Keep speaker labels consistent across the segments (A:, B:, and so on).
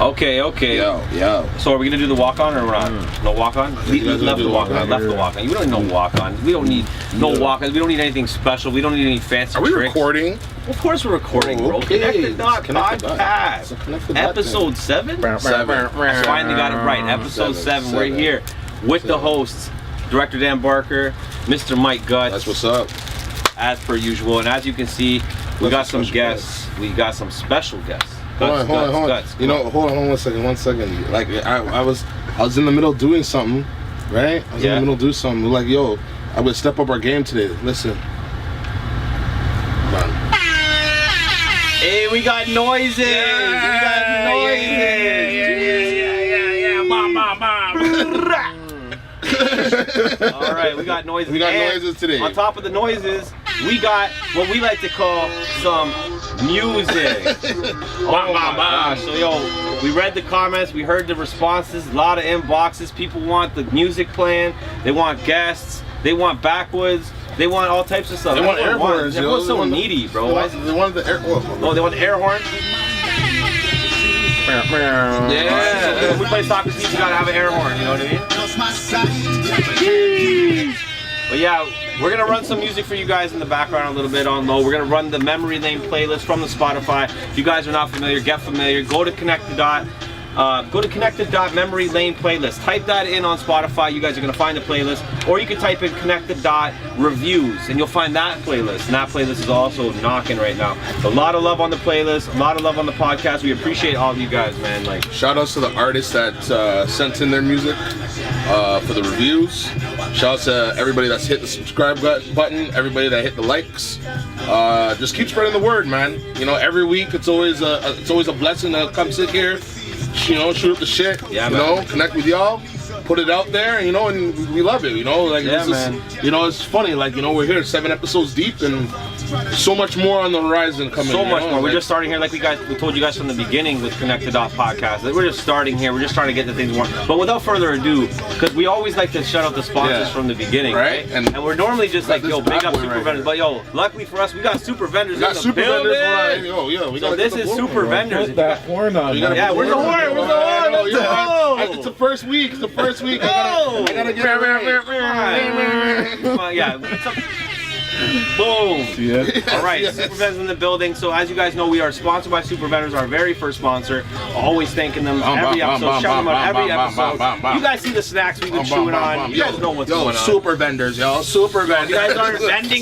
A: Okay.
B: Yo.
A: So are we gonna do the walk-on or we're not? No walk-on? We left the walk-on. I left the walk-on. We don't need no walk-on. We don't need no walk-on. We don't need anything special. We don't need any fancy tricks.
B: Are we recording?
A: Of course we're recording, bro.
B: Okay.
A: Connected Dot Podcast. Episode 7? I finally got it right. Episode 7. We're here with the hosts, Director Dan Barker, Mr. Mic Gutz.
B: That's what's up.
A: As per usual. And as you can see, we got some guests. We got some special guests.
B: Hold on. Hold on one second. Like I was in the middle of doing something, right? I was in the middle of doing something. Like, yo, I would step up our game today. Listen. Come on.
A: Hey, we got noises. Yeah. All right, we got noises.
B: We got noises today.
A: On top of the noises, we got what we like to call some music. Oh my gosh. So yo, we read the comments, we heard the responses, a lot of inboxes. People want the music playing, they want guests, they want backwoods, they want all types of stuff.
B: They want air horns.
A: Everyone's so needy, bro.
B: They want the air horn.
A: Oh, they want the air horn? Yeah. When we play soccer teams, you gotta have an air horn, you know what I mean? But yeah, we're gonna run some music for you guys in the background a little bit on low. We're gonna run the Memory Lane playlist from the Spotify. If you guys are not familiar, get familiar. Go to Connected Dot Memory Lane playlist. Type that in on Spotify. You guys are gonna find the playlist, or you can type in Connected Dot Reviews, and you'll find that playlist. And that playlist is also knocking right now. A lot of love on the playlist, a lot of love on the podcast. We appreciate all of you guys, man. Like,
B: shout outs to the artists that sent in their music for the reviews. Shout out to everybody that's hit the subscribe button, everybody that hit the likes. Just keep spreading the word, man. You know, every week it's always a blessing to come sit here. You know, shoot up the shit. Yeah, man. You know, connect with y'all, put it out there. You know, and we love it. You know, like you know, it's funny. Like, you know, we're here 7 episodes deep, and so much more on the horizon coming.
A: So much more. We're just starting here, like we told you guys from the beginning with Connected Dot Podcast. We're just starting here. We're just trying to get the things more. But without further ado, because we always like to shout out the sponsors from the beginning, right? And we're normally just like, yo, big up Super Vendors. But yo, luckily for us, we got Super Vendors. We got Super Vendors. So this is Super Vendors.
C: Put that horn on.
A: Yeah, where's the horn? Where's the horn?
B: It's the first week. I gotta get it right.
A: Come on, yeah. Boom. All right, Super Vendors in the building. So as you guys know, we are sponsored by Super Vendors, our very first sponsor. Always thanking them every episode, shouting them out every episode. You guys see the snacks we've been chewing on. You guys know what's going on.
B: Super Vendors, y'all. Super Vendors.
A: You guys aren't vending.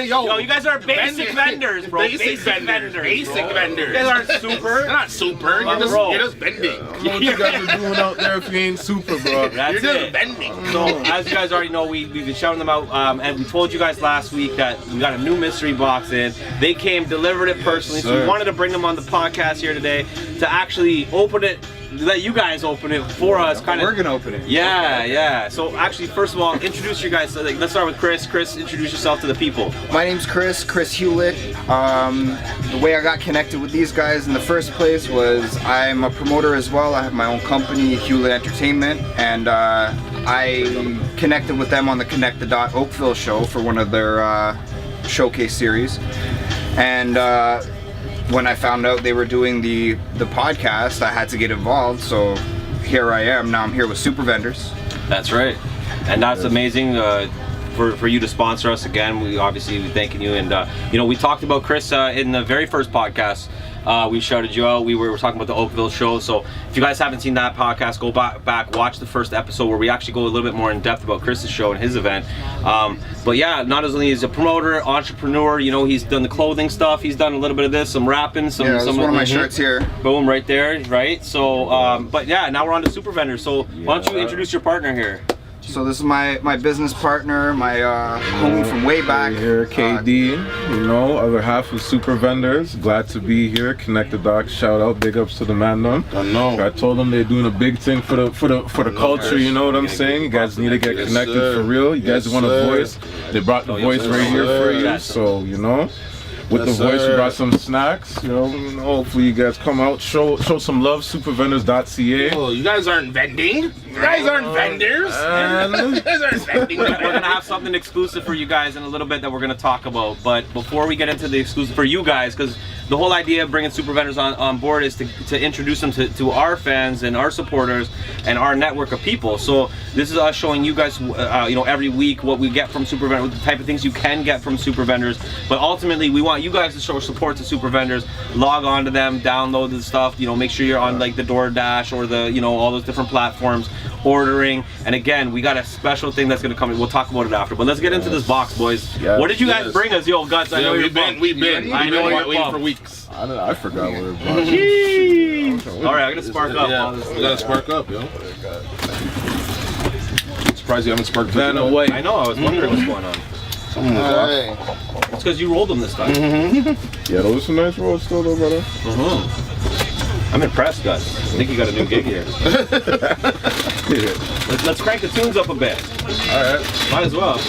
B: Yo,
A: you guys are basic vendors, bro. Basic vendors.
B: Basic vendors.
A: You guys aren't super.
B: You're not super. You're just vending.
C: What you guys are doing out there if you ain't super, bro?
A: You're just
B: vending.
A: So as you guys already know, we've been shouting them out, and we told you guys last week that we got a new mystery box in. They came, delivered it personally, so we wanted to bring them on the podcast here today to actually open it, let you guys open it for us.
C: We're gonna open it.
A: Yeah. So actually, first of all, introduce your guys. So, like, let's start with Chris. Chris, introduce yourself to the people.
D: My name's Chris Hewlett. The way I got connected with these guys in the first place was I'm a promoter as well. I have my own company, Hewlett Entertainment, and I connected with them on the Connected Dot Oakville show for one of their showcase series. And when I found out they were doing the podcast, I had to get involved, so here I am. Now I'm here with Super Vendors.
A: That's right. And that's amazing for you to sponsor us again. We obviously thanking you. And you know, we talked about Chris in the very first podcast. We shouted you out. We were talking about the Oakville show. So if you guys haven't seen that podcast, go back, watch the first episode where we actually go a little bit more in depth about Chris's show and his event. But yeah, not only is he a promoter, entrepreneur, you know, he's done the clothing stuff. He's done a little bit of this, some rapping, some
D: one of my shirts here.
A: Boom, right there, right? So, but yeah, now we're on to Super Vendors. So why don't you introduce your partner here?
D: So this is my business partner, my homie from way back.
C: Here, KD, you know, other half of Super Vendors. Glad to be here. Connected Dot, shout out, big ups to the man. I told them they're doing a big thing for the culture. You know what I'm saying? You guys need to get connected for real. You guys want a voice? They brought the voice right here for you. So you know. With the voice, we got some snacks. You know, hopefully you guys come out, show some love. Supervendors.ca.
B: Oh, you guys aren't vending. You guys aren't vendors. You guys aren't vending.
A: We're gonna have something exclusive for you guys in a little bit that we're gonna talk about. But before we get into the exclusive for you guys, because the whole idea of bringing super vendors on board is to introduce them to our fans and our supporters and our network of people. So this is us showing you guys, you know, every week what we get from super vendors, the type of things you can get from super vendors. But ultimately, we want you guys to show support to super vendors. Log on to them, download the stuff. You know, make sure you're on like the DoorDash or the, you know, all those different platforms, ordering. And again, we got a special thing that's gonna come. We'll talk about it after. But let's get into this box, boys.
C: Yes.
A: What did you guys bring us, yo, Gutz? I know you're pumped.
B: We've been waiting for weeks.
C: I forgot what it was.
A: Jeez. All right, I'm gonna spark up.
B: Yeah, we gotta spark up, yo. Surprised you haven't sparked
C: Van away.
A: I know. I was wondering what's going on. It's because you rolled them this time.
C: Yeah, those are some nice rolls still, though, brother.
A: I'm impressed, Gutz. I think you got a new gig here. Let's crank the tunes up a bit.
C: All right.
A: Might as well.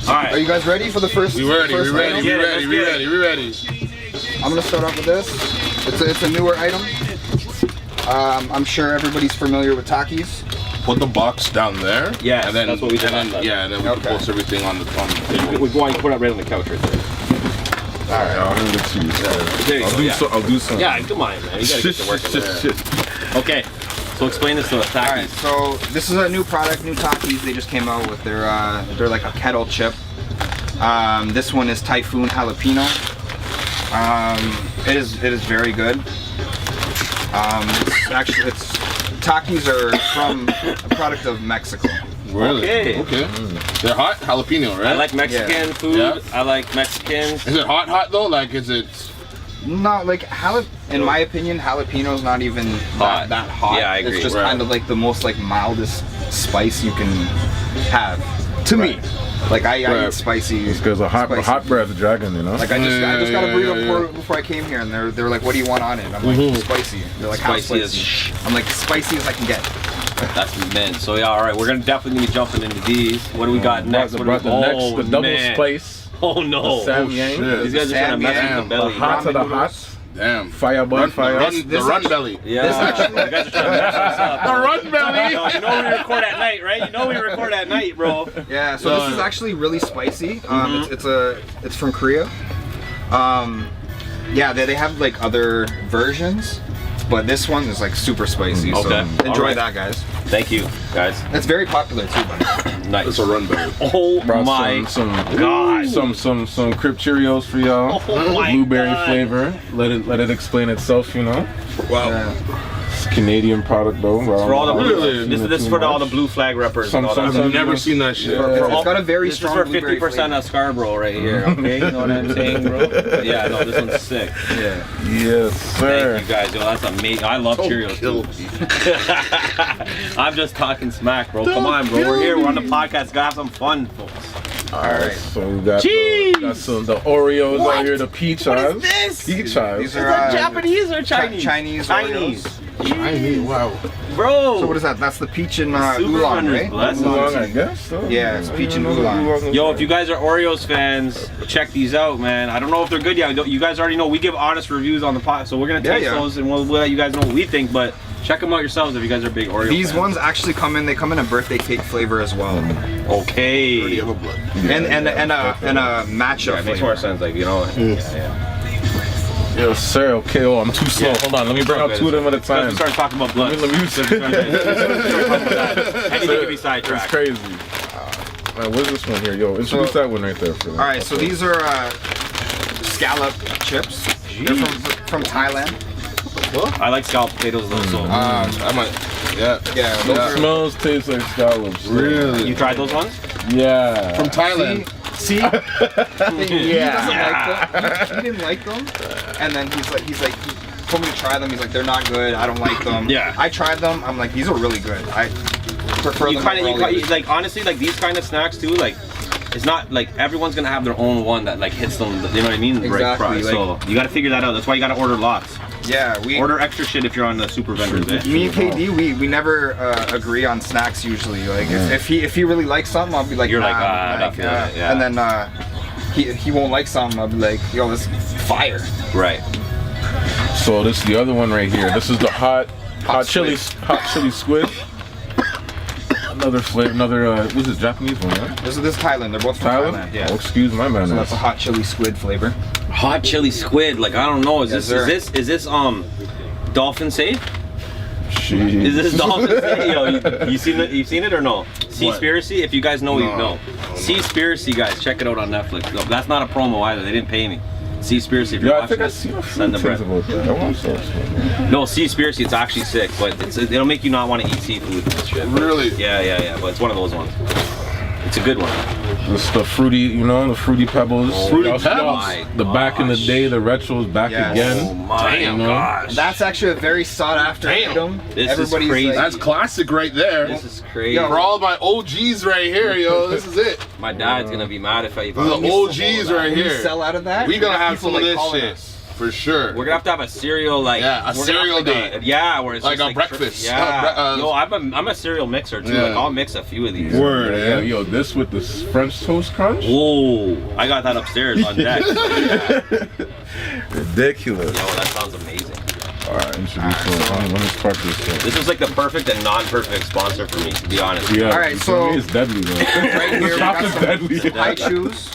A: All right.
D: Are you guys ready for the first?
B: We ready.
D: first item?
B: We ready.
D: I'm gonna start off with this. It's a newer item. I'm sure everybody's familiar with Takis.
B: Put the box down there.
A: Yes,
B: and then
A: that's what we did.
B: and then we can post everything on the table.
A: We're going to put it right on the couch right there.
C: All right, I'll hand it to you.
A: There you go.
C: I'll do some.
A: Yeah, come on, man. You gotta get to work. Okay, so explain this to us.
D: All right,
A: Takis.
D: so this is a new product, new Takis. They just came out with they're like a kettle chip. This one is Typhoon Jalapeno. It is very good. Takis are from a product of Mexico.
B: Really?
A: Okay.
B: They're hot jalapeno, right?
A: I like Mexican food.
B: Yeah.
A: I like Mexicans.
B: Is it hot though? Like, is it?
D: Not like in my opinion, jalapeno's not even
A: Hot.
D: that hot.
A: Yeah, I agree.
D: It's just
B: Right.
D: kind of like the most like mildest spice you can have. To me, like I eat spicy.
C: Because a hot bread's a dragon, you know.
D: Like I just got a
B: Yeah,
D: burrito before I came here, and they're like, "What do you want on it?" I'm like, "Spicy." They're like, "How
A: Spicy
D: spicy?" I'm like, "Spicy as I can get."
A: That's mint. So yeah, all right, we're gonna definitely be jumping into these. What do we got next? What do we,
C: the double
A: man.
C: spice.
A: Oh no.
C: The Sam Yang.
B: shit.
A: These guys are trying to mess with the belly.
C: The hot of the hot.
B: Damn.
C: Fire bun fire.
B: The run belly.
A: Yeah. You guys are trying to mess this up.
B: The run belly.
A: No, you know we record at night, right? You know we record at night, bro.
D: Yeah. So this is actually really spicy. It's from Korea. Yeah, they have like other versions, but this one is like super spicy.
A: Okay.
D: So enjoy
A: Alright.
D: that, guys.
A: Thank you, guys.
D: It's very popular too, buddy.
A: Nice.
B: It's a run belly.
A: Oh
C: Brought
A: my God.
C: some Crip Cheerios for y'all.
A: Oh my
C: Blueberry
A: God.
C: flavor. Let it explain itself, you know.
B: Wow.
C: It's a Canadian product though.
A: For all the
B: Really?
A: this is for all the blue flag reppers and all that.
B: I've never seen that shit.
D: It's got a very
A: This is
D: strong
A: for
D: blueberry
A: 50%
D: flavor.
A: of Scarborough right here, okay? You know what I'm saying, bro? Yeah, no, this one's sick.
D: Yeah.
C: Yes, sir.
A: Thank you guys, yo, that's amazing. I love Cheerios too. I'm just talking smack, bro. Come on, bro. We're here. We're on the podcast. Gotta have some fun, folks.
C: Alright, so we got
A: Jeez.
C: the Oreos out here, the peach eyes.
A: this?
C: Peach eyes.
D: These are
A: Japanese or Chinese?
D: Chinese
A: Chinese.
D: Oreos.
B: Wow.
A: Bro.
D: So what is that? That's the peach and
A: Super
D: oolong,
A: Runners,
D: right?
A: bless
C: Oolong, I guess. So.
D: Yeah, it's peach and oolong.
A: Yo, if you guys are Oreos fans, check these out, man. I don't know if they're good yet. You guys already know we give honest reviews on the pod, so we're gonna taste those and we'll let you guys know what we think. But check them out yourselves if you guys are big Oreo
D: These
A: fans.
D: ones actually come in a birthday cake flavor as well.
A: Okay.
B: You have a blood.
D: And a matchup
A: Yeah, it makes
D: flavor.
A: more sense. Like, you know. Yeah.
C: Yes, sir. Okay, oh, I'm too slow.
A: Yeah.
C: Hold on, let me bring out two of them at a
A: Because we
C: time.
A: started talking about blood.
C: Let me
A: Anything can be
C: It's
A: sidetracked.
C: crazy. What's this one here? Yo, introduce that one right there. For
D: All right, so these are scallop chips. They're from Thailand.
A: I like scalloped potatoes though. So.
B: I might. Yeah.
D: Yeah, those are,
C: Smells, tastes like scallops.
B: Really?
A: You tried those ones?
C: Yeah.
B: From Thailand.
D: See? He doesn't like them. He didn't like them, and then he's like, he told me to try them. He's like, they're not good. I don't like them.
A: Yeah.
D: I tried them. I'm like, these are really good. I prefer
A: You
D: them.
A: kind
D: over all the
A: of
D: others.
A: like honestly like these kind of snacks too. Like it's not like everyone's gonna have their own one that like hits them. You know what I mean? The right
D: Exactly,
A: price.
D: like-
A: So you got to figure that out. That's why you got to order lots.
D: Yeah, we
A: Order extra shit if you're on the super vendors. Eh?
D: Me and KD, we never agree on snacks usually. Like if he really likes something, I'll be like,
A: You're like,
D: nah,
A: I'm not feeling it, yeah.
D: And then he won't like something, I'll be like, yo, this is fire.
A: Right.
C: So this is the other one right here. This is the hot chili squid. Another flavor, what's this, Japanese one, right?
D: This is Thailand. They're both from Thailand. Yeah.
C: Oh, excuse my man.
D: So that's a hot chili squid flavor.
A: Hot chili squid, like I don't know. Is this dolphin safe?
C: Jeez.
A: Is this dolphin safe? Yo, you've seen it or no? Seaspiracy. If you guys know, you know. Seaspiracy, guys, check it out on Netflix. No, that's not a promo either. They didn't pay me. Seaspiracy, if you're watching this, send the bread. No, Seaspiracy, it's actually sick, but it'll make you not want to eat seafood and shit.
B: Really?
A: Yeah, but it's one of those ones. It's a good one.
C: It's the fruity, you know, the fruity pebbles.
B: Fruity pebbles.
C: The back in the day, the retro's back again.
A: Oh my gosh.
D: That's actually a very sought after item.
A: This is crazy.
D: Like,
B: That's classic right there.
A: This is crazy.
B: For all my OGs right here, yo, this is it.
A: My dad's gonna be mad if I.
B: The OGs right here.
D: we sell out of that.
B: We gonna have some of this
D: calling
B: shit.
D: us.
B: For sure.
A: We're gonna have a cereal like
B: a cereal day.
A: Where it's
B: like
A: just
B: a breakfast.
A: Yeah. Yo, I'm a cereal mixer too.
B: Yeah.
A: Like I'll mix a few of these.
C: Word, yeah. Yo, this with the French toast crunch.
A: Whoa, I got that upstairs on deck. So, yeah.
C: Ridiculous.
A: Yo, that sounds amazing.
C: All right, let me spark this thing.
A: This is like the perfect and non-perfect sponsor for me, to be honest.
C: Yeah.
D: All right, so
C: it's deadly though.
D: right here we got some
C: deadly.
D: high chews.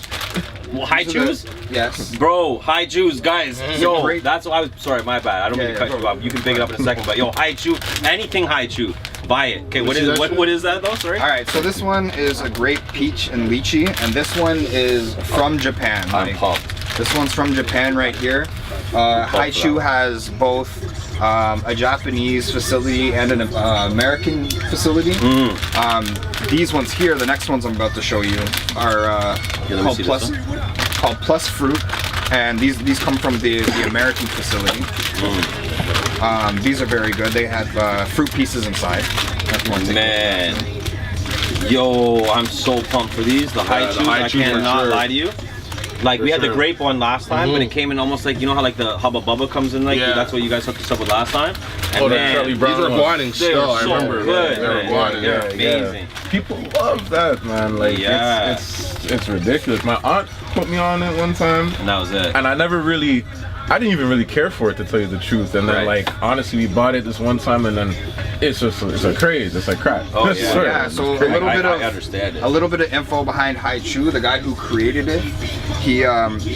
A: Well, high chews?
D: Yes.
A: Bro, high chews, guys. Yo,
D: great.
A: that's what I was. Sorry, my bad. I don't mean to cut you off. You can pick it up in a second. But yo, high chew, anything high chew, buy it. Okay, what is that though? Sorry.
D: All right, so this one is a grape, peach, and lychee, and this one is from Japan.
A: I'm pumped.
D: This one's from Japan right here. Haichu has both a Japanese facility and an American facility. These ones here, the next ones I'm about to show you, are called Plus Fruit, and these come from the American facility. These are very good. They have fruit pieces inside. That's one thing.
A: Man, yo, I'm so pumped for these. The high chews, I cannot lie to you. Like we had the grape one last time, but it came in almost like, you know how like the Hubba Bubba comes in, like that's what you guys hooked us up with last time. And man,
B: these are blinding still. I remember.
A: Good,
B: they were blinding.
A: They're amazing.
C: People love that, man. Like it's ridiculous. My aunt put me on it one time,
A: And that was it.
C: and I didn't even really care for it, to tell you the truth. And then like honestly, we bought it this one time, and then it's a craze. It's like crack.
A: Oh,
C: I swear.
D: Yeah, so
C: It's crazy.
A: I understand it.
D: A little bit of info behind Haichu. The guy who created it, he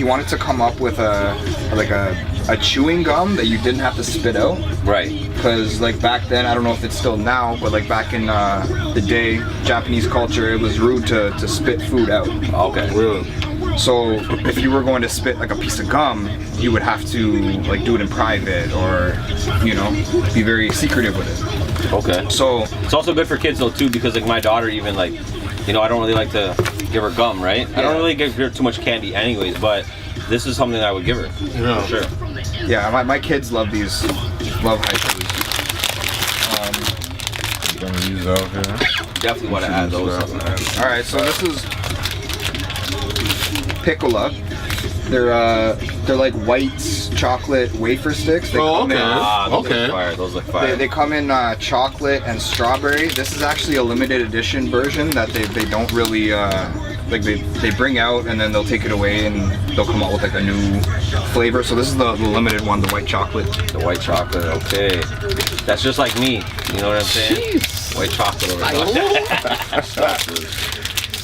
D: wanted to come up with a chewing gum that you didn't have to spit out.
A: Right.
D: Because like back then, I don't know if it's still now, but like back in the day, Japanese culture, it was rude to spit food out.
A: Okay.
B: Really?
D: So if you were going to spit like a piece of gum, you would have to like do it in private, or you know, be very secretive with it.
A: Okay.
D: So
A: it's also good for kids though too, because like my daughter even like, you know, I don't really like to give her gum, right? I don't really give her too much candy anyways, but this is something I would give her.
B: Yeah.
A: For sure.
D: yeah, my kids love these, love Haichus.
C: Gonna use out here.
A: Definitely want to add those.
D: All right, so this is Piccolo. They're like white chocolate wafer sticks. They come in,
A: Those look fire.
D: They come in chocolate and strawberry. This is actually a limited edition version that they don't really like they bring out, and then they'll take it away and they'll come out with like a new flavor. So this is the limited one, the white chocolate.
A: The white chocolate, okay. That's just like me. You know what I'm saying?
C: Jeez.
A: White chocolate over there.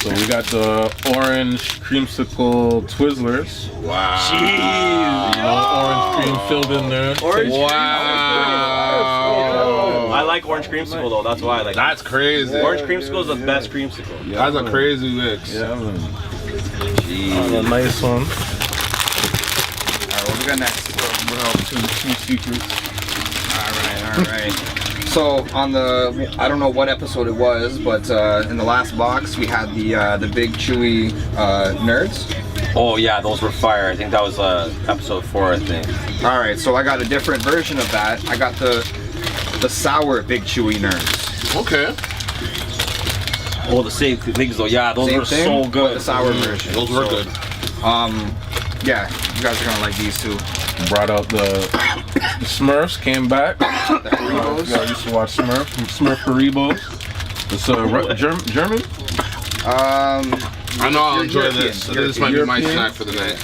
C: So we got the orange creamsicle Twizzlers.
B: Wow.
A: Jeez.
C: You know, orange cream filled in there.
A: Orange
B: Wow.
A: I like orange creamsicle though. That's why I like.
B: That's crazy.
A: Orange creamsicle is the best creamsicle.
B: That's a crazy mix.
C: Yeah, man.
A: Jeez.
C: A nice one.
D: All right, what we got next?
C: Two secrets.
D: All right. So on the, I don't know what episode it was, but in the last box we had the big chewy nerds.
A: Oh yeah, those were fire. I think that was episode 4, I think.
D: All right, so I got a different version of that. I got the sour big chewy nerds.
B: Okay.
A: Oh, the same things though. Yeah, those
D: Same
A: were
D: thing,
A: so
D: but
A: good.
D: the sour version.
B: Those were good.
D: Yeah, you guys are gonna like these too.
C: Brought out the Smurfs, came back.
D: The Haribos.
C: I used to watch Smurf Haribos. It's German.
B: I know I'll enjoy
D: European.
B: this. This might be my
C: European.
B: snack for the night.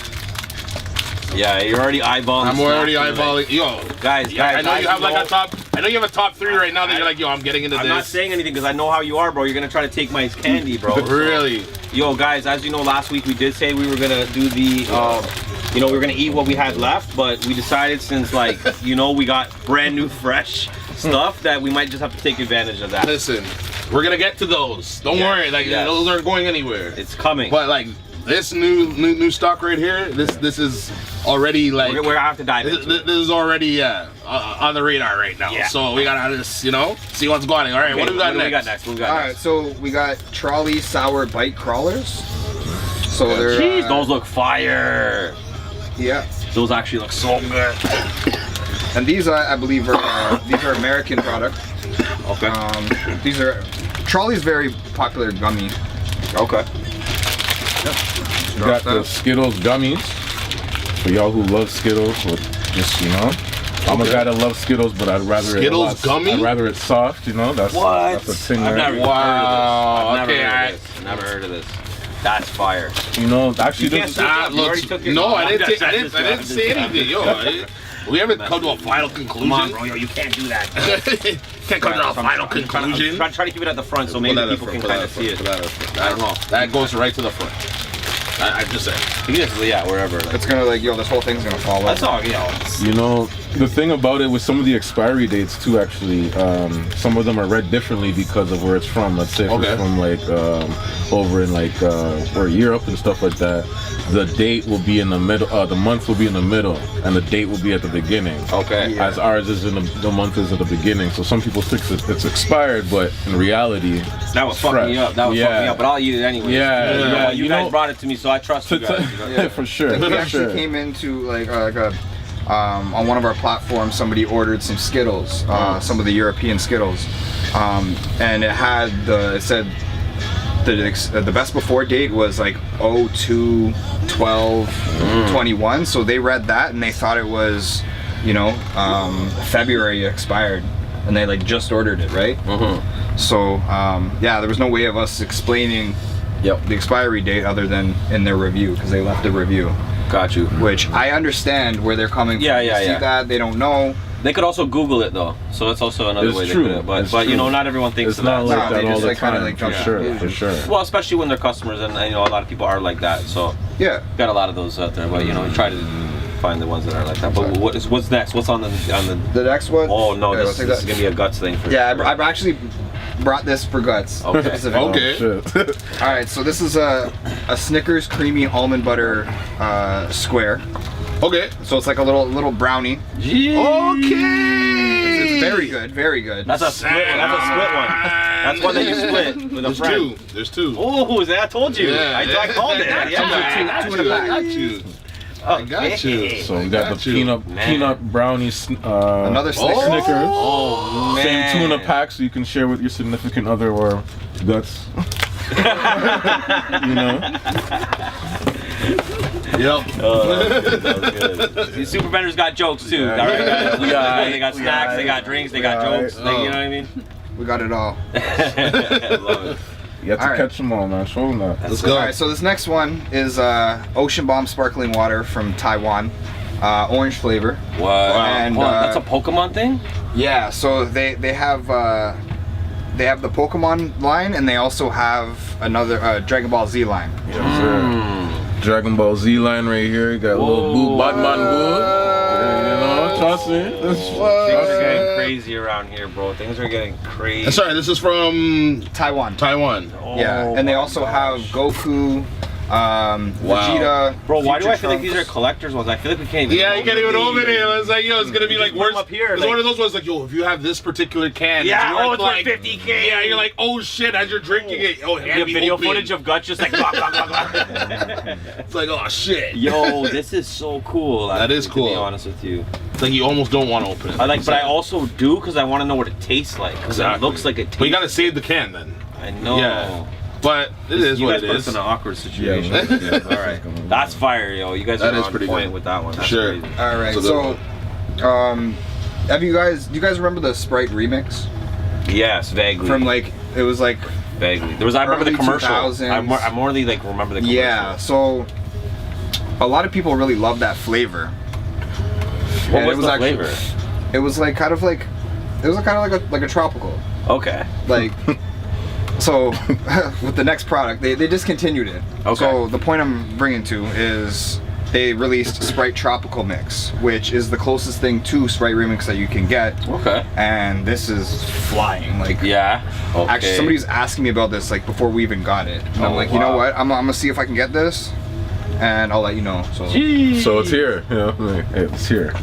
A: Yeah, you're already eyeballing.
B: I'm already eyeballing. Yo,
A: Guys,
B: I know you have like a top I know you have a top 3 right now that you're like, yo, I'm getting into
A: I'm
B: this.
A: not saying anything because I know how you are, bro. You're gonna try to take my candy, bro.
B: Really?
A: Yo, guys, as you know, last week we did say we were gonna do the, you know, we were gonna eat what we had left, but we decided since, like, you know, we got brand new, fresh stuff that we might just have to take advantage of that.
B: Listen, we're gonna get to those. Don't worry, like those aren't going anywhere.
A: It's coming.
B: But like this new stock right here, this is already like
A: we're gonna have to dive into it.
B: This is already on the radar right now.
A: Yeah.
B: So we gotta just, you know, see what's going on. All right,
A: Okay,
B: what do we got next?
A: What do we got
D: Alright, so we got Trolley Sour Bite Crawlers. So they're
A: Jeez, those look fire.
D: yeah.
A: Those actually look so good.
D: And these I believe are these are American product.
A: Okay.
D: These are Trolley's very popular gummy.
A: Okay.
C: We got the Skittles gummies. For y'all who love Skittles, or just, you know. I'm a guy that loves Skittles, but I'd rather
B: Skittles gummy?
C: I'd rather it's soft, you know. That's
A: What?
C: that's a thing.
A: I've
C: Right?
A: never
B: Wow,
A: heard of this.
B: okay,
A: I've never heard of this. That's fire.
C: You know, actually,
A: You can't
C: this,
A: say that. You already
B: Looks,
A: took your-
B: no, I
A: I'm
B: didn't.
A: just-
B: I didn't say anything. Yo, we haven't come to a final conclusion.
A: Come on, bro. Yo, you can't do that.
B: Can't come to a final conclusion.
A: Try to keep it at the front so maybe people can kind of see it.
B: I don't know. That goes right to the front. I just said.
A: Yeah, wherever. Like,
D: It's gonna like, yo, this whole thing's gonna fall
A: that's
D: over.
A: all, you know.
C: you know, the thing about it with some of the expiry dates too, actually, some of them are read differently because of where it's from. Let's say if
B: Okay.
C: it's from like over in like where Europe and stuff like that, the date will be in the middle, the month will be in the middle, and the date will be at the beginning.
A: Okay.
C: As ours is in the month is at the beginning. So some people think it's expired, but in reality,
A: That was
C: it's
A: fucking
C: fresh.
A: me up. That was fucking me up. But I'll eat it anyway.
C: Yeah,
A: You
C: you
A: guys
C: know-
A: brought it to me, so I trust you guys.
C: Yeah, for sure.
D: We
C: For
D: actually
C: sure.
D: came into like on one of our platforms, somebody ordered some Skittles, some of the European Skittles, and it said the best before date was like 02/12/21. So they read that and they thought it was, you know, February expired, and they like just ordered it, right? So yeah, there was no way of us explaining the expiry date other than in their review, because they left a review.
A: Got you.
D: Which I understand where they're coming from. They see that, they don't know.
A: They could also Google it though, so that's also another
C: It's
A: way
C: true.
A: they could. But
C: It's
A: you
C: true.
A: know, not everyone thinks
C: It's
A: of
C: not
A: that.
C: like
D: No,
C: that
D: they
C: all
D: just
C: the
D: like kinda
C: time.
D: like
C: For
D: jump
C: sure,
D: in.
C: for sure.
A: Well, especially when they're customers, and you know, a lot of people are like that. So
D: Yeah.
A: got a lot of those out there. But you know, try to find the ones that are like that. But what's next? What's on the
D: The next one.
A: Oh no,
D: Okay,
A: this
D: we'll take
A: is
D: that.
A: gonna be a guts thing for
D: Yeah,
A: sure.
D: I've actually brought this for Guts.
A: Okay.
D: specifically.
B: Okay.
C: Shit.
D: All right, so this is a Snickers creamy almond butter square.
B: Okay.
D: So it's like a little brownie.
B: Okay.
D: It's very good, very good.
A: That's a split one. That's a split one. That's one that you split with a
B: There's
A: friend.
B: two. There's two.
A: Oh, I told you.
B: Yeah.
A: I called it.
B: I
A: Yeah.
B: got you. I got you. I got you.
C: So we got the peanut brownies,
D: Another Snickers.
C: Snickers.
A: Oh man.
C: Same two in a pack, so you can share with your significant other or Guts. You know.
B: Yep.
A: That was good. These super vendors got jokes too. All right, guys. They got snacks, they got drinks, they got jokes. You know what I mean?
D: We got it all.
A: I love it.
C: You have to
D: All right.
C: catch them all, man. Show them that.
B: Let's go.
D: All right, so this next one is Ocean Bomb sparkling water from Taiwan, orange flavor.
A: Wow.
D: And,
A: Hold on, that's a Pokemon thing?
D: Yeah, so they have the Pokemon line, and they also have another Dragon Ball Z line.
C: Yes, sir. Dragon Ball Z line right here. You got a little boo, Batman boo. You know, trust me.
A: Things are getting crazy around here, bro. Things are getting crazy.
B: Sorry, this is from
D: Taiwan.
B: Taiwan.
D: Yeah, and they also have Goku, Vegeta.
A: Bro, why do I
D: Future
A: feel like these are
D: Trunks.
A: collector's ones? I feel like we can't even.
B: Yeah, you can't even open it. It's like, yo, it's gonna be like
A: Put 'em
B: worse.
A: up here,
B: It's
A: like-
B: one of those ones like, yo, if you have this particular can,
A: Yeah,
B: worth
A: it's worth 50K.
B: Yeah, you're like, oh shit, as you're drinking it, oh,
A: You have video footage of Guts just like blah, blah, blah, blah.
B: It's like, oh shit.
A: Yo, this is so cool.
B: That is
A: To
B: cool.
A: be honest with you,
B: It's like you almost don't want to open it.
A: I like, but I also do because I want to know what it tastes like. Because it
B: Exactly.
A: looks like it tastes.
B: But you gotta save the can then.
A: I know.
B: Yeah. But it is
A: You
B: what
A: guys
B: it
A: put
B: is.
A: us in an awkward situation.
C: Yeah.
A: All right, that's fire, yo. You guys
B: That
A: are
B: is
A: on
B: pretty
A: point
B: good.
A: with that one. That's
B: Sure.
A: crazy.
D: All right,
B: It's a good
D: so do you guys remember the Sprite remix
A: Yes, vaguely.
D: from like it was like
A: vaguely. There was. I remember the
D: early
A: commercial.
D: 2000s.
A: I more like remember the commercial.
D: yeah. So a lot of people really love that flavor.
A: What
D: And
A: was
D: it was
A: the
D: actually-
A: flavor?
D: It was like kind of like It was kind of like a tropical.
A: Okay.
D: Like, so with the next product, they discontinued it.
A: Okay.
D: So the point I'm bringing to is they released Sprite Tropical Mix, which is the closest thing to Sprite Remix that you can get.
A: Okay.
D: And this is flying. Like,
A: Yeah. Okay.
D: actually, somebody was asking me about this like before we even got it. And I'm
A: Oh,
D: like, you know
A: wow.
D: what? I'm gonna see if I can get this, and I'll let you know. So
C: So it's here, you know, like, it's here.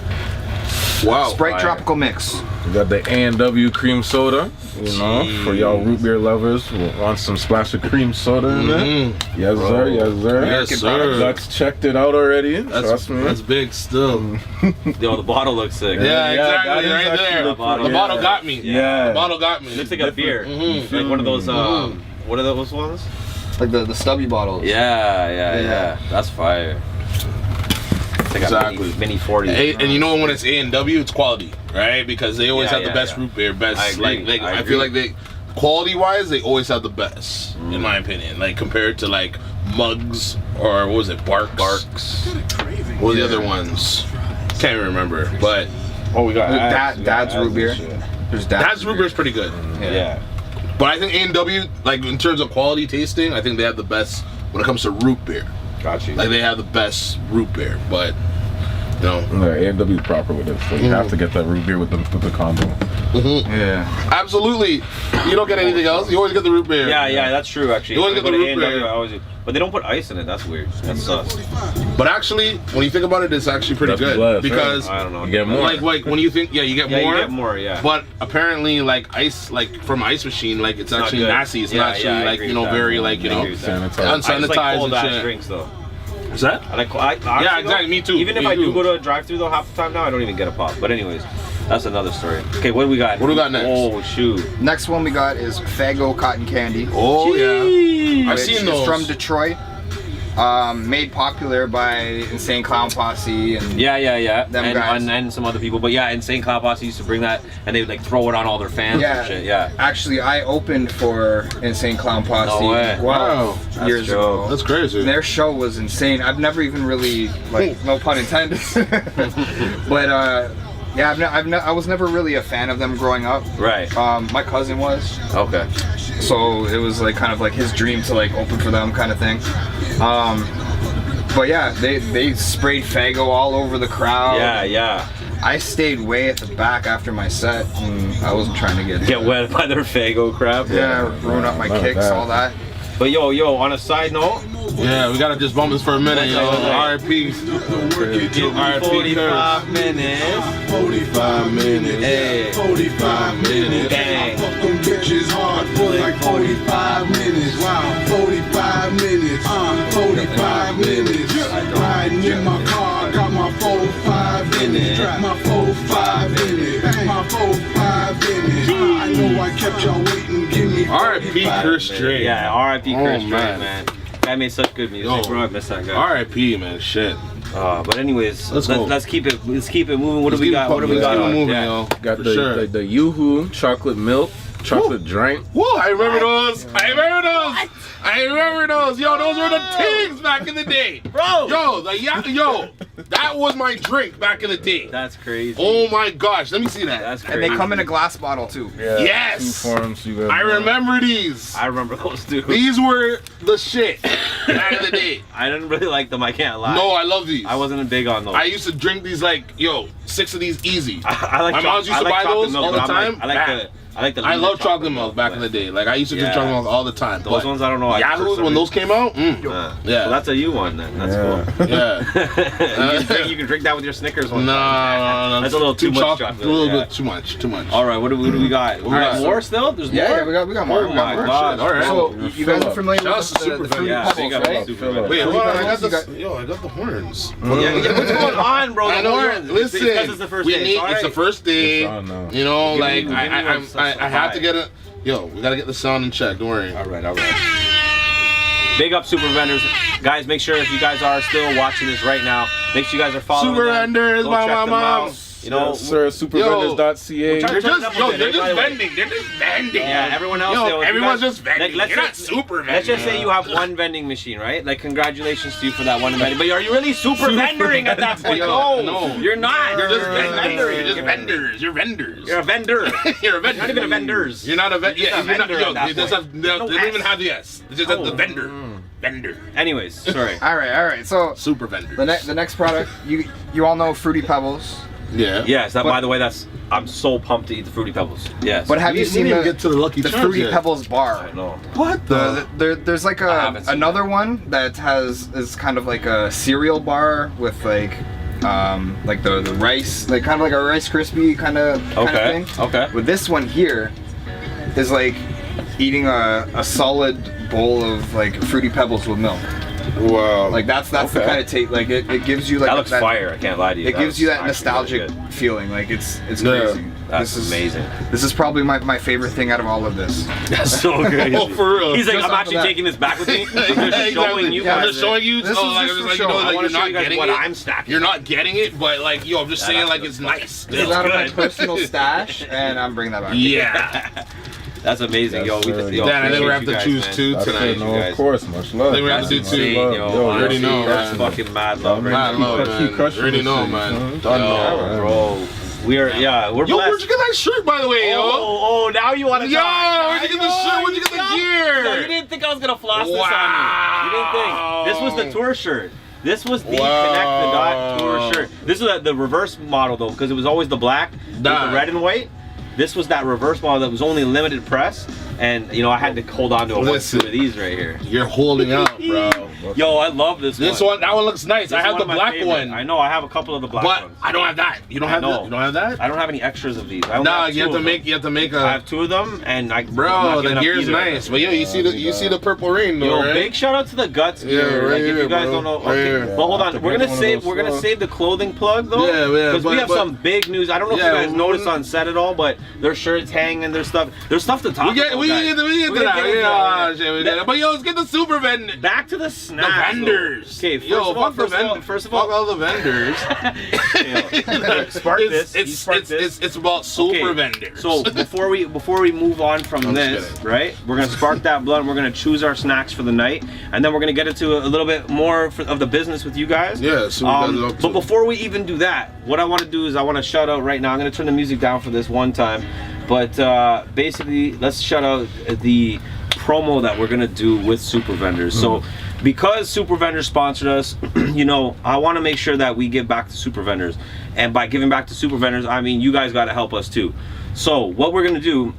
B: Wow.
D: Sprite
A: Fire.
D: Tropical Mix.
C: We got the A&W cream soda, you know, for y'all root beer lovers who want some splash of cream soda in there. Yes, sir. Yes, sir.
B: Yes, sir.
C: That's checked it out already. Trust me.
B: That's big still.
A: Yo, the bottle looks sick.
B: Yeah,
C: that
B: exactly.
C: is
B: Right
C: actually
B: there.
A: the bottle.
B: The bottle got me.
C: Yeah.
B: The bottle got me.
A: Looks like a beer. Like one of those. What are those ones?
D: Like the stubby bottles.
A: Yeah. That's fire. It's like
B: Exactly.
A: a mini 40.
B: And you know when it's A&W, it's quality, right? Because they always have the best root beer, best.
A: I agree.
B: I feel like they, quality wise, they always have the best, in my opinion. Like compared to like Mugs or what was it, Barks? What were the other ones? Can't even remember. But
C: Oh, we got
D: Dad's root beer. There's
B: Dad's root beer is pretty good.
C: Yeah.
B: But I think A&W, like in terms of quality tasting, I think they have the best when it comes to root beer.
C: Got you.
B: Like they have the best root beer, but you know.
C: Yeah, A&W is proper with it, so you have to get that root beer with the combo.
D: Yeah.
B: Absolutely. You don't get anything else. You always get the root beer.
A: Yeah, that's true actually.
B: You always
A: When
B: get
A: I
B: the
A: go to
B: root
A: A&W,
B: beer.
A: I always do. But they don't put ice in it. That's weird. That sucks.
B: But actually, when you think about it, it's actually pretty
C: That's
B: good
C: blessed,
B: because
A: I don't know.
C: You get more.
B: like when you think, you get
A: Yeah,
B: more.
A: you get more. Yeah.
B: But apparently, like ice, like from ice machine, like it's
A: not
B: actually
A: good.
B: nasty. It's
A: Yeah,
B: not actually
A: I
B: like
A: agree
B: you know
A: with that.
B: very like you
A: I
B: know
A: agree with that.
C: Sanitized.
A: I just like
B: unsanitized
A: cold ass
B: and shit.
A: drinks though.
B: Is that?
A: I honestly,
B: exactly, me too,
A: Even if
B: me
A: I do
B: too.
A: go to a drive-through though, half the time now I don't even get a pop. But anyways, that's another story. Okay, what do we got?
B: What do we got next?
A: Oh shoot.
D: Next one we got is Faygo Cotton Candy.
B: Oh yeah. I've
D: which
B: seen
D: is
B: those.
D: from Detroit. Made popular by Insane Clown Posse and
A: Yeah.
D: Them guys.
A: And some other people. But yeah, Insane Clown Posse used to bring that and they would like throw it on all their fans and shit. Yeah.
D: Actually, I opened for Insane Clown Posse.
A: No way.
B: Wow.
D: Years ago.
B: That's crazy.
D: Their show was insane. I've never even really like, no pun intended, but yeah, I was never really a fan of them growing up.
A: Right.
D: My cousin was,
A: Okay.
D: so it was like kind of like his dream to like open for them kind of thing. But yeah, they sprayed Faygo all over the crowd.
A: Yeah.
D: I stayed way at the back after my set, and I wasn't trying to
A: Get wet by their Faygo crap.
D: ruin up my
C: Not
D: kicks,
C: bad.
D: all that.
A: But yo, on a side note,
B: Yeah, we gotta just bump this for a minute, yo. R.I.P.
A: give me 45 minutes.
B: 45 minutes.
A: Hey.
B: 45 minutes.
A: Bang.
E: Fuck them bitches hard for like 45 minutes. Wow, 45 minutes. 45 minutes. Riding in my car, got my 4-5 in it. My 4-5 in it. My 4-5 in it. I know I kept y'all waiting. Give me
B: R.I.P.
E: 45
B: Chris Strait.
A: Yeah, R.I.P. Chris
B: Oh,
A: Strait,
B: man.
A: man. Guy made such good music,
B: Yo.
A: bro. I miss that guy.
B: R.I.P. man, shit.
A: But anyways,
B: Let's go.
A: let's keep it moving. What do we got? What do we
B: Let's
A: got?
B: keep it
A: on?
B: moving,
A: Yeah.
B: yo.
C: Got
B: For
C: the,
B: sure.
C: the Yoo-Hoo chocolate milk, chocolate drink.
B: Whoa, I remember those. I remember those. Yo, those were the things back in the day.
A: Bro.
B: Yo, that was my drink back in the day.
A: That's crazy.
B: Oh my gosh, let me see that.
A: That's
D: And
A: crazy.
D: they come in a glass bottle too.
C: Yeah.
B: Yes.
C: Two forms. You got
B: I remember these.
A: I remember those too.
B: These were the shit back in the day.
A: I didn't really like them. I can't lie.
B: No, I love these.
A: I wasn't big on those.
B: I used to drink these like, 6 of these easy.
A: I like
B: My mom's used to buy those all the time.
A: I like the.
B: I love chocolate milk back in the day. Like I used to drink
A: Yeah.
B: chocolate milk all the time.
A: Those
B: but
A: ones I don't know.
B: Yahoos, when those came out,
A: Yeah.
B: Yeah.
A: So that's a you one then. That's cool.
B: yeah.
A: You can drink that with your Snickers one.
B: No,
A: time. That's a little too much chocolate.
B: A little
A: yeah.
B: bit too much.
A: All right, what do we got? We got
B: got?
A: more still? There's more?
D: Yeah, we got more.
A: Oh my gosh.
B: All right.
D: So you guys are familiar
B: Shout out
D: with
B: to
D: the
B: Super
D: fruity
A: Yeah,
D: pebbles,
A: big up
D: right?
A: Super
C: Fill up.
B: Wait, hold on. I got
D: You
B: the horns.
A: Yeah, what's going on, bro?
B: I
A: The
B: know.
A: horns.
B: Listen,
A: Because it's the first
B: we
A: day.
B: need.
A: all
B: It's
A: right.
B: the first day.
C: It's on now.
B: You know,
A: Give
B: like
A: me
B: I have to get a. Yo, we gotta get the sound in check. Don't worry.
A: All right. Big up Super Vendors. Guys, make sure if you guys are still watching this right now, make sure you guys are following
B: Super
A: them.
B: Vendors,
A: Go
B: my
A: check them
B: mama.
A: out. You know,
C: Yes, sir. Supervendors.ca.
A: We're
B: They're
A: trying-
B: just, yo, they're just vending. They're just vending.
A: yeah, everyone else.
B: Yo,
A: if you
B: everyone's
A: guys-
B: just vending.
A: let's
B: You're
A: say-
B: not super vending.
A: Let's just say you have one vending machine, right? Like, congratulations to you for that one vending. But are you really super vendoring at that point?
B: Yo,
A: No,
B: no.
A: you're not.
B: You're just vending.
A: vendoring.
B: You're just vendors. You're vendors.
A: You're a vendor.
B: You're a vendor.
A: You're not even a vendors.
B: You're not a vendor.
A: You're just a
B: Yeah, you're not.
A: vendor
B: Yo,
A: at that
B: they just
A: point.
B: have. They
A: No
B: don't even
A: S.
B: have the S. It's just the vendor. Vendor.
A: Anyways, sorry.
D: All right. So
B: Super vendor.
D: the next product, you all know Fruity Pebbles.
B: Yeah.
A: Yes, that.
D: But-
A: By the way, I'm so pumped to eat the Fruity Pebbles. Yes.
D: But have you seen
B: didn't even
D: the,
B: get to the Lucky
D: the
B: Charms
D: Fruity
B: yet.
D: Pebbles bar?
A: No.
B: What the?
D: There's like
A: haven't seen
D: another one that is kind of like a cereal bar with like the rice, like kind of like a Rice Krispie kind of
A: Okay.
D: thing.
A: Okay.
D: But this one here is like eating a solid bowl of like Fruity Pebbles with milk.
B: Wow.
D: Like that's the
C: Okay.
D: kind of taste. Like it gives you like
A: That looks fire. I can't lie to you.
D: It gives you that
A: looks actually
D: nostalgic
A: really good.
D: feeling. Like it's
B: Yeah.
D: crazy.
A: That's
D: this is
A: amazing.
D: This is probably my favorite thing out of all of this.
A: That's so good.
B: Oh, for real.
A: He's like,
D: Just
A: I'm
D: off
A: actually
D: of that.
A: taking this back with me. I'm just
B: Exactly.
A: showing you
D: Yeah,
B: I'm
A: guys.
B: just showing you.
D: This
B: oh,
D: is
B: like,
D: just
B: it's
D: for
B: like
D: show.
B: you know,
D: I
B: like
A: wanna
B: you're
A: show
B: not
A: you guys
B: getting
A: what
B: it.
A: I'm stacking.
B: You're not getting it, but like, yo, I'm just saying,
A: that's
B: like,
A: good.
B: it's nice.
D: This is
A: It's
D: out of my
A: good.
D: personal stash, and I'm bringing that back.
B: Yeah.
A: That's amazing,
C: Yes,
A: yo.
C: sir.
A: Yo,
B: Dan, I think we
A: appreciate
B: have
A: you
B: to
A: guys,
B: choose
A: man.
B: two
C: That's
B: tonight.
C: it, no,
A: you guys.
C: of course, much love.
B: I think we have to do
C: Much
B: two.
A: Insane,
C: love.
A: yo.
C: Yo,
B: already
A: honestly,
B: know,
A: that's
B: man.
A: fucking mad love right
B: Mad
A: now.
B: love,
C: keep
B: man.
C: crushing
B: Already
C: this
B: know,
C: thing,
B: man.
C: son.
B: Done
A: Yo,
B: know.
A: bro. We're
B: Yo,
A: blessed.
B: where'd you get that shirt, by the way, yo?
A: Oh, now you want to
B: Yo,
A: talk.
B: where'd you get the shirt? Where'd you get the gear?
A: No, you didn't think I was gonna floss this
B: Wow.
A: on you. You didn't think. This was the tour shirt. This was the
B: Wow.
A: Connect the Dot tour shirt. This was the reverse model though, because it was always the black with the
B: Nah.
A: red and white. This was that reverse model that was only limited press, and you know I had to hold on to a one
B: Listen.
A: two of these right here.
B: You're holding out, bro.
A: Yo, I love this one.
B: This one, that one looks nice.
A: This
B: I
A: is
B: have
A: one
B: the
A: of my
B: black
A: favorite.
B: one.
A: I know I have a couple of the black
B: But
A: ones.
B: I don't have that. You don't
A: I
B: have
A: know.
B: that? You don't have that?
A: I don't have any extras of these. I only
B: Nah,
A: have
B: you have
A: two
B: to
A: of
B: make
A: them.
B: you have to make
A: I
B: a
A: have two of them, and I'm
B: bro.
A: not
B: The
A: giving up
B: gear's
A: either of
B: nice,
A: them.
B: but yo, you see the purple rain though,
A: Yo,
B: right?
A: big shout out to the Gutz
B: Yeah,
A: gear.
B: right
A: Like if
B: here,
A: you guys
B: bro.
A: don't know,
B: Right
A: okay.
B: here.
A: But hold
C: I'll have
A: on,
C: to
A: we're
C: get
A: gonna
C: one of
A: save
C: those
A: we're gonna
C: as
A: save the clothing plug though.
B: Yeah, yeah,
A: Because we
B: but-
A: have
B: but-
A: some big news. I don't know if
B: Yeah,
A: you guys
B: we-
A: noticed on set at all, but their shirts hang and their stuff. There's stuff to talk
B: We get
A: about.
B: we
A: guys.
B: get to
A: We're gonna
B: that.
A: get into
B: Yeah,
A: that.
B: shit, we get it. But yo, let's get the super vendor.
A: Back to the snacks.
B: vendors.
A: Okay, first
B: Yo,
A: of all,
B: fuck the vendors.
A: first of
B: Fuck
A: all,
B: all the vendors.
A: spark this. You spark this.
B: It's about super
A: Okay,
B: vendors.
A: So before we move on from
B: I'm just
A: this,
B: kidding.
A: right? We're gonna spark that blunt. We're gonna choose our snacks for the night, and then we're gonna get into a little bit more of the business with you guys.
B: Yeah, so we guys are up to
A: but
B: it.
A: before we even do that, what I want to do is I want to shout out right now. I'm gonna turn the music down for this one time, but basically let's shout out the promo that we're gonna do with Super Vendors. So because Super Vendors sponsored us, you know, I want to make sure that we give back to Super Vendors, and by giving back to Super Vendors, I mean you guys got to help us too. So what we're gonna do,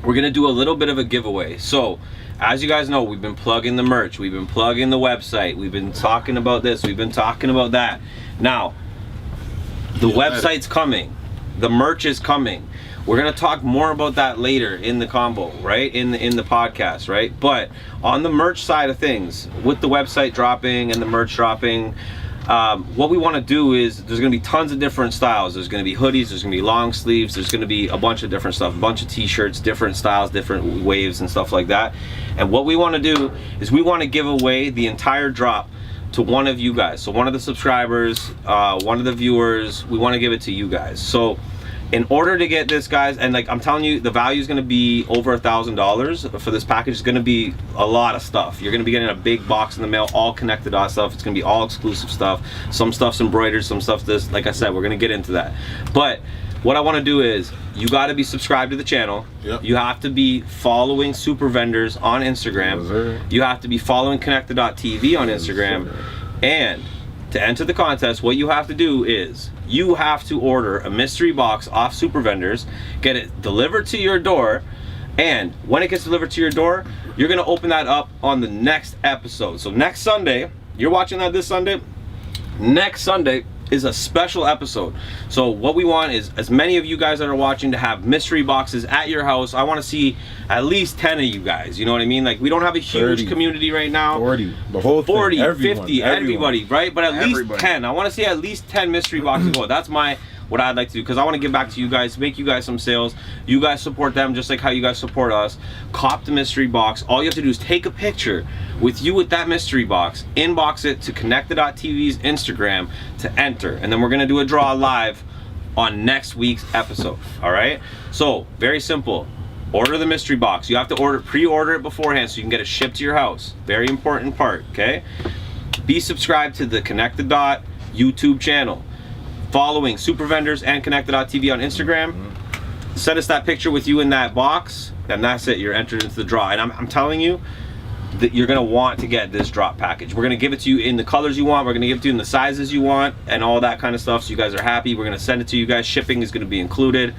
A: we're gonna do a little bit of a giveaway. So as you guys know, we've been plugging the merch, we've been plugging the website, we've been talking about this, we've been talking about that. Now the website's coming, the merch is coming. We're gonna talk more about that later in the combo, right? In the podcast, right? But on the merch side of things, with the website dropping and the merch dropping, what we want to do is there's gonna be tons of different styles. There's gonna be hoodies, there's gonna be long sleeves, there's gonna be a bunch of different stuff, a bunch of t-shirts, different styles, different waves and stuff like that. And what we want to do is we want to give away the entire drop to one of you guys. So one of the subscribers, one of the viewers, we want to give it to you guys. So in order to get this, guys, and like I'm telling you, the value is going to be over $1,000 for this package. It's going to be a lot of stuff. You're going to be getting a big box in the mail, all connected dot stuff. It's going to be all exclusive stuff. Some stuff's embroidered, some stuff's this. Like I said, we're going to get into that. But what I want to do is you got to be subscribed to the channel.
B: Yep.
A: You have to be following Super Vendors on Instagram.
C: Yes, sir.
A: You have to be following Connected.tv on Instagram. And to enter the contest, what you have to do is you have to order a mystery box off Super Vendors, get it delivered to your door, and when it gets delivered to your door, you're gonna open that up on the next episode. So next Sunday, you're watching that this Sunday, next Sunday is a special episode. So what we want is as many of you guys that are watching to have mystery boxes at your house. I want to see at least 10 of you guys, you know what I mean? Like we don't have a huge
C: 30,
A: community right now.
C: 40, the whole thing,
A: 40,
C: everyone,
A: 50,
C: everyone.
A: everybody, right? But at least
D: Everybody.
A: 10. I want to see at least 10 mystery boxes go. That's what I'd like to do, because I want to give back to you guys, make you guys some sales. You guys support them just like how you guys support us. Cop the mystery box. All you have to do is take a picture with you with that mystery box, inbox it to Connected.tv's Instagram to enter, and then we're gonna do a draw live on next week's episode. All right, so very simple. Order the mystery box. You have to pre-order it beforehand so you can get it shipped to your house. Very important part, okay? Be subscribed to the Connect the Dot YouTube channel. Following Super Vendors and Connect.TV on Instagram. Send us that picture with you in that box, and that's it. You're entered into the draw. And I'm telling you that you're gonna want to get this drop package. We're gonna give it to you in the colors you want. We're gonna give it to you in the sizes you want, and all that kind of stuff. So you guys are happy. We're gonna send it to you guys. Shipping is gonna be included.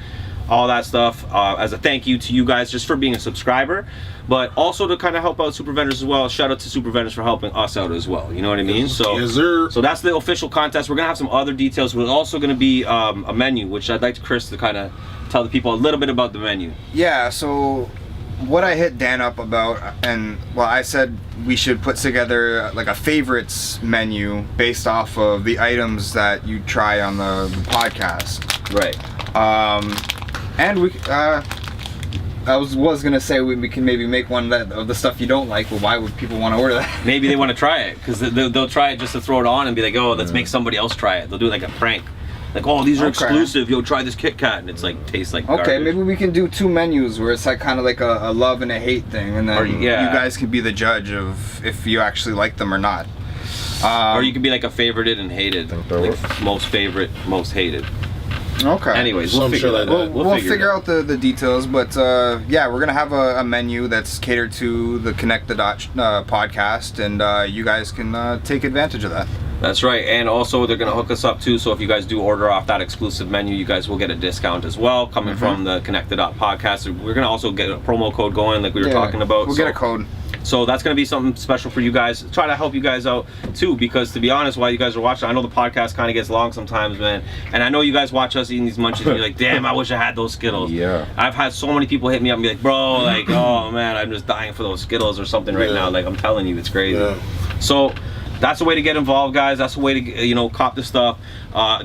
A: All that stuff as a thank you to you guys just for being a subscriber, but also to kind of help out Super Vendors as well. Shout out to Super Vendors for helping us out as well. You know what I mean? So,
B: yes, sir.
A: So that's the official contest. We're gonna have some other details. We're also gonna be a menu, which I'd like Chris to kind of tell the people a little bit about the menu.
D: Yeah. So what I hit Dan up about, and well, I said we should put together like a favorites menu based off of the items that you try on the podcast.
A: Right.
D: And we, I was gonna say we can maybe make one of the stuff you don't like, but why would people want to order that?
A: Maybe they want to try it because they'll try it just to throw it on and be like, oh, let's make somebody else try it. They'll do like a prank. Like, oh, these are exclusive. Yo, try this Kit Kat, and it's like tastes like garbage.
D: Okay, maybe we can do 2 menus where it's like kind of like a love and a hate thing, and then you guys can be the judge of if you actually like them or not.
A: Or you can be like a favorited and hated, like most favorite, most hated.
D: Okay.
A: Anyways, we'll
D: figure out the details, but yeah, we're gonna have a menu that's catered to the Connect the Dot podcast, and you guys can take advantage of that.
A: That's right, and also they're gonna hook us up too. So if you guys do order off that exclusive menu, you guys will get a discount as well coming from the Connect the Dot podcast. We're gonna also get a promo code going, like we were talking about.
D: We'll get a code.
A: So that's going to be something special for you guys. Try to help you guys out too, because to be honest, while you guys are watching, I know the podcast kind of gets long sometimes, man. And I know you guys watch us eating these munchies and you're like, damn, I wish I had those Skittles.
C: Yeah.
A: I've had so many people hit me up and be like, bro, like, oh man, I'm just dying for those Skittles or something right now. Like, I'm telling you, it's crazy. Yeah. So that's a way to get involved, guys. That's a way to, you know, cop this stuff.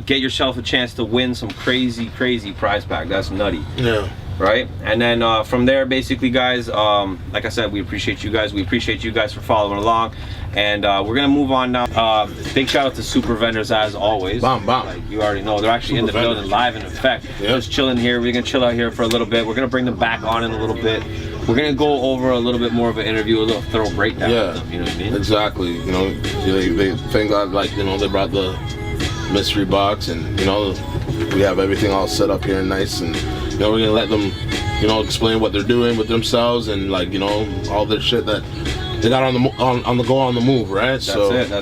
A: Get yourself a chance to win some crazy prize pack. That's nutty. Yeah. Right, and then from there, basically, guys, like I said, we appreciate you guys. We appreciate you guys for following along, and we're gonna move on now. Big shout out to Super Vendors as always.
B: Bam, bam.
A: Like you already know, they're actually in the building, live in effect. Just chilling here. We're gonna chill out here for a little bit. We're gonna bring them back on in a little bit. We're gonna go over a little bit more of an interview, a little thorough breakdown. Yeah, you know what I mean?
B: Exactly. You know, they thank God, like, you know, they brought the mystery box, and you know, we have everything all set up here and nice, and you know, we're gonna let them, you know, explain what they're doing with themselves and, like, you know, all the shit that they got on the move, right?
A: That's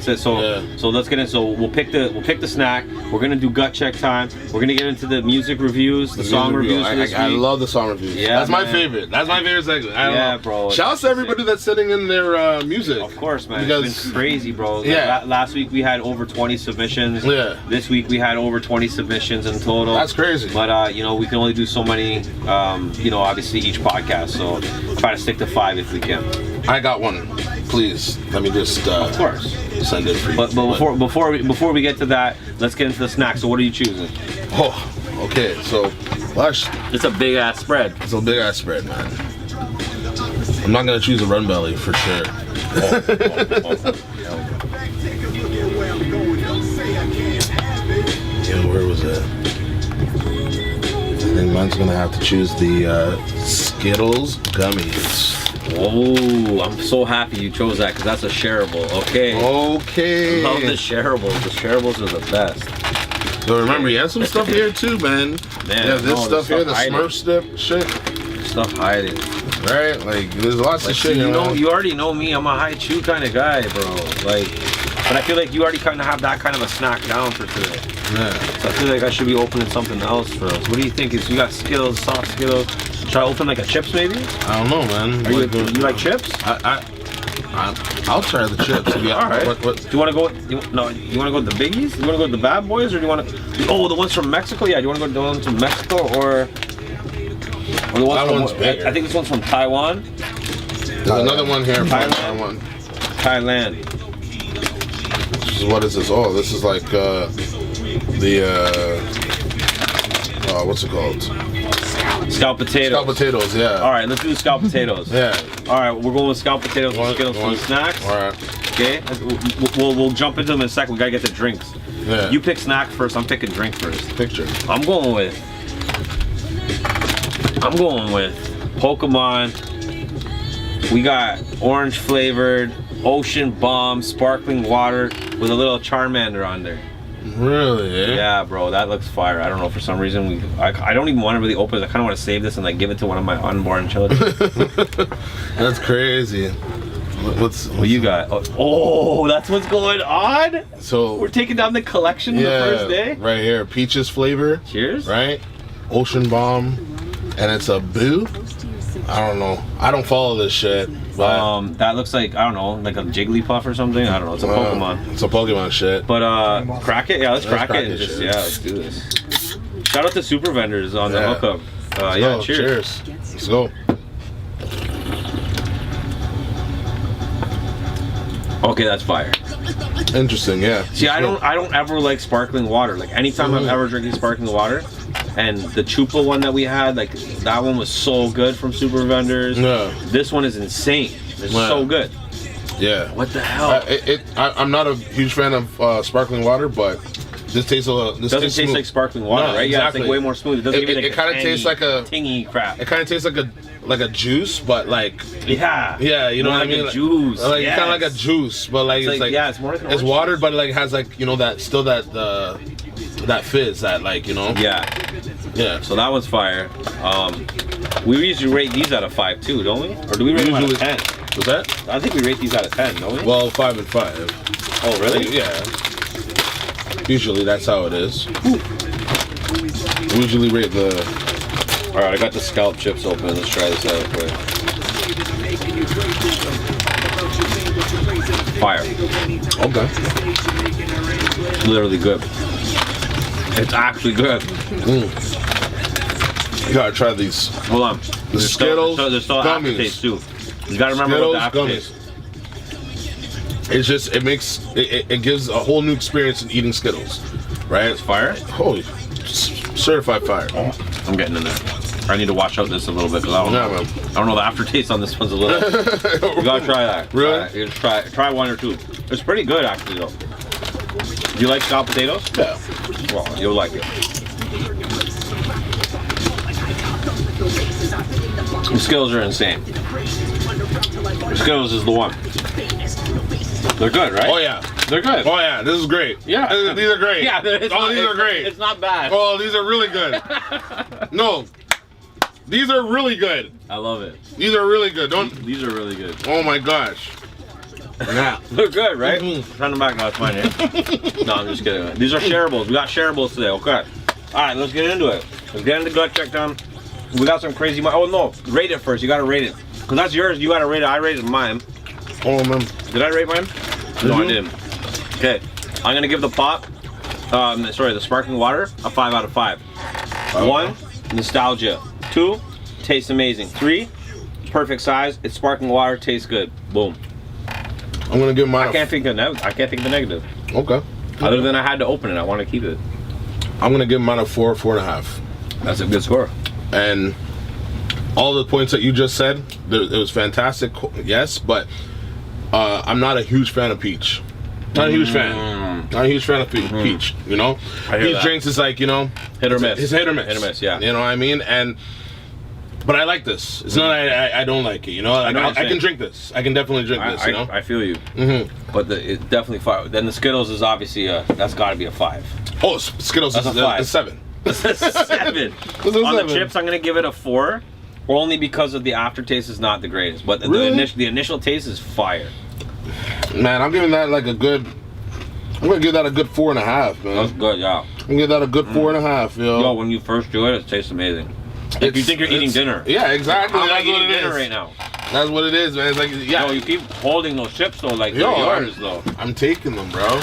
A: it. So let's get in. So we'll pick the snack. We're gonna do gut check time. We're gonna get into the music reviews, the song reviews.
B: I love the song reviews. Yeah, that's my favorite. That's my favorite segment. Yeah, bro. Shout out to everybody that's sending in their music.
A: Of course, man. It's been crazy, bro. Yeah. Last week we had over 20 submissions. Yeah. This week we had over 20 submissions in total.
B: That's crazy.
A: But you know, we can only do so many. You know, obviously each podcast. So try to stick to 5 if we can.
B: I got one. Please, let me just
A: of course
B: send it for you.
A: But before we get to that, let's get into the snack. So what are you choosing?
B: Oh, okay. So,
A: it's a big ass spread.
B: It's a big ass spread, man. I'm not gonna choose a Run Belly for sure. Yeah, where was it? I think mine's gonna have to choose the Skittles gummies.
A: Oh, I'm so happy you chose that because that's a shareable. Okay.
B: Okay.
A: I love the shareables. The shareables are the best.
B: So remember, you have some stuff here too, man. Yeah, this stuff here, the Smurf shit.
A: Stuff hiding.
B: Right? Like, there's lots of shit.
A: You know, you already know me. I'm a high chew kind of guy, bro. Like, but I feel like you already kind of have that kind of a snack down for today. Yeah. So I feel like I should be opening something else for us. What do you think? You got Skittles, soft Skittles. Should I open like a chips maybe?
B: I don't know, man.
A: You like chips?
B: I'll try the chips. Yeah.
A: All right. What? Do you want to go? You want to go with the biggies? You want to go with the bad boys, or do you want to? Oh, the ones from Mexico. Yeah. Do you want to go with the ones from Mexico or the ones
B: that one's bigger.
A: I think this one's from Taiwan.
B: There's another one here from Taiwan.
A: Thailand.
B: What is this? Oh, this is like what's it called?
A: Scallop potatoes.
B: Scallop potatoes, yeah.
A: All right, let's do the scallop potatoes.
B: Yeah.
A: All right, we're going with scallop potatoes and Skittles for the snacks.
B: All right.
A: Okay, we'll jump into them in a second. We gotta get the drinks.
B: Yeah.
A: You pick snack first. I'm picking drink first.
B: Picture.
A: I'm going with Pokemon. We got orange flavored Ocean Bomb sparkling water with a little Charmander on there.
B: Really? Eh?
A: Yeah, bro, that looks fire. I don't know, for some reason I don't even want to really open it. I kind of want to save this and like give it to one of my unborn children.
B: That's crazy. What's
A: What you got? Oh, that's what's going on.
B: So
A: We're taking down the collection the first day.
B: Right here, peaches flavor.
A: Cheers.
B: Right, Ocean Bomb, and it's a boo. I don't know. I don't follow this shit. But
A: That looks like, I don't know, like a Jigglypuff or something. I don't know. It's a Pokemon.
B: It's a Pokemon shit.
A: But crack it. Yeah, let's crack it and
B: this
A: just
B: shit.
A: let's do this. Shout out to super vendors on the hookup.
B: Let's go.
A: Cheers.
B: Let's go.
A: Okay, that's fire.
B: Interesting, yeah.
A: See, I don't ever like sparkling water. Like anytime I'm ever drinking sparkling water, and the Chupa one that we had, like that one was so good from Super Vendors.
B: Yeah.
A: This one is insane. It's so good.
B: Yeah.
A: What the hell?
B: I'm not a huge fan of sparkling water, but this tastes a little. This
A: doesn't
B: tastes
A: taste
B: smooth.
A: like sparkling water,
B: No,
A: right? Yeah, it's
B: exactly.
A: like way more smooth. It doesn't give you like
B: it kind of tastes like a
A: tingy crap.
B: It kind of tastes like a juice, but like
A: Yeah,
B: you know
A: more
B: what
A: like
B: I mean?
A: A juice.
B: Like
A: yes.
B: kind of like a juice, but like it's like
A: yeah, it's more like an
B: it's
A: orange
B: watered,
A: juice.
B: but like has like that fizz that like
A: Yeah. So that one's fire. We usually rate these out of 5 too, don't we? Or do we rate them out of 10?
B: Was that?
A: I think we rate these out of 10, don't we?
B: Well, 5 and 5.
A: Oh, really?
B: Yeah. Usually that's how it is. We usually rate the.
A: All right, I got the Scallop Chips open. Let's try this out quick. Fire.
B: Okay.
A: Literally good. It's actually good.
B: You gotta try these.
A: Hold on.
B: The Skittles
A: There's still
B: gummies.
A: aftertaste too. You gotta remember what the aftertaste.
B: It's just it gives a whole new experience in eating Skittles, right?
A: It's fire.
B: Holy, certified fire.
A: I'm getting in there. I need to wash out this a little bit because I don't know the aftertaste on this one's a little. You gotta try that.
B: Really?
A: You just try one or two. It's pretty good actually though. Do you like scalloped potatoes?
B: Yeah.
A: Well, you'll like it. The Skittles are insane. Skittles is the one. They're good, right?
B: Oh yeah.
A: They're good.
B: Oh yeah. This is great.
A: Yeah.
B: These are great.
A: Yeah.
B: These are great.
A: It's not bad.
B: Oh, these are really good. No. These are really good.
A: I love it.
B: These are really good.
A: These are really good.
B: Oh my gosh. Nah.
A: They're good, right? Turn them back. No, it's mine here. No, I'm just kidding. These are shareables. We got shareables today. Okay. All right, let's get into it. Let's get into gut check time. We got some crazy. Oh no, rate it first. You gotta rate it. Cause that's yours. You gotta rate it. I rated mine.
B: Oh man.
A: Did I rate mine? No, I didn't. Okay. I'm gonna give the pop. The sparkling water a 5 out of 5. 1, nostalgia. 2, tastes amazing. 3, perfect size. It's sparkling water. Tastes good. Boom.
B: I'm gonna give mine.
A: I can't think of the negative.
B: Okay.
A: Other than I had to open it. I want to keep it.
B: I'm gonna give mine a 4, 4.5.
A: That's a good score.
B: And all the points that you just said, it was fantastic. Yes, but I'm not a huge fan of peach. Not a huge fan. Not a huge fan of peach. You know, peach drinks is like, you know,
A: hit or miss.
B: It's hit or miss.
A: Hit or miss. Yeah.
B: You know what I mean? But I like this. It's not I don't like it. You know, I can drink this. I can definitely drink this. You know,
A: I feel you. But it's definitely 5. Then the Skittles is obviously that's got to be a 5.
B: Oh, Skittles is a 7.
A: That's a 7. On the chips, I'm gonna give it a 4, only because of the aftertaste is not the greatest. But the initial taste is fire.
B: Man, I'm giving that like a good. I'm gonna give that a good 4.5, man.
A: That's good, yeah.
B: I'm gonna give that a good 4.5, yo.
A: Yo, when you first do it, it tastes amazing. If you think you're eating dinner.
B: Yeah, exactly.
A: That's what it is right now.
B: That's what it is, man. It's like, yeah.
A: Yo, you keep holding those chips though, like they're yours though.
B: I'm taking them, bro.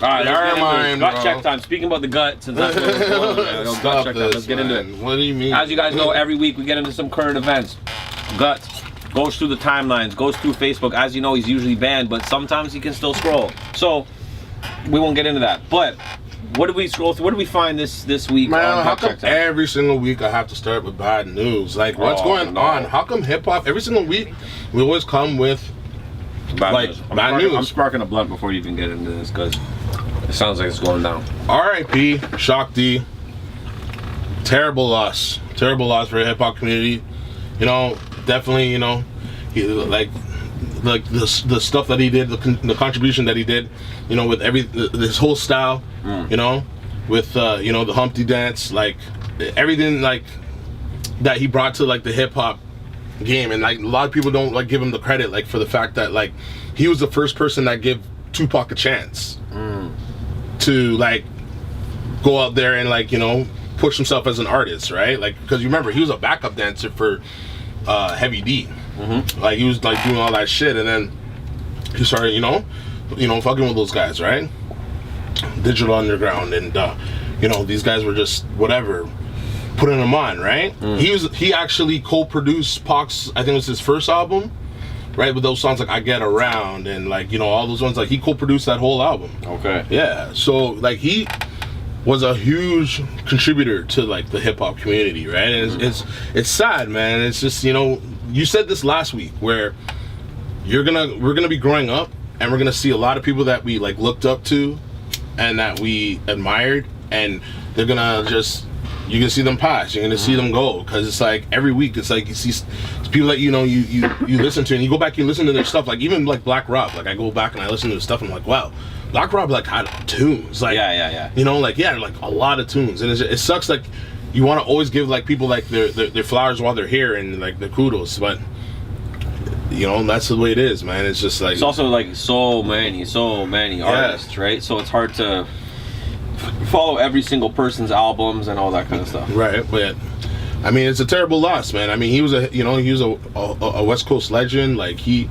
A: All right,
B: They're mine,
A: gut
B: bro.
A: check time. Speaking about the gut, since that's what we're going on, gut check time. Let's get into it.
B: What do you mean?
A: As you guys know, every week we get into some current events. Guts goes through the timelines, goes through Facebook. As you know, he's usually banned, but sometimes he can still scroll. So we won't get into that. But what did we scroll through? What did we find this week?
B: Man, how come every single week I have to start with bad news? Like, what's going on? How come hip hop every single week we always come with
A: Bad
B: Like,
A: news.
B: bad news.
A: I'm sparking a blunt before you even get into this because it sounds like it's going down.
B: R.I.P. Pshock D. Terrible loss for the hip hop community. You know, definitely. You know, like the stuff that he did, the contribution that he did. You know, with this whole style. You know, with you know, the Humpty dance, like everything like that he brought to like the hip hop game, and like a lot of people don't like give him the credit like for the fact that like he was the first person that gave Tupac a chance to like go out there and like, you know, push himself as an artist, right? Like, because you remember he was a backup dancer for Heavy D. Like he was like doing all that shit, and then he started, you know, fucking with those guys, right? Digital Underground, and you know, these guys were just whatever, putting him on, right? He actually co-produced Pac's, I think it was his first album, right? With those songs like I Get Around and like, you know, all those ones, like he co-produced that whole album.
A: Okay.
B: Yeah, so like he was a huge contributor to like the hip hop community, right? And it's sad, man. It's just, you know, you said this last week where we're gonna be growing up and we're gonna see a lot of people that we like looked up to and that we admired, and they're gonna just, you're gonna see them pass, you're gonna see them go, because it's like every week it's like you see people that, you know, you listen to, and you go back and listen to their stuff, like even like Black Rob, like I go back and I listen to his stuff and I'm like, wow, Black Rob like had tunes, like
A: yeah.
B: you know, like like a lot of tunes, and it sucks, like you want to always give like people like their flowers while they're here and like the kudos, but you know, that's the way it is, man. It's just like,
A: it's also like so many artists, right? So it's hard to follow every single person's albums and all that kind of stuff.
B: Right, but I mean, it's a terrible loss, man. I mean, he was a West Coast legend. Like he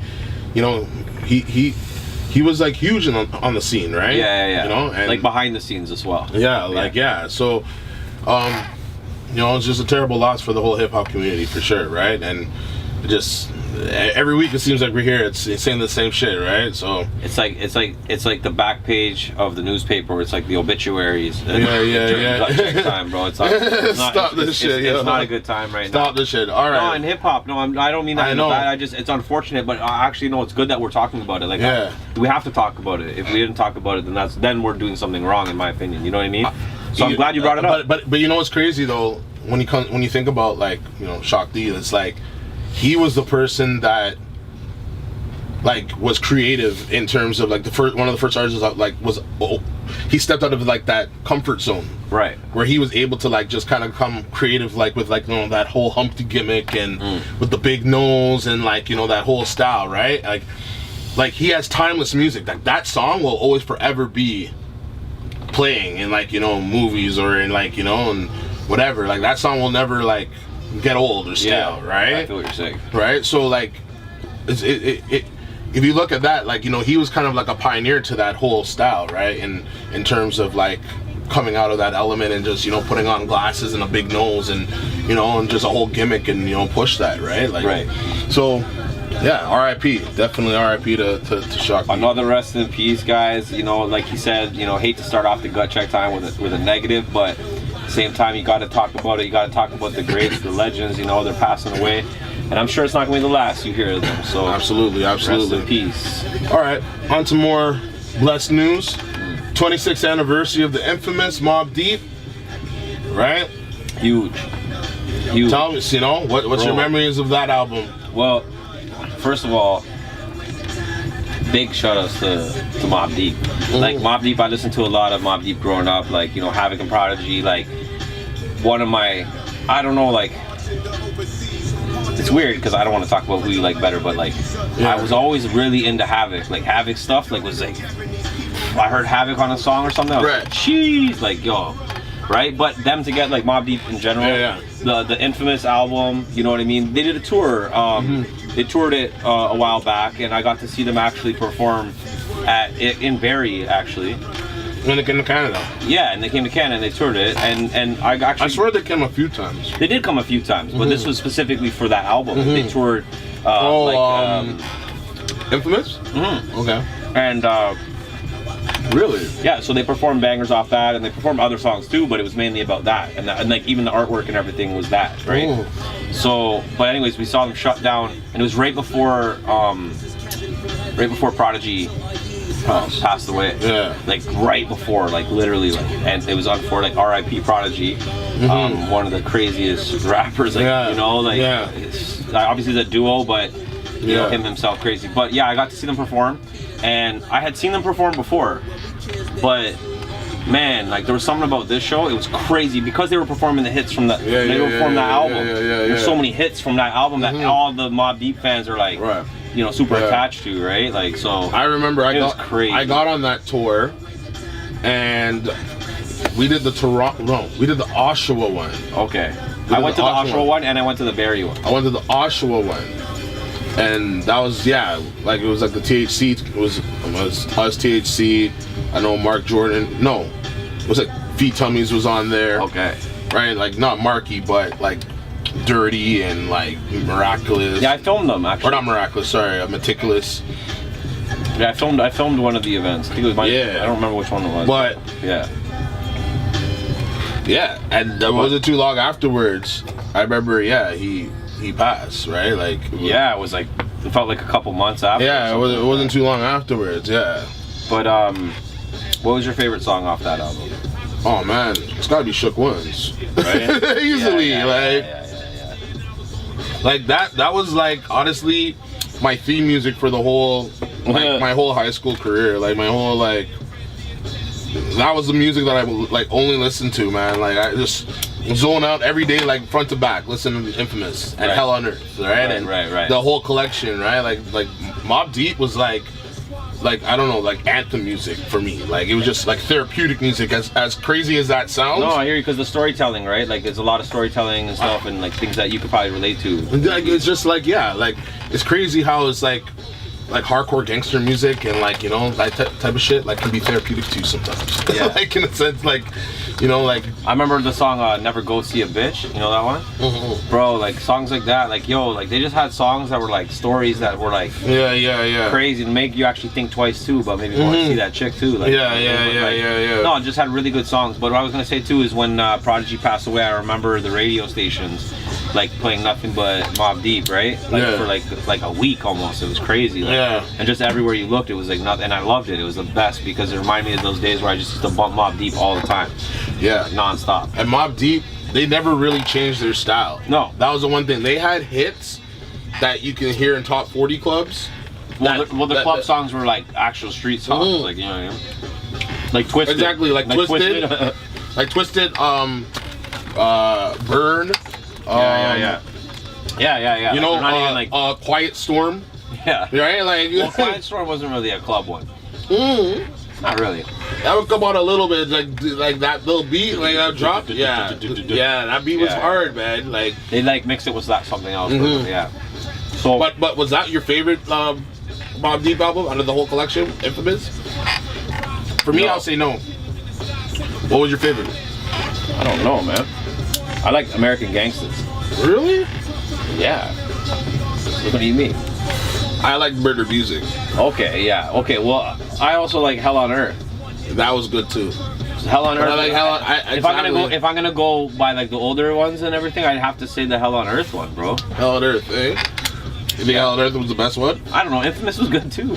B: was like huge on the scene, right?
A: Yeah.
B: You know, and
A: like behind the scenes as well.
B: Yeah, like yeah. So, you know, it's just a terrible loss for the whole hip hop community for sure, right? And just every week it seems like we're here. It's saying the same shit, right? So it's
A: like the back page of the newspaper. Where it's like the obituaries.
B: Yeah.
A: Check time, bro. It's not.
B: Stop this shit.
A: It's not a good time right now.
B: Stop this shit. All right.
A: No, in hip hop. No, I don't mean that. I know. It's unfortunate, but actually, no, it's good that we're talking about it. Like, we have to talk about it. If we didn't talk about it, then we're doing something wrong, in my opinion. You know what I mean? So I'm glad you brought it up.
B: But you know what's crazy though, when you think about like, you know, Pshock D, it's like he was the person that like was creative in terms of like one of the first artists that like he stepped out of like that comfort zone,
A: right,
B: where he was able to like just kind of come creative, like with like, you know, that whole Humpty gimmick and with the big nose and like, you know, that whole style, right? Like he has timeless music. Like that song will always forever be playing in like, you know, movies or in like, you know, and whatever. Like that song will never like get old or stale, right?
A: I feel what you're saying.
B: Right? So like if you look at that, like, you know, he was kind of like a pioneer to that whole style, right? In terms of like coming out of that element and just, you know, putting on glasses and a big nose and, you know, and just a whole gimmick and, you know, push that, right? Like,
A: right.
B: So yeah, R.I.P. Definitely R.I.P. to Pshock.
A: Another rest in peace, guys. You know, like he said, you know, hate to start off the gut check time with a negative, but at the same time, you got to talk about it. You got to talk about the greats, the legends. You know, they're passing away, and I'm sure it's not going to be the last you hear of them. So
B: absolutely.
A: Rest in peace.
B: All right, on to more blessed news. 26th anniversary of the infamous Mobb Deep. Right?
A: Huge.
B: Tell me, you know, what's your memories of that album?
A: Well, first of all, big shout outs to Mobb Deep. Like Mobb Deep, I listened to a lot of Mobb Deep growing up, like, you know, Havoc and Prodigy, like one of my, I don't know, like, it's weird because I don't want to talk about who you like better, but like I was always really into Havoc. Like Havoc stuff, like was like, I heard Havoc on a song or something, I was like, jeez, like, yo, right? But them to get like Mobb Deep in general, the infamous album, you know what I mean? They did a tour. They toured it a while back, and I got to see them actually perform in Barrie, actually.
B: When they came to Canada.
A: Yeah, and they came to Canada and they toured it, and I swear
B: they came a few times.
A: They did come a few times, but this was specifically for that album. They toured
B: Infamous? Okay.
A: And
B: really?
A: Yeah, so they performed bangers off that, and they performed other songs too, but it was mainly about that, and like even the artwork and everything was that, right? So, but anyways, we saw them shut down, and it was right before right before Prodigy passed away.
B: Yeah.
A: Like right before, like literally, like, and it was on for like R.I.P. Prodigy, one of the craziest rappers. Like you know, like it's, obviously it's a duo, but you know him himself crazy. But yeah, I got to see them perform, and I had seen them perform before, but. Man, like there was something about this show. It was crazy because they were performing the hits from that. They were performing that album. There's so many hits from that album that all the Mobb Deep fans are like, you know, super attached to, right? Like so.
B: I remember I got on that tour, and we did the Toronto. No, we did the Oshawa one.
A: Okay. I went to the Oshawa one and I went to the Barrie one.
B: I went to the Oshawa one. And that was like it was like the THC it was us THC. I know Mark Jordan. No, it was like Feet Tummies was on there.
A: Okay.
B: Right, like not Marky, but like Dirty and like Miraculous.
A: Yeah, I filmed them actually.
B: Or not Miraculous, sorry, Meticulous.
A: Yeah, I filmed one of the events. I think it was I don't remember which one it was.
B: But
A: yeah,
B: and that wasn't too long afterwards. I remember, he passed, right? Like
A: it was like it felt like a couple months after.
B: Yeah, it wasn't too long afterwards. Yeah.
A: But what was your favorite song off that album?
B: Oh man, it's gotta be Shook Ones, right? Easily, like that was like honestly my theme music for the whole my whole high school career. Like my whole that was the music that I like only listened to, man. Like I just zone out every day, like front to back, listening to Infamous and Hell on Earth, right?
A: Right.
B: The whole collection, right? Like Mobb Deep was like I don't know, like anthem music for me. Like it was just like therapeutic music, as crazy as that sounds.
A: No, I hear you, because the storytelling, right? Like there's a lot of storytelling and stuff, and like things that you could probably relate to.
B: Like it's just like like it's crazy how it's like hardcore gangster music and like, you know, that type of shit like can be therapeutic too sometimes. Yeah. Like in a sense, like, you know, like
A: I remember the song Never Go See a Bitch, you know that one? Bro, like songs like that, like yo, like they just had songs that were like stories that were like crazy and make you actually think twice too, but maybe want to see that chick too. Like no, it just had really good songs. But what I was gonna say too is when Prodigy passed away, I remember the radio stations like playing nothing but Mobb Deep, right? Like for like a week almost. It was crazy. Like, and just everywhere you looked, it was like nothing. And I loved it. It was the best because it reminded me of those days where I just used to bump Mobb Deep all the time.
B: Yeah,
A: non-stop.
B: And Mobb Deep, they never really changed their style.
A: No,
B: that was the one thing. They had hits that you can hear in top 40 clubs.
A: Well, the club songs were like actual street songs, like, you know what I mean? Like Twisted.
B: Exactly, like Twisted. Like Twisted, Burn.
A: Yeah.
B: You know,
A: not even like
B: Quiet Storm.
A: Yeah.
B: Right? Like,
A: well, Quiet Storm wasn't really a club one. Not really.
B: That would come out a little bit, like that little beat, like that drop. Yeah, that beat was hard, man. Like
A: they like mixed it with something else. Yeah. So,
B: but was that your favorite Mobb Deep album out of the whole collection, Infamous? For me, I'll say no. What was your favorite?
A: I don't know, man. I like American Gangsters.
B: Really?
A: Yeah. What do you mean?
B: I like Murder Music.
A: Okay, yeah. Okay, well, I also like Hell on Earth.
B: That was good too.
A: Hell on Earth.
B: I like Hell on,
A: if I'm gonna go by like the older ones and everything, I'd have to say the Hell on Earth one, bro.
B: Hell on Earth, eh? You think Hell on Earth was the best one?
A: I don't know. Infamous was good too.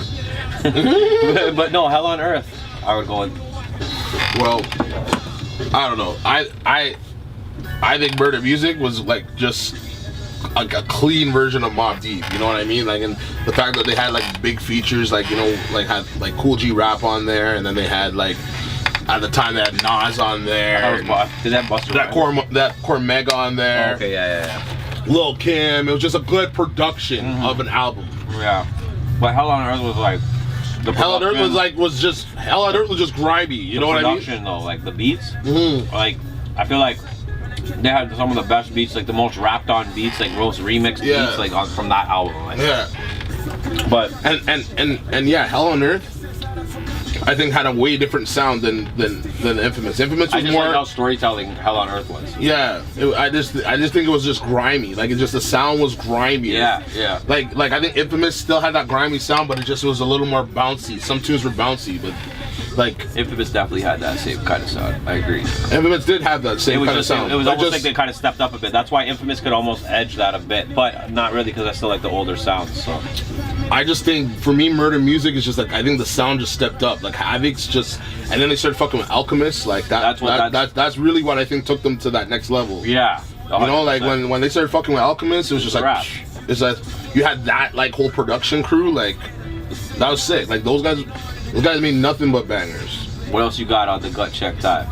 A: but no, Hell on Earth, I would go with.
B: Well, I don't know. I think Murder Music was like just like a clean version of Mobb Deep, you know what I mean? Like, and the fact that they had like big features, like, you know, like had like Cool G Rap on there, and then they had like at the time they had Nas on there.
A: Did that Buster?
B: That Cormega on there.
A: Oh, okay, yeah.
B: Lil Kim. It was just a good production of an album.
A: Yeah, but Hell on Earth was like.
B: Hell on Earth was just grimy. You know what I mean?
A: Production though, like the beats, like I feel like they had some of the best beats, like the most rapped on beats, like most remixed beats, like from that album. Like.
B: Yeah.
A: But
B: and yeah, Hell on Earth, I think had a way different sound than Infamous. Infamous was more
A: like how storytelling Hell on Earth was.
B: Yeah, I just think it was just grimy. Like the sound was grimy.
A: Yeah.
B: Like I think Infamous still had that grimy sound, but it just was a little more bouncy. Some tunes were bouncy, but like
A: Infamous definitely had that same kind of sound. I agree.
B: Infamous did have that same kind of sound.
A: It was almost like they kind of stepped up a bit. That's why Infamous could almost edge that a bit, but not really because I still like the older sounds. So
B: I just think for me, murder music is just like, I think the sound just stepped up. Like Havoc's just, and then they started fucking with Alchemist. Like that's really what I think took them to that next level.
A: Yeah. 100%.
B: You know, like when they started fucking with Alchemist, it was just like, it's like you had that like whole production crew. Like that was sick. Like those guys made nothing but bangers.
A: What else you got on the gut check time?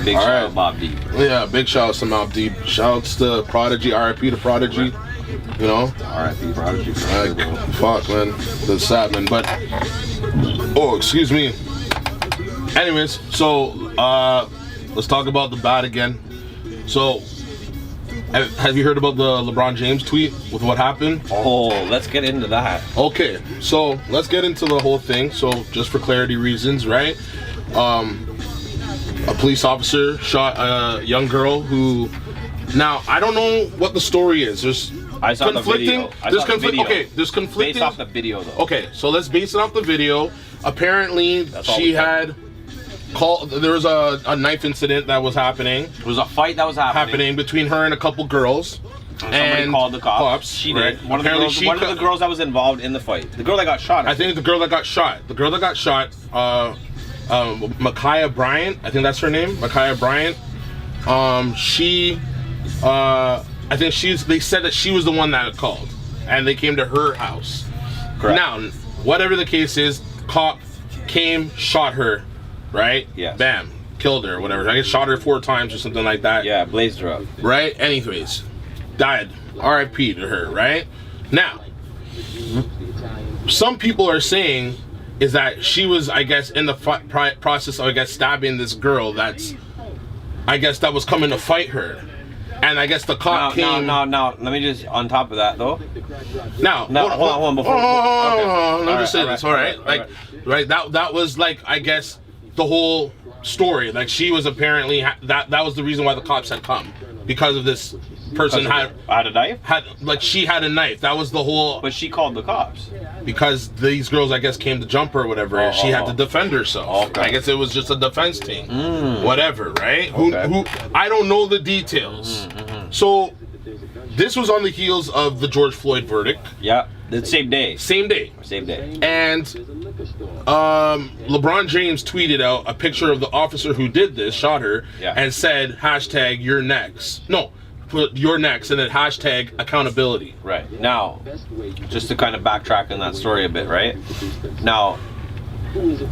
A: Big shout out Mobb Deep.
B: Yeah, big shout out to Mobb Deep. Shouts to Prodigy, R.I.P. to Prodigy. You know?
A: R.I.P. Prodigy.
B: Like, fuck, man. That's sad, man. But, oh, excuse me. Anyways, so, let's talk about the bad again. So, have you heard about the LeBron James tweet with what happened?
A: Oh, let's get into that.
B: Okay, so let's get into the whole thing. So, just for clarity reasons, right? A police officer shot a young girl who, now I don't know what the story is.
A: I saw
B: conflicting.
A: The video.
B: Okay, there's conflicting.
A: Based off the video, though.
B: Okay, so let's base it off the video. Apparently, she had called. There was a knife incident that was happening.
A: There was a fight that was happening
B: between her and a couple girls.
A: Somebody called the cops. She did.
B: Right.
A: One of the girls that was involved in the fight. The girl that got shot.
B: I think the girl that got shot. The girl that got shot. Makaya Bryant, I think that's her name. Makaya Bryant. I think they said that she was the one that called, and they came to her house.
A: Correct.
B: Now, whatever the case is, cop came, shot her, right?
A: Yeah.
B: Bam, killed her, whatever. I guess shot her 4 times or something like that.
A: Yeah, blazed her up.
B: Right. Anyways, died. R.I.P. to her. Right. Now, some people are saying is that she was, I guess, in the process of, I guess, stabbing this girl that's, I guess, that was coming to fight her. And I guess the cop came...
A: No, let me just, on top of that, though.
B: Now,
A: hold on, before...
B: Let me just say this, all right? Like, right, that was, like, I guess, the whole story. Like, she was apparently, that was the reason why the cops had come. Because of this person had
A: a knife?
B: She had a knife. That was the whole...
A: But she called the cops.
B: Because these girls, I guess, came to jump her or whatever, and she had to defend herself.
A: Okay.
B: I guess it was just a defense team. Whatever, right? Okay. Who I don't know the details. So, this was on the heels of the George Floyd verdict.
A: Yeah, the same day.
B: And LeBron James tweeted out a picture of the officer who did this, shot her, and said, hashtag you're next. No, put you're next, and then hashtag accountability.
A: Right. Now, just to kind of backtrack on that story a bit, right? Now, like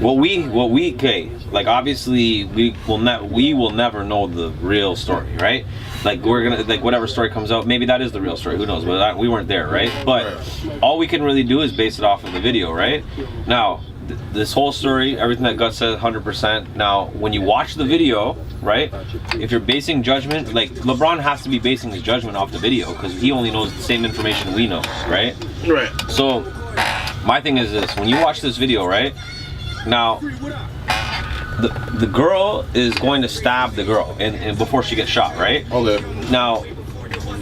A: obviously we will never know the real story, right? Like we're gonna, like whatever story comes out, maybe that is the real story, who knows, but we weren't there, right? But all we can really do is base it off of the video, right? Now, this whole story, everything that Gutz said, 100%. Now, when you watch the video, right, if you're basing judgment, like LeBron has to be basing his judgment off the video because he only knows the same information we know, right?
B: Right.
A: So, my thing is this, when you watch this video, right, now, the girl is going to stab the girl and before she gets shot, right?
B: Okay.
A: Now,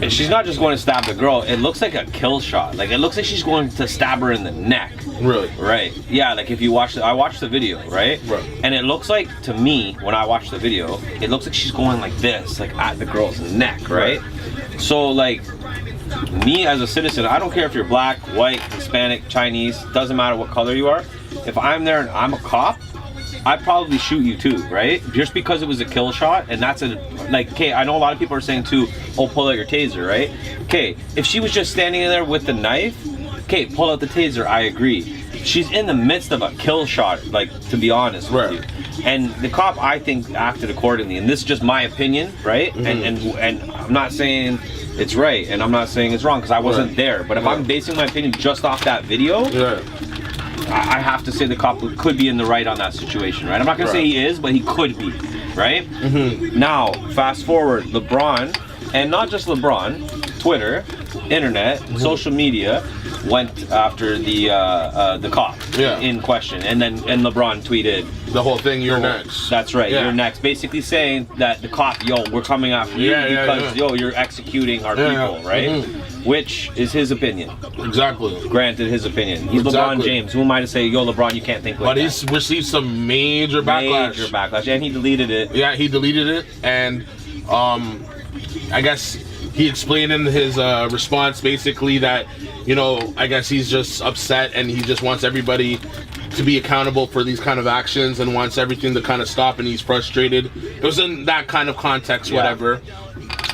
A: and she's not just going to stab the girl, it looks like a kill shot. Like, it looks like she's going to stab her in the neck.
B: Really?
A: Right. Yeah, like if you watch I watched the video, right?
B: Right.
A: And it looks like, to me, when I watched the video, it looks like she's going like this, like at the girl's neck, right? So, like, me as a citizen, I don't care if you're black, white, Hispanic, Chinese, doesn't matter what color you are. If I'm there and I'm a cop, I'd probably shoot you too, right? Just because it was a kill shot, and that's okay, I know a lot of people are saying too, oh, pull out your taser, right? Okay, if she was just standing in there with the knife, okay, pull out the taser, I agree. She's in the midst of a kill shot, like, to be honest with you. And the cop, I think, acted accordingly, and this is just my opinion, right? And I'm not saying it's right, and I'm not saying it's wrong, because I wasn't there, but if I'm basing my opinion just off that video, I have to say the cop could be in the right on that situation, right? I'm not gonna say he is, but he could be, right? Now, fast forward, LeBron, and not just LeBron, Twitter, internet, social media went after the cop in question, and LeBron tweeted
B: the whole thing, you're next.
A: That's right, you're next. Basically saying that the cop, yo, we're coming after you because yo, you're executing our people, right? Which is his opinion.
B: Exactly.
A: Granted, his opinion. He's LeBron James. Who am I to say, yo, LeBron, you can't think like that?
B: But he's received some major backlash.
A: And he deleted it.
B: Yeah, he deleted it, and I guess he explained in his response basically that, you know, I guess he's just upset and he just wants everybody to be accountable for these kind of actions and wants everything to kind of stop, and he's frustrated. It was in that kind of context, whatever.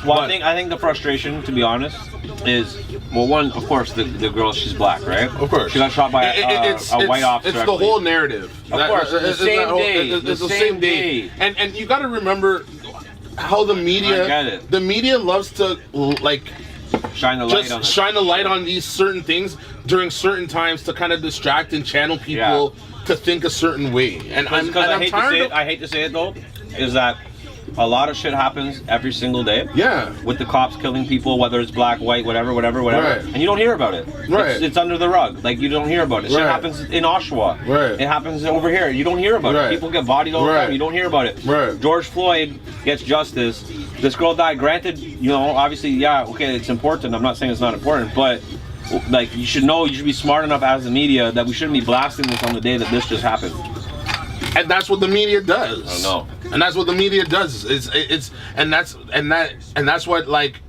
A: Well, I think the frustration, to be honest, is, well, one, of course, the girl, she's black, right?
B: Of course.
A: She got shot by a white officer.
B: It's the whole narrative.
A: Of course, it's
B: the same day. And you got to remember how the media loves to, like,
A: shine the light on
B: these certain things during certain times to kind of distract and channel people to think a certain way. And I
A: hate to say it though, is that a lot of shit happens every single day.
B: Yeah.
A: With the cops killing people, whether it's black, white, whatever.
B: Right.
A: And you don't hear about it.
B: Right.
A: It's under the rug. Like, you don't hear about it. Shit happens in Oshawa.
B: Right.
A: It happens over here. You don't hear about it. People get bodied all the time. You don't hear about it.
B: Right.
A: George Floyd gets justice. This girl died. Granted, you know, obviously, yeah, okay, it's important. I'm not saying it's not important, but like, you should know, you should be smart enough as the media that we shouldn't be blasting this on the day that this just happened.
B: And that's what the media does.
A: I don't know.
B: And that's what the media does. That's what, like,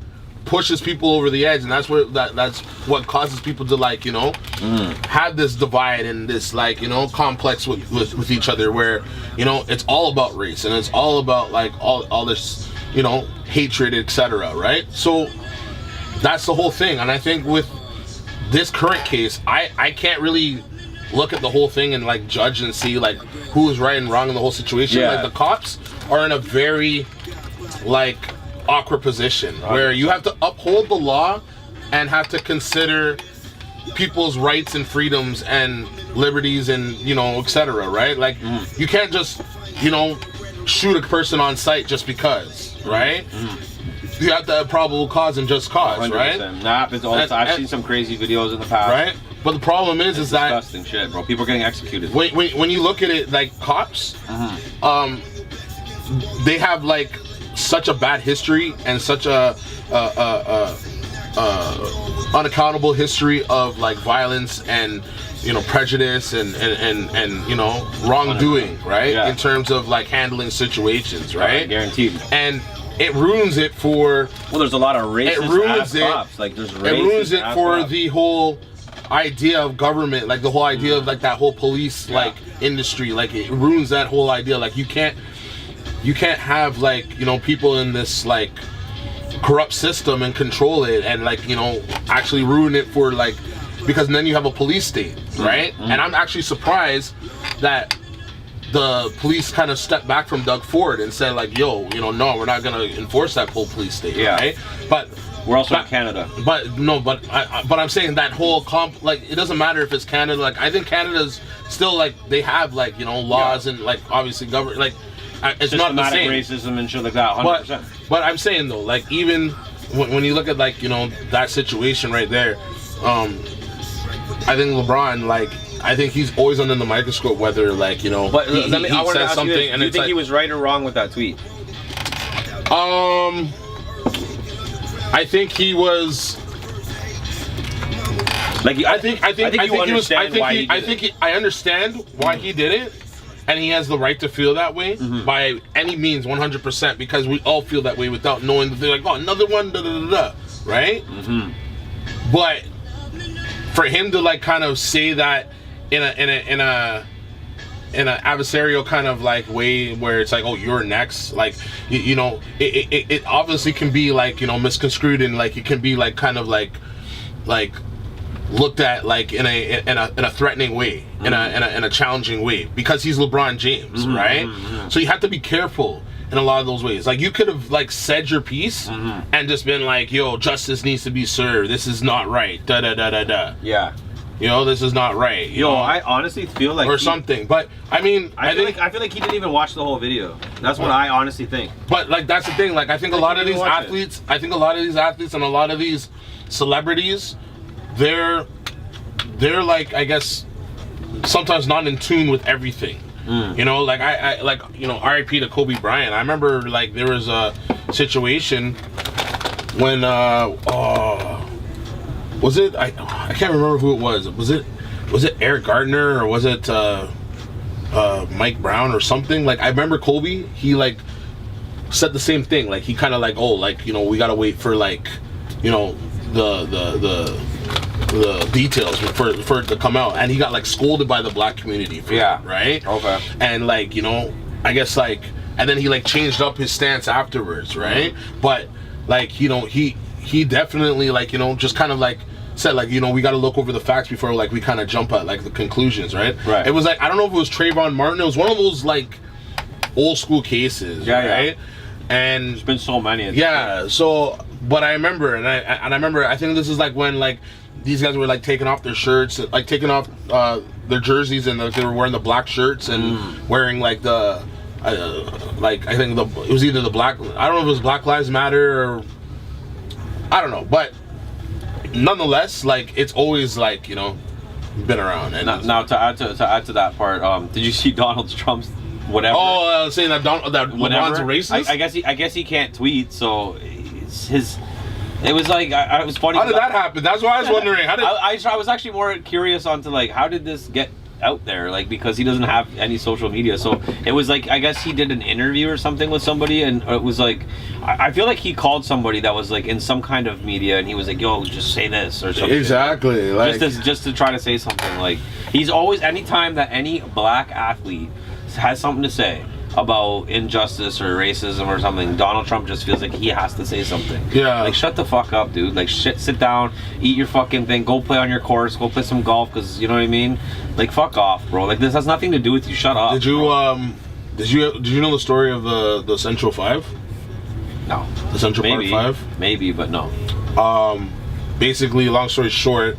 B: pushes people over the edge, and that's what causes people to, like, you know, have this divide and this, like, you know, complex with each other, where, you know, it's all about race and it's all about, like, all this, you know, hatred, etc. Right? So that's the whole thing. And I think with this current case, I can't really look at the whole thing and, like, judge and see, like, who is right and wrong in the whole situation. Like, the cops are in a very, like, awkward position where you have to uphold the law and have to consider people's rights and freedoms and liberties and, you know, etc. Right? Like, you can't just, you know, shoot a person on sight just because, right? You have to have probable cause and just cause, 100%. Right?
A: That happens all the time. I've seen some crazy videos in the past.
B: Right? But the problem is that
A: disgusting shit, bro. People are getting executed.
B: When you look at it, like, cops, they have, like, such a bad history and such a unaccountable history of, like, violence and, you know, prejudice and you know, wrongdoing, right? In terms of, like, handling situations, right?
A: Guaranteed.
B: And it ruins it for.
A: Well, there's a lot of racist cops. Like, there's racist.
B: It ruins it for the whole idea of government, like the whole idea of, like, that whole police, like, industry. Like, it ruins that whole idea. Like, you can't have, like, you know, people in this, like, corrupt system and control it and, like, you know, actually ruin it for, like, because then you have a police state, right? And I'm actually surprised that the police kind of stepped back from Doug Ford and said, like, yo, you know, no, we're not gonna enforce that whole police state, right? But
A: we're also in Canada.
B: But I'm saying that whole like, it doesn't matter if it's Canada. Like, I think Canada's still, like, they have, like, you know, laws and, like, obviously government, like, it's not the same.
A: Racism and shit like that, 100%.
B: But I'm saying, though, like, even when you look at, like, you know, that situation right there, I think LeBron, like, I think he's always under the microscope, whether, like, you know,
A: but
B: he says something.
A: Do you think he was right or wrong with that tweet?
B: I think he was. Like, I understand why he did it, and he has the right to feel that way by any means, 100%, because we all feel that way without knowing that they're like, oh, another one, right? But for him to, like, kind of say that in a adversarial kind of, like, way where it's like, oh, you're next, like, you know, it obviously can be, like, you know, misconstrued, and, like, it can be, like, kind of like looked at, like, in a threatening way, in a challenging way, because he's LeBron James, right? So you have to be careful in a lot of those ways. Like, you could have, like, said your piece and just been like, yo, justice needs to be served, this is not right,
A: yeah,
B: you know, this is not right.
A: Yo, I honestly feel like
B: something. But I mean, I feel like he didn't even watch the whole video. That's what I honestly think. But, like, that's the thing. Like, I think a lot of these athletes, and a lot of these celebrities, they're like, I guess, sometimes not in tune with everything. You know, like, I like, you know, R.I.P. to Kobe Bryant. I remember, like, there was a situation when was it? I can't remember who it was. Was it Eric Gardner, or was it Mike Brown or something? Like, I remember Kobe. He, like, said the same thing. Like he kind of like, oh, like, you know, we gotta wait for like, you know, the details for it to come out, and he got like scolded by the black community for it, right?
A: Okay.
B: And like, you know, I guess like, and then he like changed up his stance afterwards, right? But like, you know, he definitely like, you know, just kind of like said like, you know, we got to look over the facts before like we kind of jump at like the conclusions, right?
A: Right.
B: It was like, I don't know if it was Trayvon Martin, it was one of those like old school cases, right? And
A: there's been so many.
B: So but I remember, and I remember, I think this is like when like these guys were like taking off their shirts, like taking off their jerseys, and they were wearing the black shirts and wearing like the like, I think it was either the black, I don't know if it was Black Lives Matter or I don't know, but nonetheless, like it's always like, you know, been around. And
A: now to add to that part, did you see Donald Trump's whatever?
B: Oh, saying that LeBron's a racist.
A: I guess he can't tweet, so it's his. It was like I was funny.
B: How did that happen? That's why I was wondering.
A: I was actually more curious onto like, how did this get out there, like, because he doesn't have any social media. So it was like, I guess he did an interview or something with somebody, and it was like, I feel like he called somebody that was like in some kind of media, and he was like, yo, just say this or something.
B: Exactly. Like,
A: just to try to say something. Like, he's always, anytime that any black athlete has something to say about injustice or racism or something, Donald Trump just feels like he has to say something.
B: Yeah.
A: Like, shut the fuck up, dude. Like, sit down, eat your fucking thing, go play on your course, go play some golf, because, you know what I mean? Like, fuck off, bro. Like, this has nothing to do with you. Shut up.
B: Did you know the story of the Central Five?
A: No.
B: The Central Park Five?
A: Maybe, but no.
B: Basically, long story short,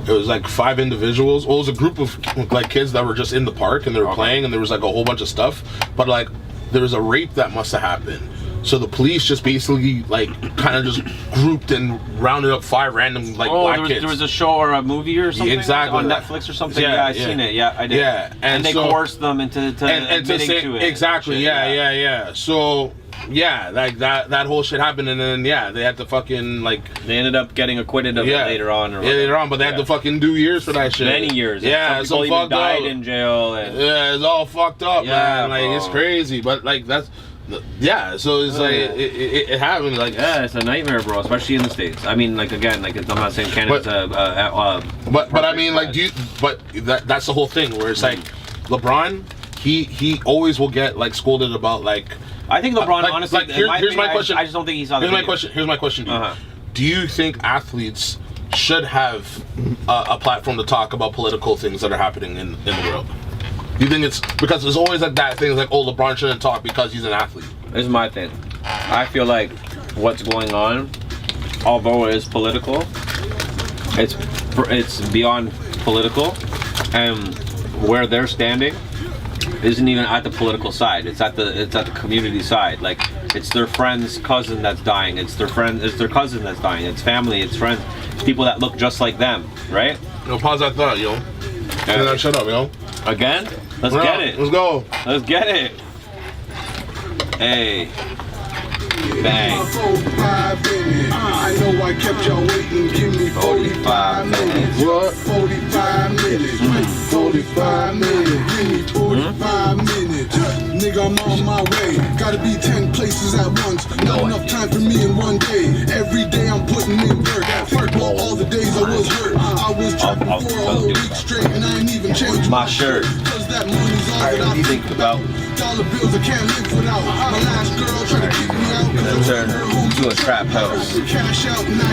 B: it was like 5 individuals. Well, it was a group of like kids that were just in the park, and they were playing, and there was like a whole bunch of stuff. But like, there was a rape that must have happened. So the police just basically like kind of just grouped and rounded up 5 random like black kids.
A: There was a show or a movie or something,
B: exactly,
A: on Netflix or something. Yeah, I seen it. Yeah, I did.
B: Yeah,
A: and they coerced them into admitting to it.
B: Exactly. Yeah. So yeah, like that whole shit happened, and then they had to fucking like,
A: they ended up getting acquitted of it later on.
B: But they had to fucking do years for that shit.
A: Many years.
B: Yeah,
A: some people even died in jail. And
B: it's all fucked up, man. Like, it's crazy, but like that's. Yeah, so it's like it happened. Like, yeah,
A: it's a nightmare, bro. Especially in the States. I mean, like, again, like, I'm not saying Canada's
B: but I mean, like, that's the whole thing where it's like LeBron, he always will get like scolded about like.
A: I think LeBron, honestly,
B: like, here's my question.
A: I just don't think he's on.
B: Here's my question to you. Do you think athletes should have a platform to talk about political things that are happening in the world? Do you think it's because there's always like that thing like, oh, LeBron shouldn't talk because he's an athlete?
A: This is my thing. I feel like what's going on, although it is political, it's beyond political, and where they're standing isn't even at the political side. It's at the community side. Like, it's their friend's cousin that's dying. It's their cousin that's dying. It's family. It's friends. It's people that look just like them, right?
B: Yo, pause that thought, yo. Shut up, yo.
A: Again? Let's get it.
B: Let's go.
A: Let's get it. Hey. Bang.
E: 45 minutes. I know I kept y'all waiting. Give me 45 minutes.
B: What?
E: 45 minutes. 45 minutes. Give me 45 minutes. Nigga, I'm on my way. Gotta be 10 places at once. Not enough time for me in one day. Every day I'm putting in work. Fuck all the days I was hurt. I was trapping for a whole week straight, and I ain't even changed
A: my shirt.
E: Cause that money's all that I think about. Dollar bills I can't live without. My last girl tried to keep me out.
A: Gonna turn to a trap house.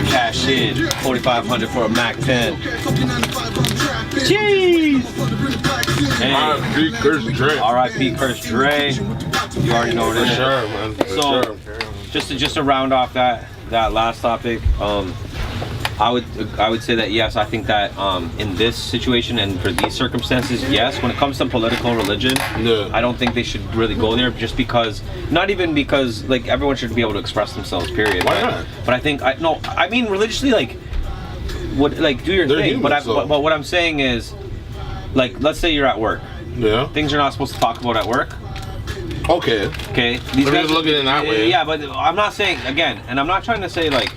A: Cash in. 4,500 for a Mac 10. Jeez. Hey. R.I.P. Curse Dre. You already know what it is.
B: Sure, man.
A: So, just to round off that last topic, I would say that yes, I think that in this situation and for these circumstances, yes, when it comes to political religion, I don't think they should really go there, just because, not even because like everyone should be able to express themselves, period.
B: Why not?
A: But I think I mean religiously, like, what, like, do your thing.
B: Humans,
A: but what I'm saying is, like, let's say you're at work.
B: Yeah.
A: Things you're not supposed to talk about at work.
B: Okay.
A: These guys
B: look at it in that way.
A: Yeah, but I'm not saying, again, and I'm not trying to say like,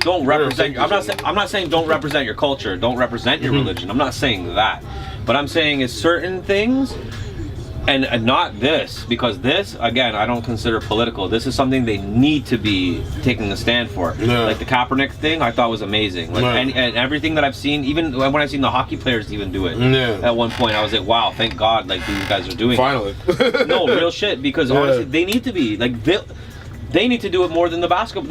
A: don't represent. I'm not saying don't represent your culture. Don't represent your religion. I'm not saying that. But I'm saying is certain things And not this, because this, again, I don't consider political. This is something they need to be taking a stand for.
B: Yeah.
A: Like the Kaepernick thing, I thought was amazing. Like, and everything that I've seen, even when I've seen the hockey players even do it.
B: Yeah.
A: At one point, I was like, wow, thank God, like these guys are doing
B: Finally.
A: it. No, real shit, because honestly, they need to be. Like, they need to do it more than the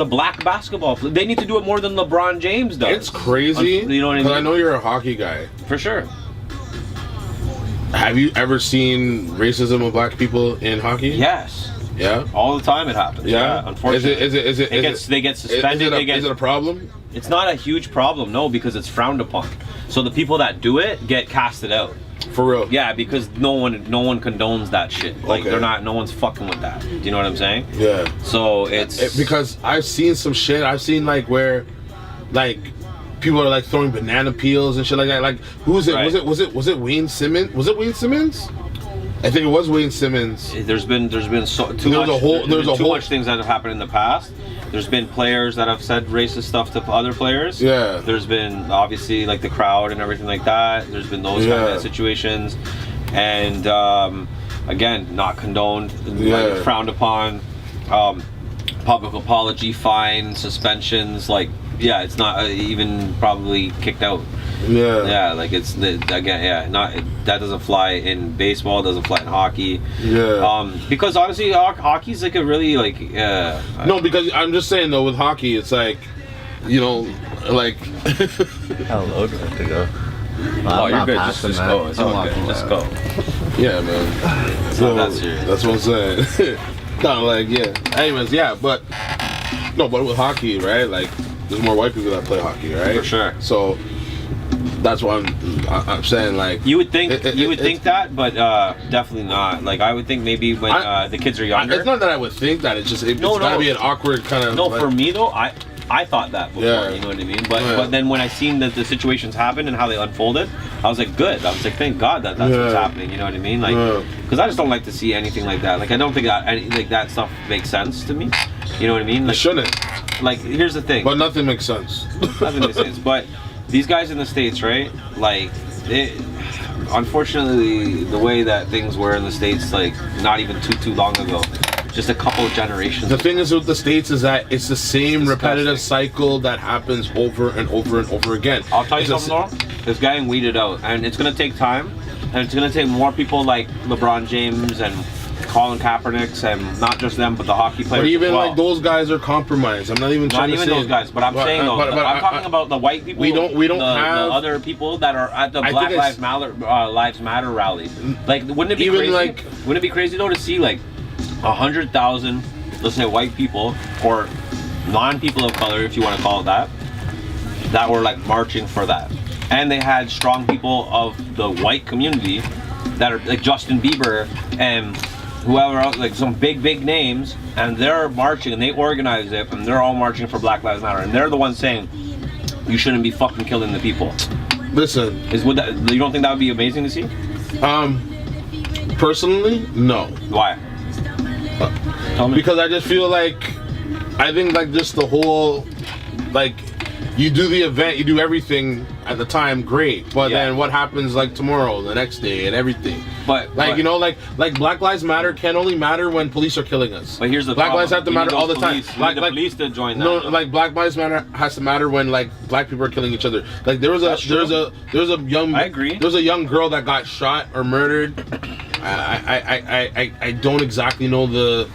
A: black basketball. They need to do it more than LeBron James does.
B: It's crazy.
A: You know what I mean?
B: I know you're a hockey guy.
A: For sure.
B: Have you ever seen racism of black people in hockey?
A: Yes.
B: Yeah.
A: All the time it happens. Yeah. Unfortunately. They get suspended.
B: Is it a problem?
A: It's not a huge problem, no, because it's frowned upon. So the people that do it get casted out.
B: For real?
A: Yeah, because no one condones that shit. Like no one's fucking with that. Do you know what I'm saying?
B: Yeah.
A: So it's
B: because I've seen some shit. I've seen like where, like, people are like throwing banana peels and shit like that. Like, who was it?
A: Right.
B: Was it Wayne Simmons? Was it Wayne Simmons? I think it was Wayne Simmons.
A: There's been too much things that have happened in the past. There's been players that have said racist stuff to other players.
B: Yeah.
A: There's been obviously like the crowd and everything like that. There's been those kind of situations, and again, not condoned, like, frowned upon. Public apology, fine, suspensions, like. Yeah, it's not even probably kicked out. Yeah, like it's that doesn't fly in baseball, doesn't fly in hockey.
B: Yeah.
A: Because honestly, hockey's like a really like.
B: No, because I'm just saying though, with hockey, it's like, you know, like.
F: Hello, do I have to go?
A: Oh, you're good. Just go. It's all good. Just go.
B: Yeah, man. So that's what I'm saying. Kind of like, yeah. Anyways, yeah, but with hockey, right? Like, there's more white people that play hockey, right?
A: For sure.
B: So that's why I'm saying, like,
A: you would think think that, but definitely not. Like, I would think maybe when the kids are younger.
B: It's not that I would think that. It's just it's gotta be an awkward kind of.
A: No,
B: like,
A: for me though, I thought that before.
B: Yeah.
A: You know what I mean? But then when I seen that the situations happened and how they unfolded, I was like, good. I was like, thank God that's what's happening. You know what I mean? Like, because I just don't like to see anything like that. Like, I don't think that stuff makes sense to me. You know what I mean? Like,
B: it shouldn't.
A: Like, here's the thing.
B: But nothing makes sense.
A: Nothing makes sense. But these guys in the States, right? Like, unfortunately, the way that things were in the States, like, not even too long ago, just a couple of generations.
B: The thing is with the States is that it's the same repetitive cycle that happens over and over and over again.
A: I'll tell you something though. It's getting weeded out, and it's gonna take time, and it's gonna take more people like LeBron James and Colin Kaepernick, and not just them, but the hockey players.
B: But even
A: as well.
B: like those guys are compromised. I'm not even trying to say.
A: Not even those guys, but I'm saying though. I'm talking about the white people.
B: We don't have
A: the other people that are at the Black Lives Matter rally. Like, wouldn't it be
B: even
A: crazy?
B: like,
A: wouldn't it be crazy though to see like 100,000, let's say, white people or non-people of color, if you want to call it that were like marching for that, and they had strong people of the white community that are like Justin Bieber and whoever else, like some big names, and they're marching and they organize it, and they're all marching for Black Lives Matter, and they're the ones saying you shouldn't be fucking killing the people.
B: Listen,
A: you don't think that would be amazing to see?
B: Personally, no.
A: Why? Tell me.
B: Because I just feel like, I think like just the whole, like, you do the event, you do everything at the time, great, but then what happens like tomorrow, the next day, and everything? But you know, like Black Lives Matter can only matter when police are killing us.
A: But here's the
B: Black
A: problem.
B: Lives have to matter all the time.
A: Like the police to join that.
B: No, like Black Lives Matter has to matter when like black people are killing each other. Like there was a young
A: I agree.
B: There was a young girl that got shot or murdered. I don't exactly know the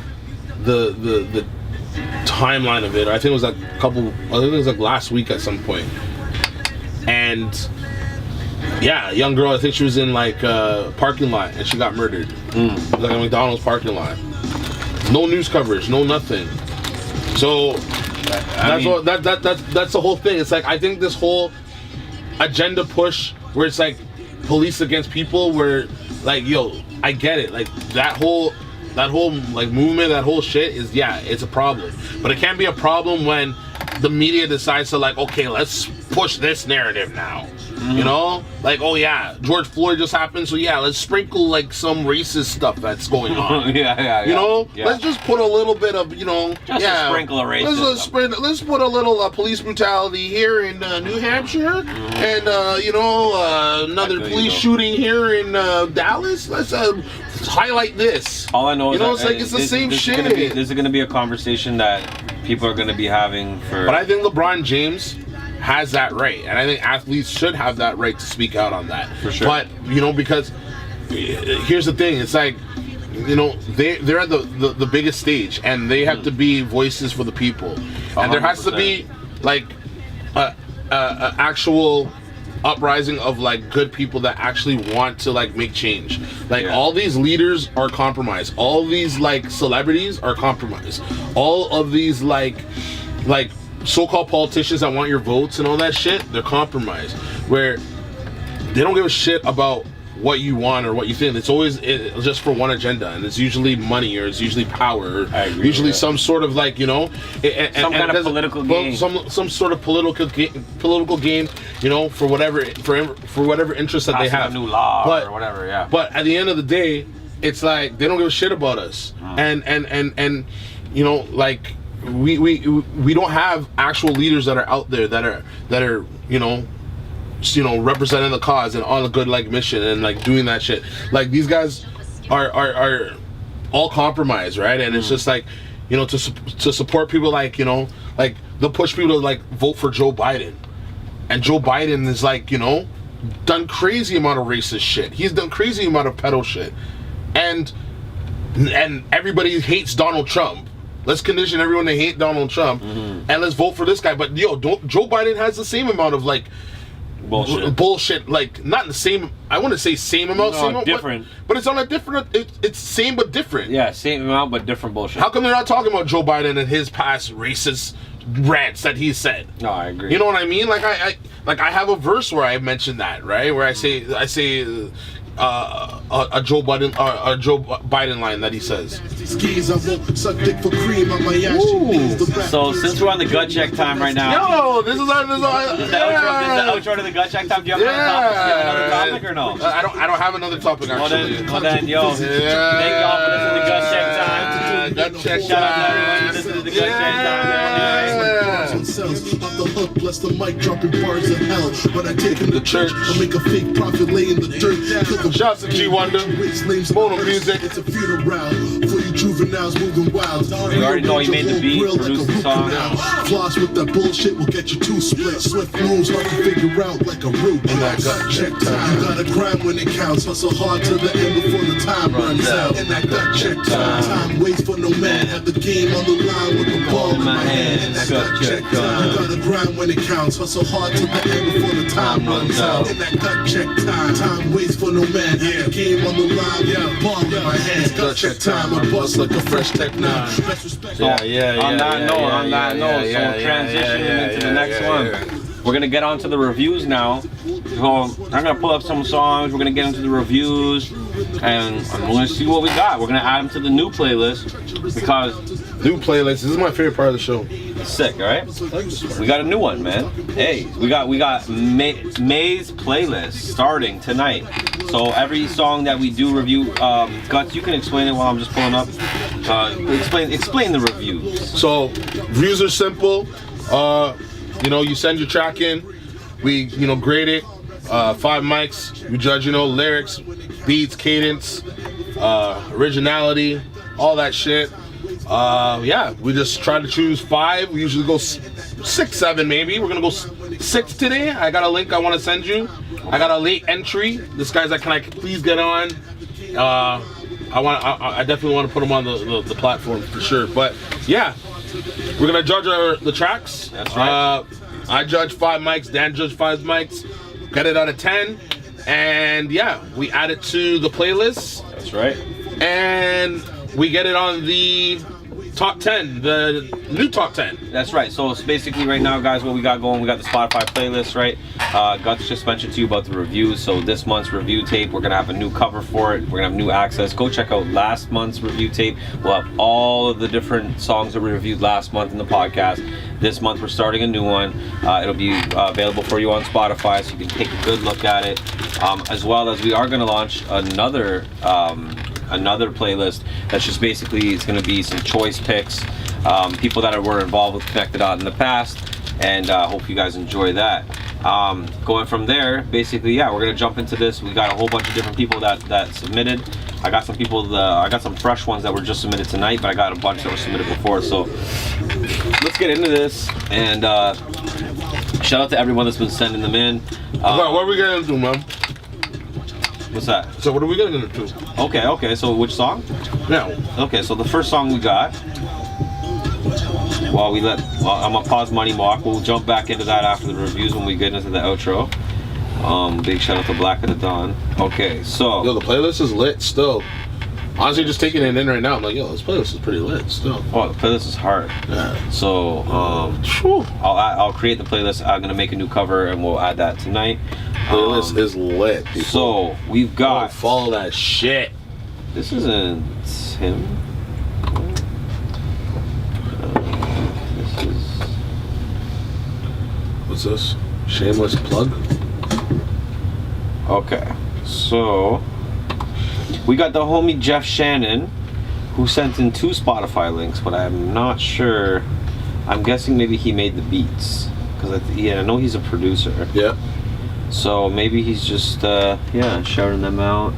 B: timeline of it. I think it was like last week at some point. And yeah, a young girl, I think she was in like a parking lot and she got murdered. It was like a McDonald's parking lot. No news coverage, no nothing. So that's the whole thing. It's like, I think this whole agenda push where it's like police against people, where like, yo, I get it. Like that whole like movement, that whole shit is, yeah, it's a problem. But it can't be a problem when the media decides to like, okay, let's push this narrative now. You know, like, oh yeah, George Floyd just happened, so yeah, let's sprinkle like some racist stuff that's going on.
A: yeah.
B: You know, let's just put a little bit of, you know,
A: just a sprinkle of racism.
B: Let's put a little police brutality here in New Hampshire, and you know, another police shooting here in Dallas. Let's highlight this.
A: All I know is,
B: you know, it's like it's the same shit.
A: This is gonna be a conversation that people are gonna be having for.
B: But I think LeBron James has that right, and I think athletes should have that right to speak out on that.
A: For sure.
B: But you know, because here's the thing, it's like, you know, they're at the biggest stage, and they have to be voices for the people, 100%. And there has to be like a actual uprising of like good people that actually want to like make change. Like all these leaders are compromised. All these like celebrities are compromised. All of these like so-called politicians that want your votes and all that shit, they're compromised. Where they don't give a shit about what you want or what you think. It's always just for one agenda, and it's usually money, or it's usually power, or usually some sort of like, you know,
A: some kind of political gain,
B: some sort of political gain, you know, for whatever interest that they have.
A: A new law or whatever, yeah.
B: But at the end of the day, it's like they don't give a shit about us, and you know, like. We don't have actual leaders that are out there that are you know representing the cause and on a good like mission and like doing that shit. Like these guys are all compromised, right? And it's just like, you know, to support people, like, you know, like they'll push people to like vote for Joe Biden, and Joe Biden is like, you know, done crazy amount of racist shit. He's done crazy amount of pedo shit, and everybody hates Donald Trump. Let's condition everyone to hate Donald Trump, and let's vote for this guy. But yo, Joe Biden has the same amount of like bullshit. Like not the same. I want to say same amount, same amount,
A: different.
B: But it's on a different. It's same but different.
A: Yeah, same amount but different bullshit.
B: How come they're not talking about Joe Biden and his past racist rants that he said?
A: No, I agree.
B: You know what I mean? Like I have a verse where I mentioned that, right? Where I say a Joe Biden line that he says.
A: So since we're on the gut check time right now,
B: yo, this is the
A: outro to the gut check time. Do you have another topic or no?
B: I don't have another topic actually.
A: Well then, yo, thank y'all for listening to gut check time.
B: Gut check time.
A: Shout out to everyone for listening to the gut check time.
E: The hook, bless the mic, dropping bars of hell. When I take him to church, I make a fake prophet lay in the dirt.
B: Shouts to G Wonder, Mono Music.
E: It's a funeral for you juveniles moving wild.
A: You already know he made the beat, produced the song.
E: Floss with that bullshit will get you two split. Swift moves hard to figure out like a root. And I got check time. You gotta grind when it counts. Hustle hard to the end before the time runs out. And I got check time. Time waits for no man. Have the game on the line with the ball in my hand. And I got check time. You gotta grind when it counts. Hustle hard to the end before the time runs out. And I got check time. Time waits for no man. Yeah, game on the line, yeah, ball in my hands. Got check time, I bust like a fresh Tech 9. Best respect.
A: On that note, so transitioning into the next one. We're gonna get on to the reviews now. So I'm gonna pull up some songs. We're gonna get into the reviews, and we're gonna see what we got. We're gonna add them to the new playlist because
B: new playlist. This is my favorite part of the show.
A: Sick, right? We got a new one, man. Hey, we got May's playlist starting tonight. So every song that we do review, Guts, you can explain it while I'm just pulling up. Explain the reviews.
B: So reviews are simple. You know, you send your track in, we grade it. 5 mics. We judge, lyrics, beats, cadence, originality, all that shit. Yeah, we just try to choose 5. We usually go 6, 7 maybe. We're gonna go 6 today. I got a link I want to send you. I got a late entry. This guy's like, can I please get on? I definitely want to put him on the platform for sure. But yeah, we're gonna judge the tracks.
A: That's right.
B: I judge 5 mics. Dan judged 5 mics. Got it out of 10. And yeah, we add it to the playlist.
A: That's right.
B: And we get it on the top 10, the new top 10.
A: That's right. So it's basically right now, guys, what we got going, we got the Spotify playlist, right? Gutz just mentioned to you about the reviews. So this month's review tape, we're gonna have a new cover for it. We're gonna have new access. Go check out last month's review tape. We'll have all of the different songs that we reviewed last month in the podcast. This month we're starting a new one. It'll be available for you on Spotify, so you can take a good look at it. As well as we are gonna launch another playlist that's just basically, it's going to be some choice picks, people that were involved with Connected Out in the past, and hope you guys enjoy that. Going from there, basically, yeah, we're going to jump into this. We got a whole bunch of different people that submitted. I got some people, I got some fresh ones that were just submitted tonight, but I got a bunch that were submitted before. So let's get into this, and shout out to everyone that's been sending them in.
B: What are we getting into, man?
A: What's that?
B: So what are we getting into?
A: Okay, so which song?
B: Now.
A: Okay, so the first song we got, I'm gonna pause Money Walk. We'll jump back into that after the reviews when we get into the outro. Big shout out to Black of the Dawn. Okay, so.
B: Yo, the playlist is lit still. Honestly, just taking it in right now, I'm like, yo, this playlist is pretty lit still.
A: Oh, the playlist is hard.
B: Yeah.
A: So, I'll create the playlist. I'm gonna make a new cover and we'll add that tonight.
B: Playlist is lit, people.
A: So, we've got.
B: Don't follow that shit.
A: This isn't him. This is.
B: What's this? Shameless plug?
A: Okay, so. We got the homie Jeff Shannon, who sent in 2 Spotify links, but I'm not sure. I'm guessing maybe he made the beats, because I know he's a producer.
B: Yeah.
A: So maybe he's just shouting them out.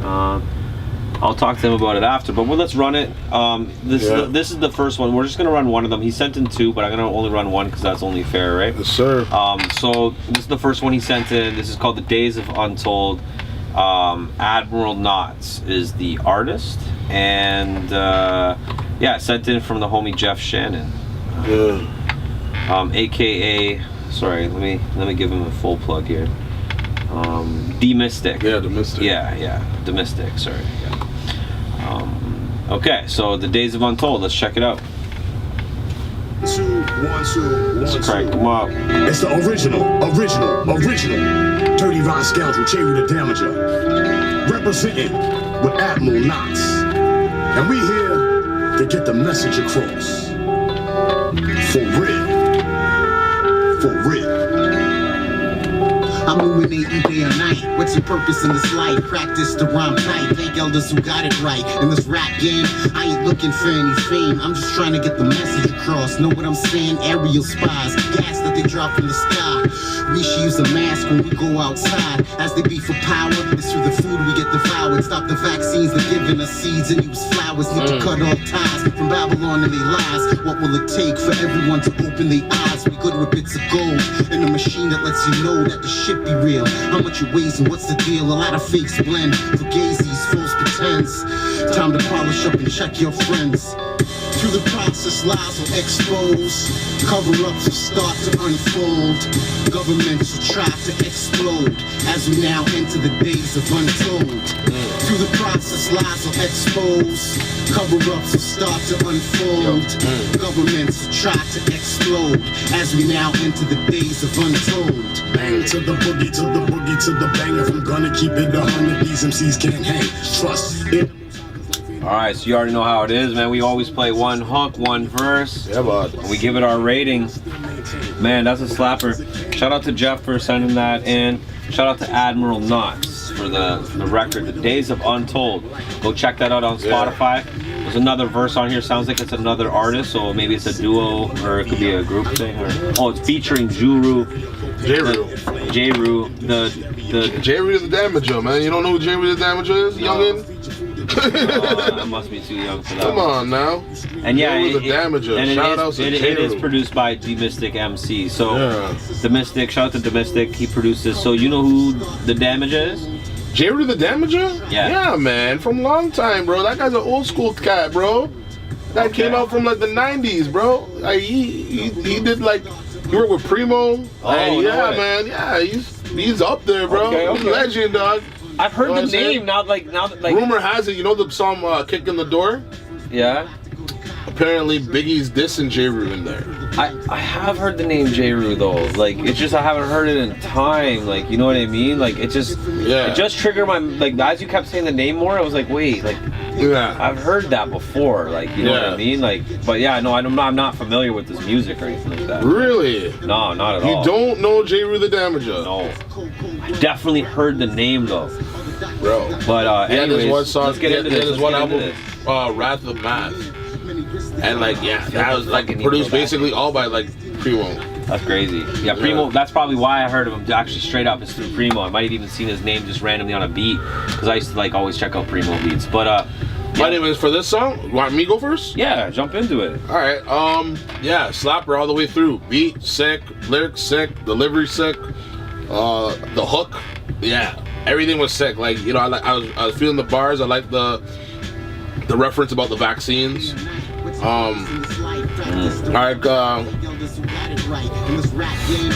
A: I'll talk to him about it after, but let's run it. This is the first one. We're just gonna run one of them. He sent in 2, but I'm gonna only run one because that's only fair, right?
B: Yes, sir.
A: So this is the first one he sent in. This is called The Days of Untold. Admiral Knots is the artist, and sent in from the homie Jeff Shannon, aka, sorry, let me give him a full plug here. D-Mystic.
B: Yeah, D-Mystic.
A: Yeah, D-Mystic. Sorry. Yeah. Okay, so The Days of Untold. Let's check it out.
G: 2, 1, 2, 1,
A: Let's crank them up.
G: It's the original. Dirty Ron Scoundrel, Cherry the Damager. Representing with Admiral Knots. And we here to get the message across. For real.
H: I'm ruminating day and night. What's your purpose in this life? Practice the rhyme tight. Thank elders who got it right. In this rap game, I ain't looking for any fame. I'm just trying to get the message across. Know what I'm saying? Aerial spies, gas that they drop from the sky. We should use a mask when we go outside. As they beat for power, it's through the food we get devoured. Stop the vaccines, they're giving us seeds and use flowers. Need to cut off ties from Babylon and their lies. What will it take for everyone to open their eyes? We good with bits of gold in a machine that lets you know that the shit be real. How much it weighs and what's the deal? A lot of fakes blend, fugazis, false pretense. Time to polish up and check your friends. Through the process, lies will expose. Cover-ups will start to unfold. Governments will try to explode as we now enter the days of untold. Through the process, lies will expose. Cover-ups will start to unfold. Governments will try to explode as we now enter the days of untold.
G: Bang to the boogie, to the boogie, to the bang. If I'm gonna keep it 100, these MCs can't hang. Trust it.
A: Alright, so you already know how it is, man. We always play one hook, one verse.
B: Yeah, bud.
A: And we give it our rating. Man, that's a slapper. Shout out to Jeff for sending that in. Shout out to Admiral Knots for the record, The Days of Untold. Go check that out on Spotify. There's another verse on here. Sounds like it's another artist, so maybe it's a duo or it could be a group thing. It's featuring Juru. J-Ru, the
B: J-Ru the Damager, man. You don't know who J-Ru the Damager is, youngin'?
A: I must be too young for that.
B: Come on now.
A: And yeah,
B: J-Ru the Damager. Shout out to J-Ru.
A: It is produced by D-Mystic MC. So, D-Mystic, shout out to D-Mystic. He produced this. So, you know who the Damager is?
B: J-Ru the Damager?
A: Yeah.
B: Yeah, man. From long time, bro. That guy's an old school cat, bro. That came out from like the 90s, bro. Like, he did like... You work with Primo?
A: Oh,
B: yeah, man. Yeah, he's up there, bro.
A: Okay.
B: He's a legend, dog.
A: I've heard the name
B: Rumor has it, you know the song "Kick in the Door"?
A: Yeah.
B: apparently Biggie's dissing J. Rue in there.
A: I have heard the name J. Rue though. Like it's just I haven't heard it in time. Like you know what I mean? Like it just triggered my like as you kept saying the name more. I was like, wait, like I've heard that before. Like you know what I mean? Like but yeah, no, I'm not familiar with this music or anything like that.
B: Really?
A: No, not at all.
B: You don't know J. Rue the Damager?
A: No. I definitely heard the name though.
B: Bro.
A: But anyways,
B: one song,
A: let's get into this.
B: There's one album, Wrath of Math. And like that was like produced basically all by like Primo.
A: That's crazy. Yeah, Primo. That's probably why I heard of him. Actually, straight up, it's through Primo. I might have even seen his name just randomly on a beat because I used to like always check out Primo beats. But
B: anyways, for this song, you want me to go first?
A: Yeah, jump into it.
B: All right. Yeah, slapper all the way through. Beat sick, lyrics sick, delivery sick, the hook, yeah, everything was sick. Like you know, I was feeling the bars. I like the reference about the vaccines. I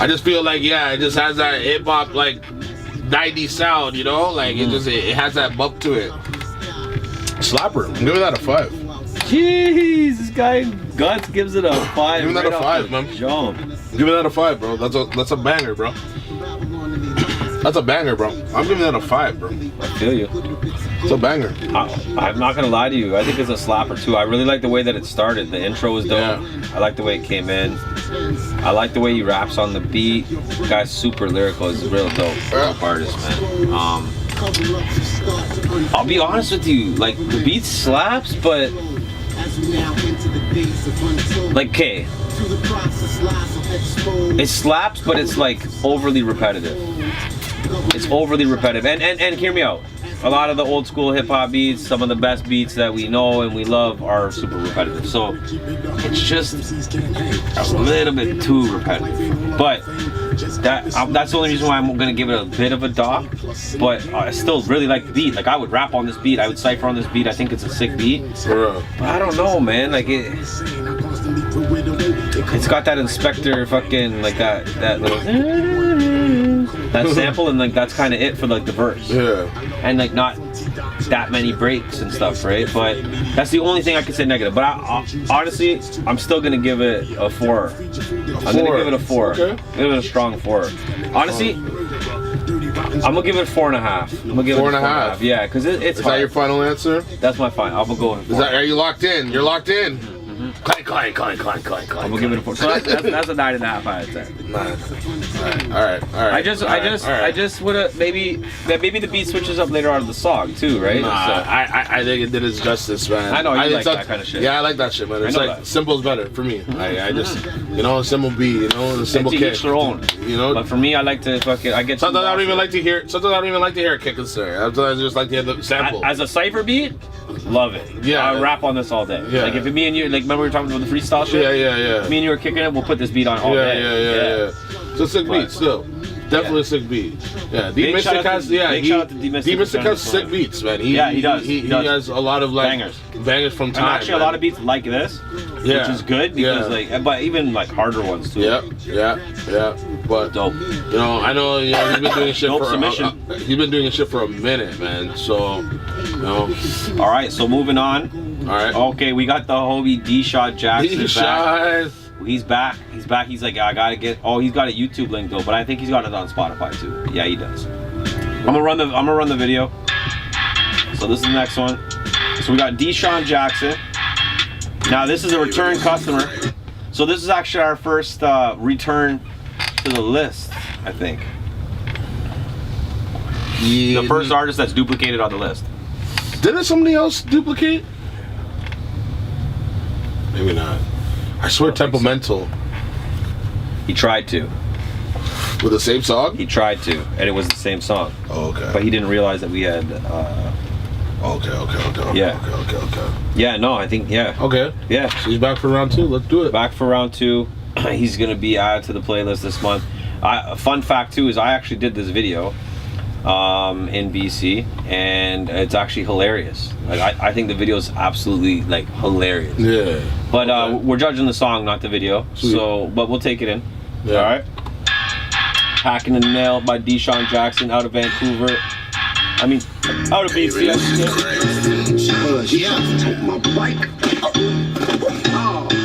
B: just feel like it just has that hip hop like 90s sound, you know, like it has that bump to it. Slapper, I'm giving that a 5.
A: Jeez, this guy Gutz gives it a 5.
B: Give that a 5, man.
A: Jump.
B: Give that a 5, bro. That's a banger, bro. That's a banger, bro. I'm giving that a 5, bro.
A: I feel you.
B: It's a banger.
A: I'm not gonna lie to you. I think it's a slapper too. I really like the way that it started. The intro was dope.
B: Yeah.
A: I like the way it came in. I like the way he raps on the beat. The guy's super lyrical. He's a real dope artist, man. I'll be honest with you. Like the beat slaps, but like okay, it slaps, but it's like overly repetitive. It's overly repetitive. And hear me out. A lot of the old school hip hop beats, some of the best beats that we know and we love are super repetitive. So it's just a little bit too repetitive. But that's the only reason why I'm gonna give it a bit of a dock. But I still really like the beat. Like I would rap on this beat, I would cypher on this beat. I think it's a sick beat. But I don't know, man. Like it's got that Inspector fucking like that little that sample, and like that's kind of it for like the verse.
B: Yeah.
A: And like not that many breaks and stuff, right? But that's the only thing I can say negative. But honestly, I'm still gonna give it a 4. I'm gonna give it a 4.
B: Okay.
A: Give it a strong 4. Honestly, I'm gonna give it a 4.5. I'm gonna give it a 4.5. Yeah, because it's.
B: Is that your final answer?
A: That's my final. I'm gonna go with 4.
B: Are you locked in? You're locked in. Clank.
A: I'm gonna give it a 4. So that's a 9.5 out of 10.
B: All right.
A: I just would have maybe the beat switches up later on in the song too, right?
B: Nah, so, I think it did its justice, man.
A: I know you like that kind of shit.
B: Yeah, I like that shit, man. It's like simple's better for me. I just a simple beat, the simple kick.
A: Each their own, But for me, I like to fucking Sometimes I don't even like to hear a kick and snare. Sometimes I just like to hear the sample. As a cipher beat, love it. Yeah, I rap on this all day. Yeah. Like if me and you, like remember we were talking about the freestyle shit?
B: Yeah.
A: Me and you were kicking it. We'll put this beat on all day.
B: Yeah. It's a sick beat still. Definitely a sick beat. Yeah, D-Mystic has D-Mystic has sick beats, man. He does. He has a lot of like bangers from time.
A: And actually, a lot of beats like this, which is good because but even like harder ones too.
B: Yeah. But
A: dope.
B: I know he's been doing shit he's been doing shit for a minute, man. So
A: All right, so moving on.
B: All right.
A: Okay, we got the homie D-Shot Jackson back. He's back. He's like, I gotta get. Oh, he's got a YouTube link though, but I think he's got it on Spotify too. Yeah, he does. I'm gonna run the video. So this is the next one. So we got D-Shot Jackson. Now this is a return customer. So this is actually our first return to the list, I think. The first artist that's duplicated on the list.
B: Didn't somebody else duplicate? Maybe not. I swear Temperamental.
A: He tried to.
B: With the same song?
A: He tried to, and it was the same song.
B: Oh, okay.
A: But he didn't realize that we had...
B: Okay.
A: Yeah.
B: Okay.
A: Yeah, no, I think, yeah.
B: Okay.
A: Yeah.
B: So he's back for round 2. Let's do it.
A: Back for round 2. He's going to be added to the playlist this month. A fun fact, too, is I actually did this video in BC, and it's actually hilarious. Like I think the video is absolutely like hilarious.
B: Yeah.
A: But we're judging the song, not the video. Sweet. But we'll take it in. Yeah. All right. Hacking the Nail by D-Shot Jackson out of Vancouver. I mean, out of BC.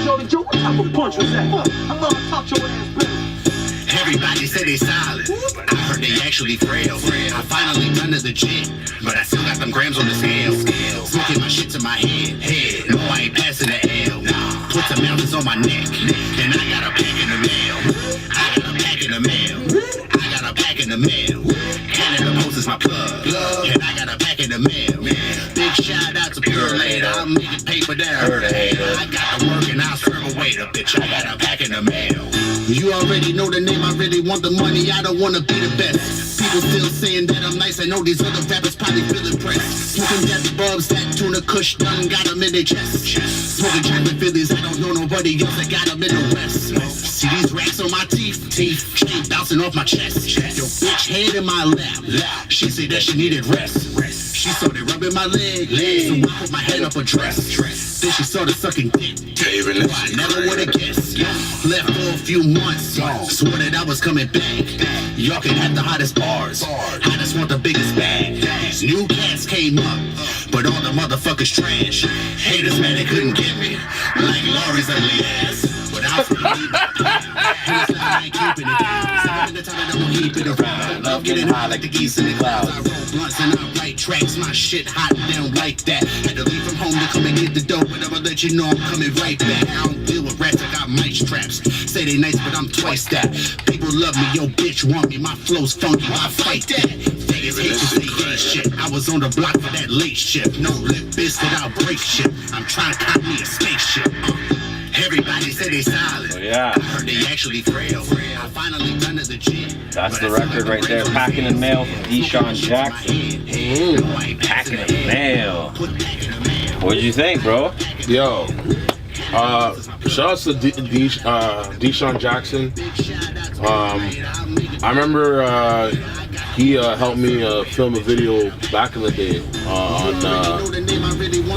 E: Shorty Joe, what type of punch was that? I thought I taught your ass better.
H: Everybody say they solid, but I heard they actually frail. I finally done to the gym, but I still got them grams on the scale. Smoking my shit to my head. No, I ain't passing the L. Put some mountains on my neck, and I got a pack in the mail. I got a pack in the mail. I got a pack in the mail. Canada Post is my plug, and I got a pack in the mail. Big shout out to Pure Later, I'm making paper that I heard a hater. I got the work and I'll serve a waiter, bitch. I got a pack in the mail. You already know the name, I really want the money, I don't wanna be the best. People still saying that I'm nice, I know these other rappers probably feel impressed. Smoking death bubs, that tuna kush done got them in their chest. Smoking chocolate Phillies, I don't know nobody else that got them in the west. See these racks on my teeth, straight bouncing off my chest. Your bitch head in my lap, she said that she needed rest. She started rubbing my leg, so I put my head up a dress. Then she started sucking dick. I never would've guessed. Left for a few months, swore that I was coming back. Y'all can have the hottest bars, I just want the biggest bag. These new cats came up, but all the motherfuckers trash. Haters, man, they couldn't get me, like Laurie's ugly ass. But I'll I ain't keeping it down. The time that I'm keeping it around. Love getting high like the geese in the clouds. I roll blunts and I write tracks. My shit hot down like that. Had to leave from home to come and get the dough, but I'ma let you know I'm coming right back. I don't deal with rats, I got mic straps. Say they nice, but I'm twice that. People love me, yo bitch want me. My flow's funky, I fight that. Vegas hate to say gay shit. I was on the block for that late shift. No lip biscuit, I'll break shit. I'm trying to cop me a spaceship. Everybody say they solid.
A: Oh, yeah.
H: I heard they actually frail. I finally done to the gym.
A: That's the record right there. Packing in the mail from Deshaun Jackson. Ooh, packing in the mail. What'd you think, bro?
B: Yo, shout out to Deshaun Jackson. I remember he helped me film a video back in the day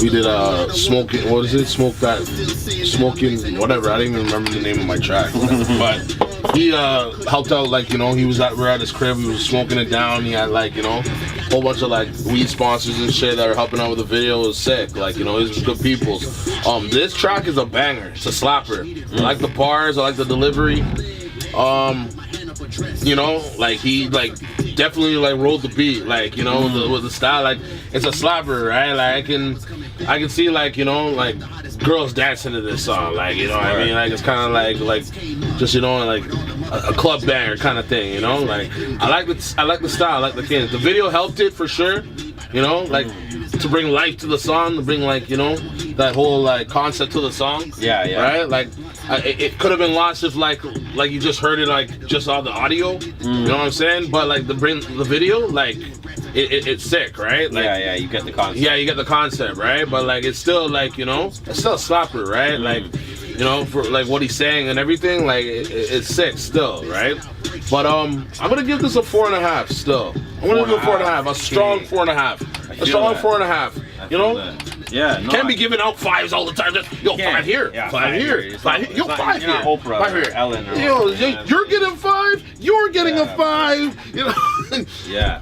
B: we did smoking, what is it? Smoking, whatever. I didn't even remember the name of my track. But he helped out, like, you know, we're at his crib, we was smoking it down. He had, like, you know, a whole bunch of like weed sponsors and shit that were helping out with the video. It was sick. Like, you know, he's good people. This track is a banger. It's a slapper. I like the bars, I like the delivery. You know, like he definitely like rolled the beat, like, you know, with the style, like it's a slapper, right? Like I can see, like, you know, like girls dancing to this song, like, you know what I mean? Like it's kind of like just, you know, like a club banger kind of thing, you know? Like I like the style, I like the cadence. The video helped it for sure, you know, like to bring life to the song, to bring, like, you know, that whole like concept to the song. Yeah, yeah. Right? Like it could have been lost if like you just heard it like just on the audio. You know what I'm saying? But like the video, like it's sick, right? Like, yeah, you get the concept. Yeah, you get the concept, right? But like it's still like, you know, it's still a slapper, right? Like, you know, for like what he's saying and everything, like it's sick still, right? But I'm gonna give this a 4.5 still. I'm gonna give it a 4.5, a strong 4.5. A strong 4.5. You know? Yeah, no, can't be giving out 5s all the time. Just, yo, 5 here, yeah, 5 here, 5 here. Yo, 5 here. Oprah 5 here. Ellen or yo, you're getting 5. You're getting a 5. You know? Yeah.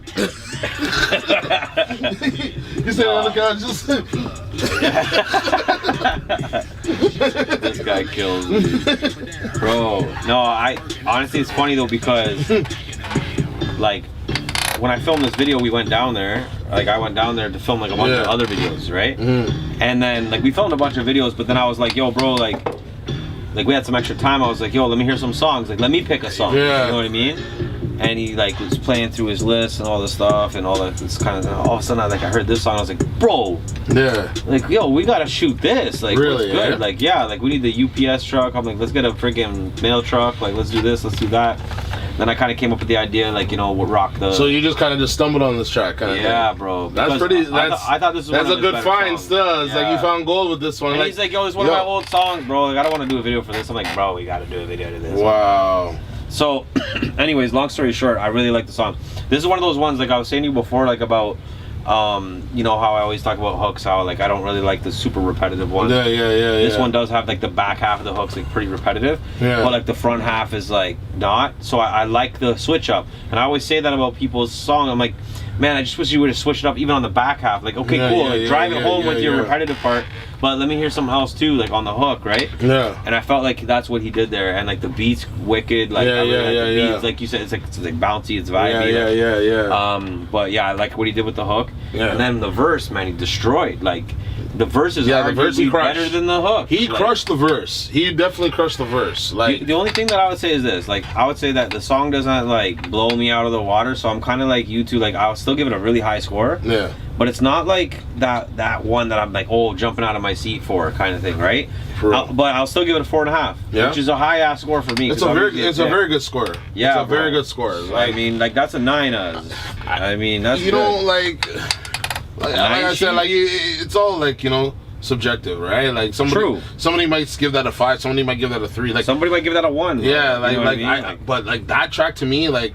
B: You said on the couch, just. This guy kills me, bro. No, I honestly, it's funny though because, like, when I filmed this video, we went down there. Like, I went down there to film like a bunch of other videos, right? And then like we filmed a bunch of videos, but then I was like, yo, bro, like we had some extra time. I was like, yo, let me hear some songs. Like, let me pick a song. Yeah. You know what I mean? And he like was playing through his list and all this stuff and all that. This kind of, all of a sudden, I heard this song. I was like, bro, yeah, like, yo, we gotta shoot this. Like, really, good. Yeah? Like, yeah, like we need the UPS truck. I'm like, let's get a freaking mail truck. Like, let's do this, let's do that. Then I kind of came up with the idea, like, you know, we'll rock the. So you just kind of stumbled on this track, kind of. Yeah, thing. Bro. That's pretty. I thought this was. That's a good find, still. It's like you found gold with this one. And like, he's like, yo, it's one of my old songs, bro. Like, I don't want to do a video for this. I'm like, bro, we got to do a video to this. Wow. So, anyways, long story short, I really like the song. This is one of those ones, like I was saying to you before, like about, you know, how I always talk about hooks, how like I don't really like the super repetitive ones. Yeah. This one does have like the back half of the hooks like pretty repetitive, but like the front half is like not. So I like the switch up, and I always say that about people's song. I'm like, man, I just wish you would have switched it up even on the back half. Like, okay, cool, like drive it home with your repetitive part,
A: but let me hear something else too, like on the hook, right?
B: Yeah.
A: And I felt like that's what he did there, and like the beats wicked, like the beats, like you said, it's like bouncy, it's vibey.
B: Yeah.
A: But yeah, I like what he did with the hook.
B: Yeah.
A: And then the verse, man, he destroyed. Like the verse is
B: the verse he crushed.
A: better than the hook.
B: He crushed the verse. He definitely crushed the verse. Like
A: the only thing that I would say is this, like I would say that the song doesn't like blow me out of the water, so I'm kind of like you two, like I'll still give it a really high score.
B: Yeah.
A: But it's not like that one that I'm like, oh, jumping out of my seat for kind of thing, right? But I'll still give it a 4.5, which is a high ass score for me.
B: It's a very good score.
A: Yeah,
B: it's a very good score.
A: Like, I mean, like that's a 9. I mean, that's
B: you
A: good.
B: don't like I said, like it's all like subjective, right? Like somebody might give that a 5, somebody might give that a 3, like
A: somebody might give that a 1.
B: Yeah,
A: like,
B: but like that track to me, like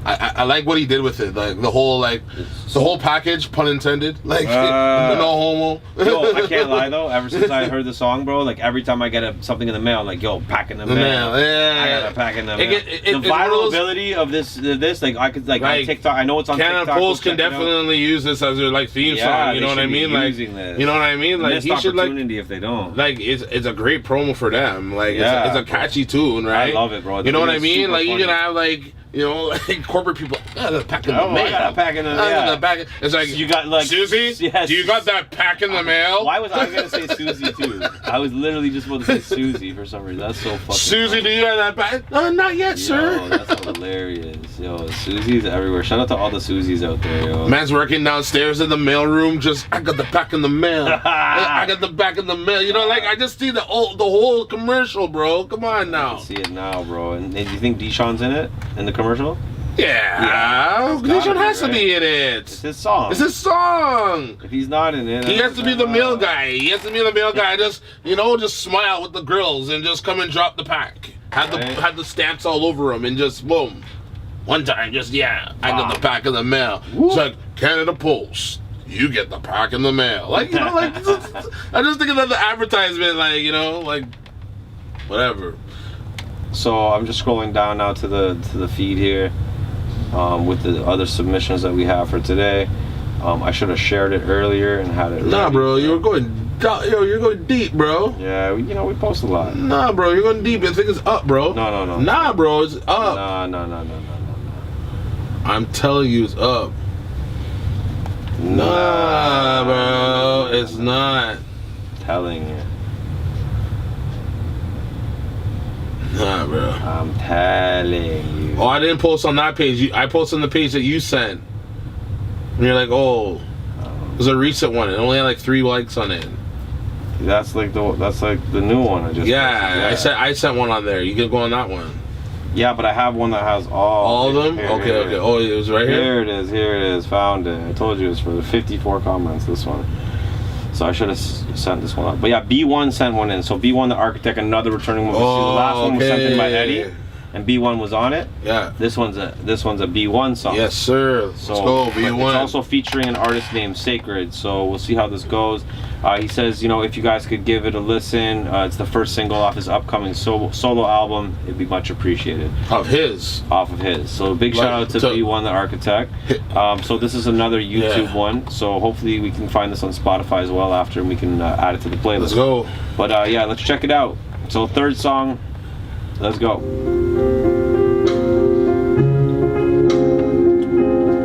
B: I like what he did with it, like the whole package, pun intended, like no homo.
A: Yo, I can't lie though, ever since I heard the song, bro, like every time I get something in the mail, I'm like, yo, pack in the mail.
B: Yeah,
A: I gotta pack in the mail. The viral ability of this, like I could like on TikTok, I know it's on TikTok.
B: Cannon Pulse can definitely use this as their like theme song, you know what I mean? Like, you know what I mean? Like he should like
A: if they don't.
B: Like it's a great promo for them. Like it's a catchy tune, right?
A: I love it, bro.
B: You know what I mean? Like you can have like like corporate people, pack in the mail.
A: I got a pack in the mail.
B: It's like,
A: you got like
B: Susie?
A: Yes.
B: Do you got that pack in the mail?
A: Why was I gonna say Susie too? I was literally just about to say Susie for some reason. That's so fucking
B: Susie,
A: funny.
B: do you have that pack? Not yet, sir.
A: That's hilarious. Yo, Susie's everywhere. Shout out to all the Susies out there, yo.
B: Man's working downstairs in the mailroom, just, I got the pack in the mail. I got the pack in the mail. You know, like, I just see the whole commercial, bro. Come on now.
A: I can see it now, bro. And do you think Deshaun's in it? In the commercial?
B: Yeah. Deshaun has to be in it.
A: It's his song.
B: It's his song.
A: If he's not in it,
B: he has to be the mail guy. He has to be the mail guy. Just, just smile with the girls and just come and drop the pack. Had the stamps all over him and just boom. One time, just I got the pack in the mail. It's like Canada Post. You get the pack in the mail. Like, like I just think of the advertisement, like, like whatever.
A: So I'm just scrolling down now to the feed here, with the other submissions that we have for today. I should have shared it earlier and had it.
B: Nah, bro, you're going deep, bro.
A: Yeah, we post a lot.
B: Nah, bro, you're going deep. I think it's up, bro.
A: No.
B: Nah, bro, it's up.
A: No.
B: I'm telling you, it's up. Nah, bro, it's not.
A: Telling you.
B: Nah, bro.
A: I'm telling you.
B: Oh, I didn't post on that page. I posted on the page that you sent. And you're like, oh, it was a recent one. It only had like 3 likes on it.
A: That's like the new one I just.
B: Yeah, I sent one on there. You can go on that one.
A: Yeah, but I have one that has all
B: of them. Okay. Oh, it was right here.
A: Here it is. Found it. I told you it was for the 54 comments. This one. So I should have sent this one up. But yeah, B1 sent one in. So B1, the architect, another returning one. Oh, the last one was sent in by Eddie, and B1 was on it.
B: Yeah.
A: This one's a B1 song.
B: Yes, sir.
A: So
B: let's go, B1.
A: It's also featuring an artist named Sacred. So we'll see how this goes. He says, if you guys could give it a listen, it's the first single off his upcoming solo album. It'd be much appreciated.
B: Off of his.
A: So big shout out to B1 the architect. So this is another YouTube one. So hopefully we can find this on Spotify as well after, and we can add it to the playlist.
B: Let's go.
A: But yeah, let's check it out. So third song, let's go.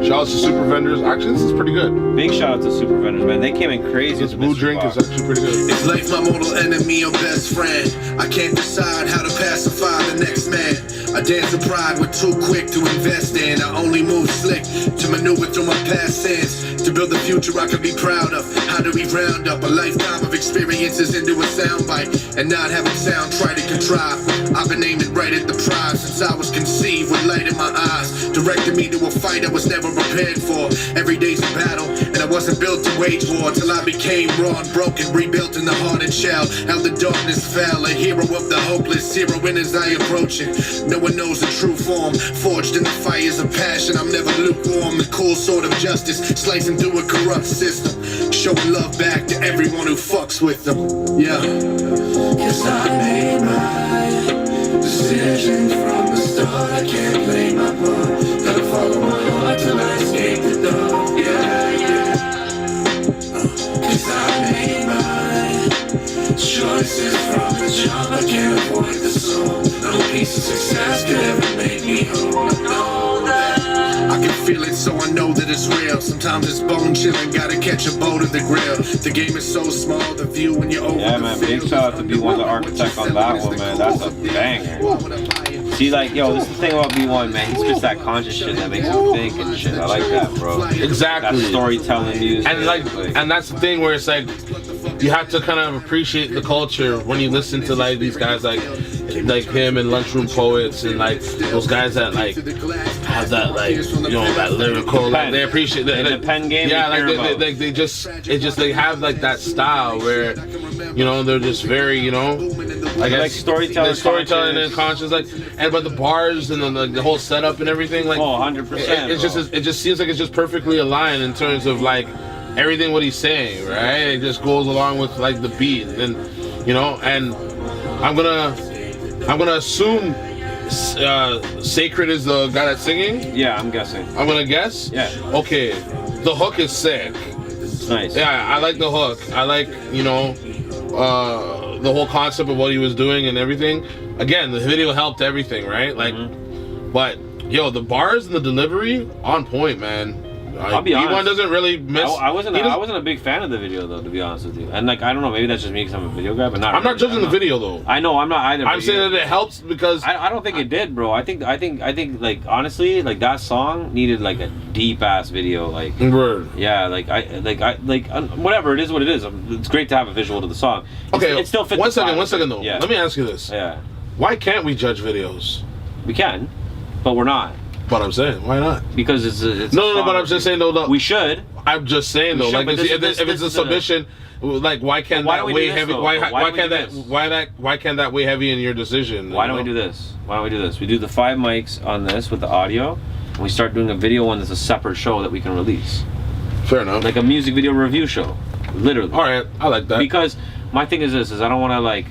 B: Shout out to Super Vendors. Actually, this is pretty good.
A: Big shout out to Super Vendors, man. They came in crazy.
B: This blue drink is actually pretty good.
I: Is life my mortal enemy or best friend? I can't decide how to pacify the next man. I dance with pride, we're too quick to invest in. I only move slick to maneuver through my past sins, to build the future I could be proud of. How do we round up a lifetime of experiences into a soundbite and not have it sound try to contrive? I've been aiming right at the prize since I was conceived, with light in my eyes, directing me to a fight I was never prepared for. Every day's a battle, and I wasn't built to wage war till I became raw and broken, rebuilt in the hardened shell. How the darkness fell, a hero of the hopeless, zeroing as I approach it. No one knows the true form, forged in the fires of passion. I'm never lukewarm, the cool sword of justice, slicing through a corrupt system, showing love back to everyone who fucks with them. Yeah.
E: Cause I made my decision from the start. I can't play my part. Gotta follow my heart till I escape the dark. Yeah. Cause I made
I: feel it, so I know that it's real. Sometimes it's bone chilling, gotta catch a boat at the grill. The game is so small, the view when you're over
A: Yeah,
I: the
A: man, big
I: field.
A: shout out to B1 the architect on that one, man. That's a banger. See, like, yo, this is the thing about B1, man. He spits that conscious shit that makes you think and shit. I like that, bro.
B: Exactly.
A: That storytelling music.
B: And like, and that's the thing where it's like, you have to kind of appreciate the culture when you listen to like these guys like him and Lunchroom Poets and like those guys that like have that like, you know, that lyrical, like they appreciate that.
A: In the pen game,
B: yeah, like they just they have like that style where, you know, they're just very, you know, I guess
A: like storytelling
B: and conscious, like, and but the bars and the whole setup and everything, like,
A: 100%.
B: It just seems like it's just perfectly aligned in terms of like everything what he's saying, right? It just goes along with like the beat, and you know, and I'm gonna assume Sacred is the guy that's singing.
A: Yeah, I'm guessing.
B: I'm gonna guess.
A: Yeah.
B: Okay, the hook is sick.
A: It's nice.
B: Yeah, I like the hook. I like, you know, the whole concept of what he was doing and everything. Again, the video helped everything, right? Like, but yo, the bars and the delivery on point, man.
A: I'll be honest.
B: B1 doesn't really miss.
A: I wasn't a big fan of the video though, to be honest with you. And like, I don't know, maybe that's just me because I'm a video guy, but not.
B: I'm not judging the video though.
A: I know, I'm not either.
B: I'm saying that it helps because
A: I don't think it did, bro. I think like honestly, like that song needed like a deep ass video, like.
B: Word.
A: Yeah, whatever, it is what it is. It's great to have a visual to the song.
B: Okay,
A: it still fits.
B: One second though.
A: Yeah.
B: Let me ask you this.
A: Yeah.
B: Why can't we judge videos?
A: We can, but we're not.
B: But I'm saying, why not?
A: Because it's
B: no. But I'm just saying though.
A: We should.
B: I'm just saying though. Like, if it's a submission, like, why can't that weigh heavy? Why can't that weigh heavy in your decision?
A: Why don't we do this? We do the 5 mics on this with the audio, and we start doing a video one that's a separate show that we can release.
B: Fair enough.
A: Like a music video review show, literally.
B: All right, I like that.
A: Because my thing is this: I don't want to like.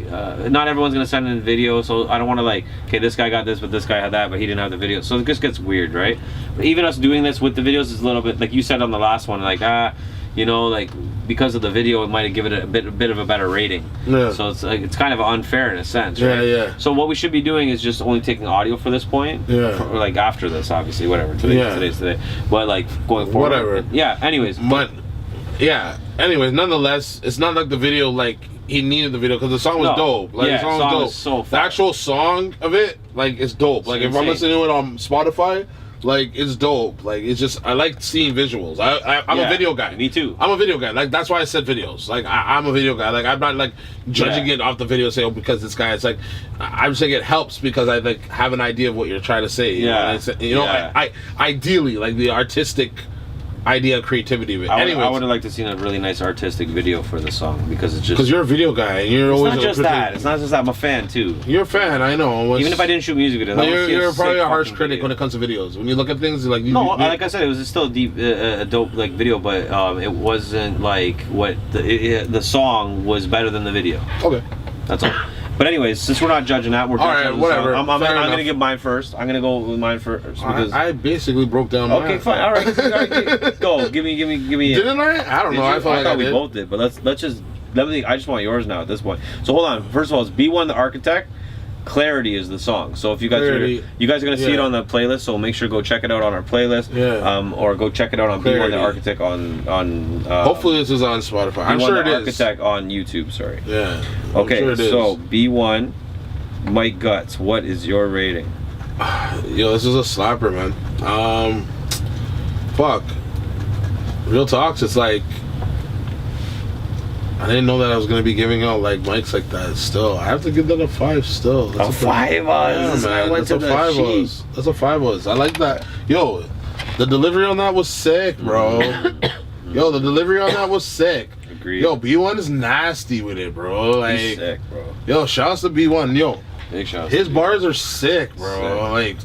A: Not everyone's gonna send in video, so I don't want to like. Okay, this guy got this, but this guy had that, but he didn't have the video. So it just gets weird, right? But even us doing this with the videos is a little bit like you said on the last one, like you know, like because of the video, it might have given it a bit of a better rating. Yeah. So it's like it's kind of unfair in a sense, right?
B: Yeah.
A: So what we should be doing is just only taking audio for this point.
B: Yeah.
A: Or like after this, obviously, whatever. Today's today. But like going forward.
B: Whatever.
A: Yeah. Anyways.
B: But yeah. Anyways, nonetheless, it's not like the video like. He needed the video because the song was dope. Like,
A: yeah,
B: the song was dope.
A: So
B: the actual song of it, like, it's dope. Like, if I'm listening to it on Spotify, like, it's dope. Like, it's just, I like seeing visuals. I'm a video guy.
A: Me too.
B: I'm a video guy. Like, that's why I said videos. Like, I'm a video guy. Like, I'm not like judging it off the video, say, oh, because this guy. It's like, I'm saying it helps because I like have an idea of what you're trying to say. You know? I ideally like the artistic idea of creativity of it.
A: I would have liked to see a really nice artistic video for the song because it's just
B: because you're a video guy and you're always
A: not just that. It's not just that. I'm a fan too.
B: You're a fan, I know.
A: Even if I didn't shoot music videos,
B: you're probably a harsh critic when it comes to videos. When you look at things, like
A: like I said, it was still a dope like video, but it wasn't like what the song was better than the video.
B: Okay,
A: that's all. But anyways, since we're not judging that, we're
B: all right. Whatever.
A: I'm gonna give mine first. I'm gonna go with mine first because
B: I basically broke down mine.
A: Okay, fine. All right, go. Give me.
B: Didn't I? I don't know. I thought
A: we both did, but let's just. I just want yours now at this point. So hold on. First of all, it's B1 the Architect. Clarity is the song. So if you guys are gonna see it on the playlist, so make sure to go check it out on our playlist.
B: Yeah.
A: Or go check it out on B1 the Architect on.
B: Hopefully this is on Spotify. I'm sure it is.
A: Architect on YouTube. Sorry.
B: Yeah.
A: Okay. Sure so B1 Mic Gutz. What is your rating?
B: Yo, this is a slapper, man. Fuck. Real talks. It's like. I didn't know that I was gonna be giving out like mics like that. Still, I have to give that a 5. Still,
A: that's a 5. Yeah,
B: man, that's a 5. That's a 5. I like that. Yo, the delivery on that was sick, bro. Yo, the delivery on that was sick.
A: Agreed.
B: Yo, B1 is nasty with it, bro. Like,
A: he's sick, bro.
B: Yo, shouts to B1. Yo,
A: big shouts.
B: His bars are sick, bro. Sick.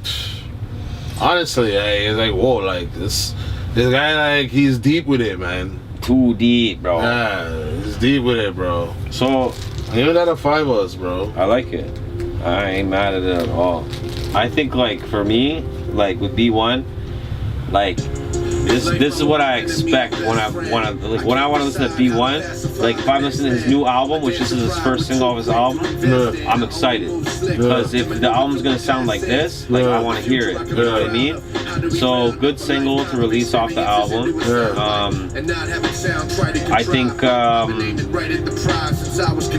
B: Like, honestly, it's like whoa, like this guy, like he's deep with it, man.
A: Too deep, bro.
B: Yeah, he's deep with it, bro.
A: So,
B: give that a 5, bro.
A: I like it. I ain't mad at it at all. I think, like, for me, like, with B1, like, This is what I expect when I want to listen to B1. Like if I'm listening to his new album, which this is his first single of his album, I'm excited because if the album's gonna sound like this, like I want to hear it. You know what I mean? So good single to release off the album. I think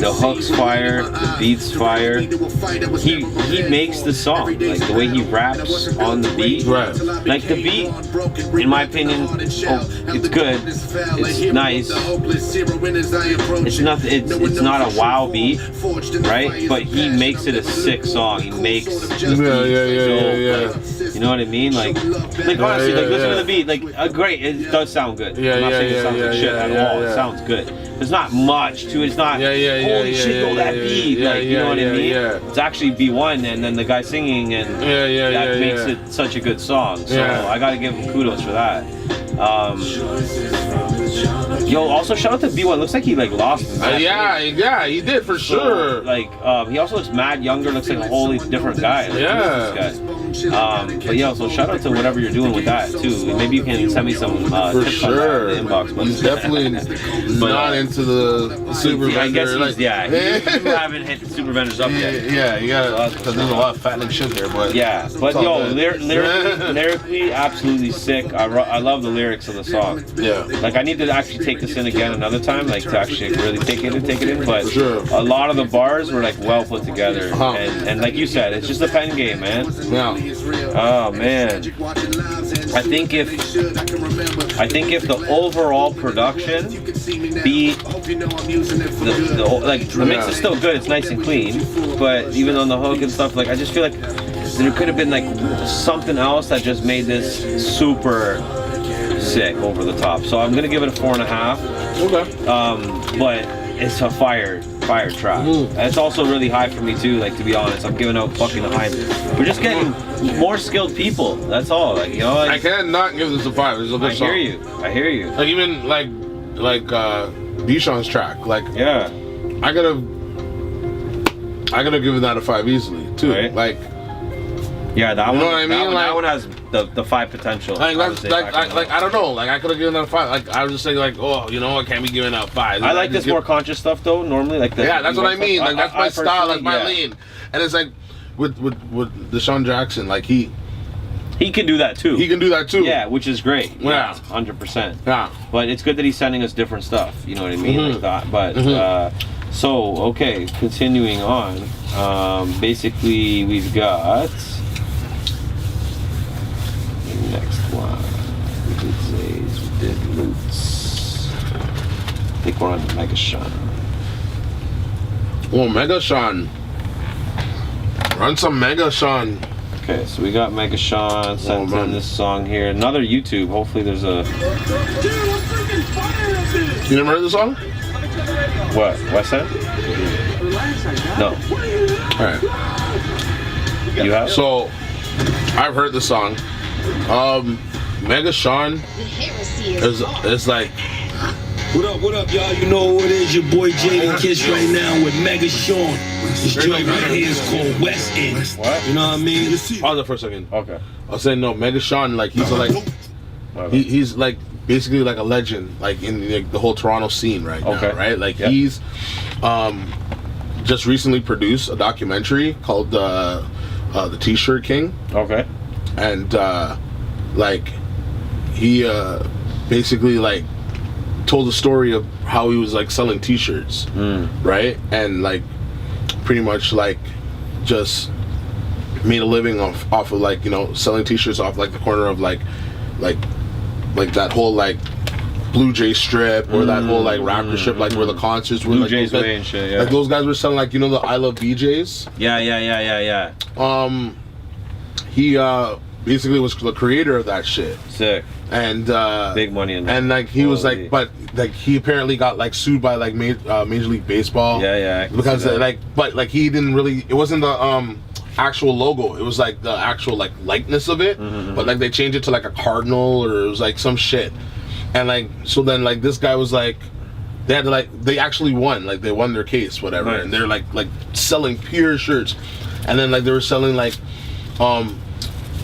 A: the hook's fire, the beat's fire. He makes the song, like the way he raps on the beat.
B: Right.
A: Like the beat, in my opinion, it's good. It's nice. It's not a wow beat, right? But he makes it a sick song. He makes
B: yeah.
A: you know what I mean? Like honestly, like listen to the beat. Like great, it does sound good. I'm not saying it sounds like shit at all. It sounds good. There's not much to it. It's not holy shit, yo, that beat. Like you know what I mean? It's actually B1 and then the guy singing and that makes it such a good song. So I gotta give him kudos for that. Yo, also shout out to B1. Looks like he like lost.
B: Yeah, he did for sure.
A: Like, he also looks mad younger. Looks like a wholly different guy. Like, this guy. But yeah, so shout out to whatever you're doing with that too. Maybe you can send me some tips on the inbox. But
B: he's definitely not into the super vendor.
A: I guess you haven't hit the super vendors up yet.
B: Yeah, you gotta because there's a lot of fattening shit there. But
A: but yo, lyrically, absolutely sick. I love the lyrics of the song.
B: Yeah,
A: like I need to actually take this in again another time, like to actually really take it in. But a lot of the bars were like well put together, and like you said, it's just a pen game, man.
B: Yeah.
A: Oh man. I think if the overall production beat the mix is still good, it's nice and clean, but even on the hook and stuff, like I just feel like there could have been like something else that just made this super sick over the top. So I'm gonna give it a 4.5.
B: Okay.
A: But it's a fire track. And it's also really high for me too, like to be honest. I'm giving out fucking high. We're just getting more skilled people. That's all. Like, you know, like,
B: I cannot give this a 5. It's a good song.
A: I hear you.
B: Like even like Deshaun's track. Like I could have given that a 5 easily too.
A: Right.
B: Like
A: that one.
B: You know what I mean?
A: That one has the 5 potential.
B: Like I don't know. Like I could have given that a 5. Like I was just saying like, oh, you know, I can't be giving out 5.
A: I like this more conscious stuff though. Normally, like
B: that's what I mean. Like that's my style. That's my lane. And it's like with Deshaun Jackson, like he
A: can do that too.
B: Yeah,
A: which is great.
B: Yeah,
A: 100%.
B: Yeah.
A: But it's good that he's sending us different stuff. You know what I mean? Like that. But so okay, continuing on. Basically, we've got. Next one. We did Zays, we did Loots. I think we're on Mega Sean.
B: Oh, Mega Sean. Run some Mega Sean.
A: Okay, so we got Mega Sean sent in this song here. Another YouTube. Hopefully there's a.
B: You never heard the song?
A: What? West End? No.
B: Alright.
A: You have?
B: So, I've heard the song. Mega Sean is like.
J: What up, y'all? You know who it is, your boy Jada Kiss right now with Mega Sean. This joint right here is called West End.
A: What?
J: You know what I mean?
B: Pause it for a second.
A: Okay.
B: I was saying no, Mega Sean, like he's like he's like basically like a legend, like in like, the whole Toronto scene right now, right? Like he's just recently produced a documentary called the T-Shirt King.
A: Okay.
B: And like he basically like told the story of how he was like selling T-shirts, right? And like pretty much like just made a living off of like, you know, selling T-shirts off like the corner of like that whole like Blue Jay strip or that whole like Raptor strip, like where the concerts were,
A: Blue
B: like
A: Jays
B: those
A: way and shit,
B: like those guys were selling like, you know, the I Love BJs.
A: Yeah.
B: He basically was the creator of that shit.
A: Sick.
B: And
A: big money in that.
B: And like he was like, but like he apparently got like sued by like Major League Baseball.
A: Yeah.
B: Because like, but like he didn't really. It wasn't the actual logo. It was like the actual like likeness of it. But like they changed it to like a cardinal or it was like some shit. And like so then like this guy was like, they had to like they actually won, like they won their case, whatever.
A: Nice.
B: And they're like selling pure shirts. And then like they were selling like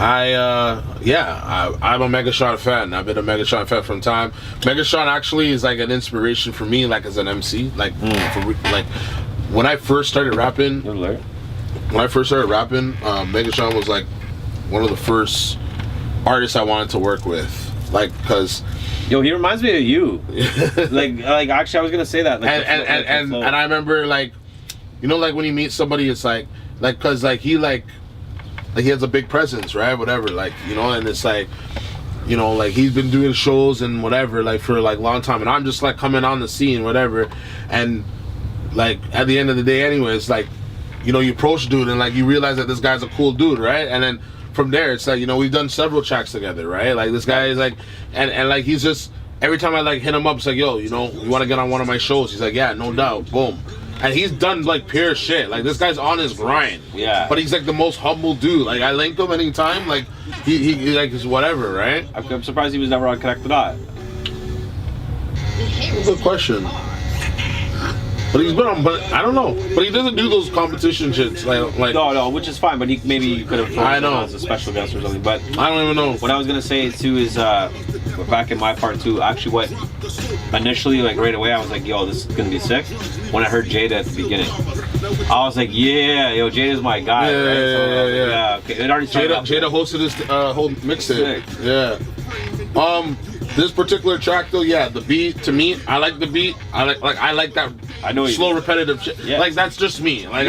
B: I'm a Megatron fan. I've been a Megatron fan from time. Megatron actually is like an inspiration for me, like as an MC. Like, when I first started rapping, Megatron was like one of the first artists I wanted to work with. Like, cause
A: yo, he reminds me of you. like actually, I was gonna say that. Like,
B: and I remember, like, you know, like when you meet somebody, it's like cause like he has a big presence, right? Whatever, like, you know, and it's like, you know, like he's been doing shows and whatever, like for like a long time, and I'm just like coming on the scene, whatever, and like at the end of the day, anyways, like, you know, you approach dude and like you realize that this guy's a cool dude, right? And then from there, it's like, you know, we've done several tracks together, right? Like this guy is like, and like he's just, every time I like hit him up, it's like, yo, you know, you want to get on one of my shows? He's like, yeah, no doubt, boom. And he's done like pure shit. Like this guy's on his grind.
A: Yeah.
B: But he's like the most humble dude. Like I link him anytime. Like he like is whatever, right?
A: I'm surprised he was never on Connect the Dot.
B: Good question. But he's been on, but I don't know. But he doesn't do those competition shits. Like
A: no, which is fine. But maybe you could have told him as a special guest or something. But
B: I don't even know.
A: What I was gonna say too is back in my part too. Actually, what initially, like right away, I was like, yo, this is gonna be sick. When I heard Jada at the beginning, I was like, yeah, yo, Jada's my guy. Yeah. Okay, it already started.
B: Jada hosted this whole mixtape. Yeah. This particular track though, yeah, the beat, to me, I like the beat. I like that.
A: I know
B: slow, repetitive shit. Yeah. Like that's just me. Like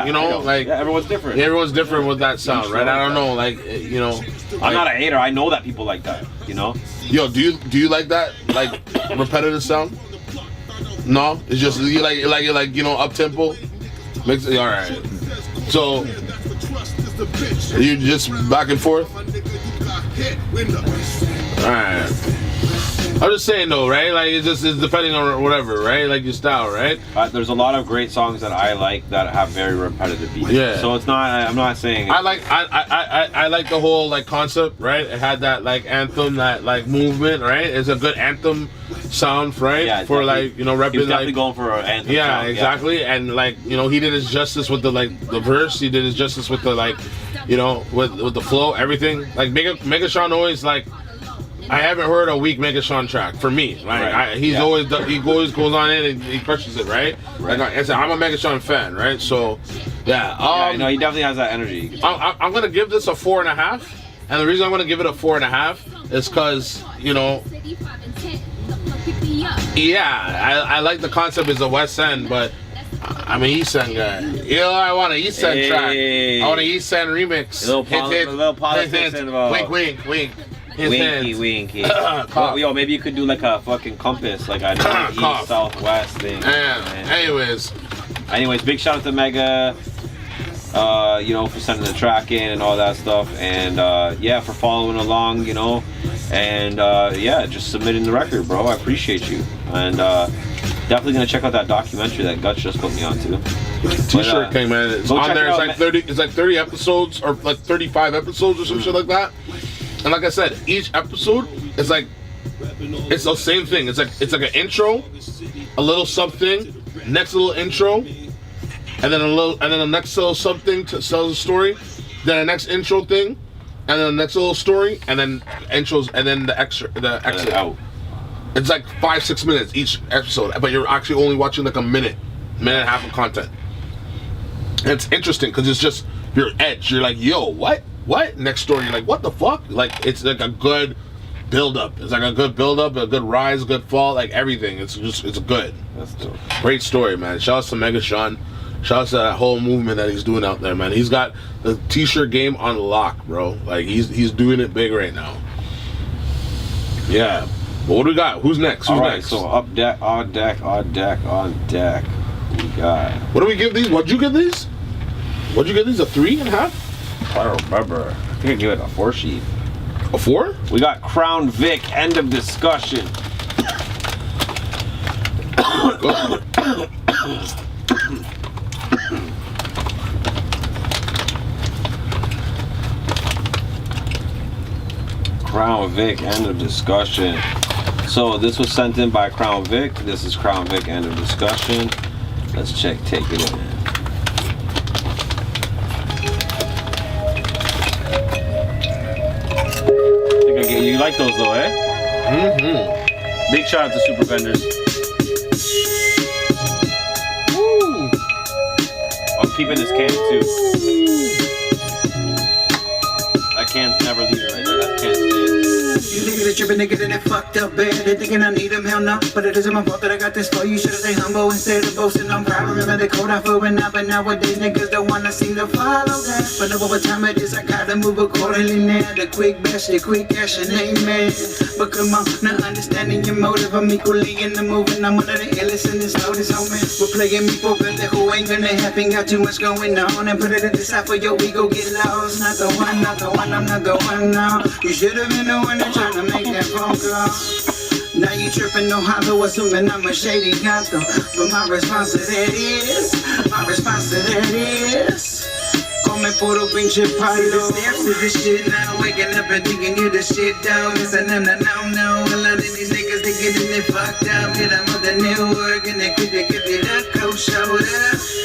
B: you know, like
A: everyone's different.
B: Everyone's different with that sound, right? I don't know, like, you know.
A: I'm not a hater. I know that people like that. You know.
B: Yo, do you like that, like repetitive sound? No, it's just you like you know, up tempo. Mix it. All right. So you just back and forth. All right. I'm just saying though, right? Like it's depending on whatever, right? Like your style, right?
A: There's a lot of great songs that I like that have very repetitive beats.
B: Yeah.
A: So it's not. I'm not saying.
B: I like the whole like concept, right? It had that like anthem, that like movement, right? It's a good anthem sound, right? Yeah. For like, you know, repping.
A: He was definitely
B: like,
A: going for an anthem.
B: Yeah,
A: sound,
B: exactly. Yeah. And like, you know, he did his justice with the like the verse. He did his justice with the like, you know, with the flow, everything. Like Megatron always like. I haven't heard a weak Megatron track for me. Like
A: right.
B: He always goes on in and he crushes it, right? Like I said, I'm a Megatron fan, right? So, yeah.
A: No, he definitely has that energy.
B: I'm gonna give this a 4.5, and the reason I'm gonna give it a 4.5 is because, you know, yeah, I like the concept as a West End, but I'm an East End guy. You know, I want an East End track. I want an East End remix.
A: A little politics involved.
B: Wink, wink.
A: Winky. Well, yo, maybe you could do like a fucking compass, like a east, south, west thing. Anyways, big shout out to Mega, you know, for sending the track in and all that stuff, and yeah, for following along, you know, and yeah, just submitting the record, bro. I appreciate you, and definitely gonna check out that documentary that Gutz just put me onto.
B: T-shirt came in. It's on there. It's like 30. It's like 30 episodes or like 35 episodes or some shit like that. And like I said, each episode is like, it's the same thing. It's like an intro, a little something, next little intro, and then the next little something to tell the story, then the next intro thing, and then the next little story, and then intros, and then the exit out. It's like 5-6 minutes each episode, but you're actually only watching like a minute and a half of content. And it's interesting because it's just your edge. You're like, yo, what? Next story, you're like, what the fuck? Like, it's like a good build-up. It's like a good build-up, a good rise, a good fall, like everything. It's good.
A: That's dope.
B: Great story, man. Shout out to Megatron. Shout out to that whole movement that he's doing out there, man. He's got the t-shirt game on lock, bro. Like, he's doing it big right now. Yeah. But what do we got? Who's next? Who's next?
A: So on deck. We got.
B: What do we give these? What'd you give these? A 3.5?
A: I don't remember. I think I gave it a 4 sheet.
B: A 4?
A: We got Crown Vic, end of discussion. Crown Vic, end of discussion. So this was sent in by Crown Vic. This is Crown Vic, end of discussion. Let's take it in. like those though, eh? Big shout out to Super Vendors. Woo. I'm keeping this can too. That can's never leaving right there. That can stays.
K: You niggas that trippin', nigga, that they fucked up bad. They thinking I need them, hell no. But it isn't my fault that I got this for. You should've stayed humble instead of boasting. I'm proud. Remember the code I for and now, but nowadays niggas don't wanna seem to follow that. But know what time it is, I gotta move accordingly now. The quick bash, the quick cash, and amen. But come on, not understanding your motive. I'm equally in the movement. I'm one of the illest in this notice, homie. We're playing me for good, who ain't gonna happen. Got too much going on and put it at the side for your ego get lost. Not the one, not the one, I'm not the one now. You should've been the one that trying to make that phone call. Now you tripping, no hollow, assuming I'm a shady gato. But my response to that is, come puro pinche palo. Steps to this shit now, waking up and thinking you the shit down. It's a no. A lot of these niggas, they getting it fucked up. Get them on the network and they keep it a cold shoulder.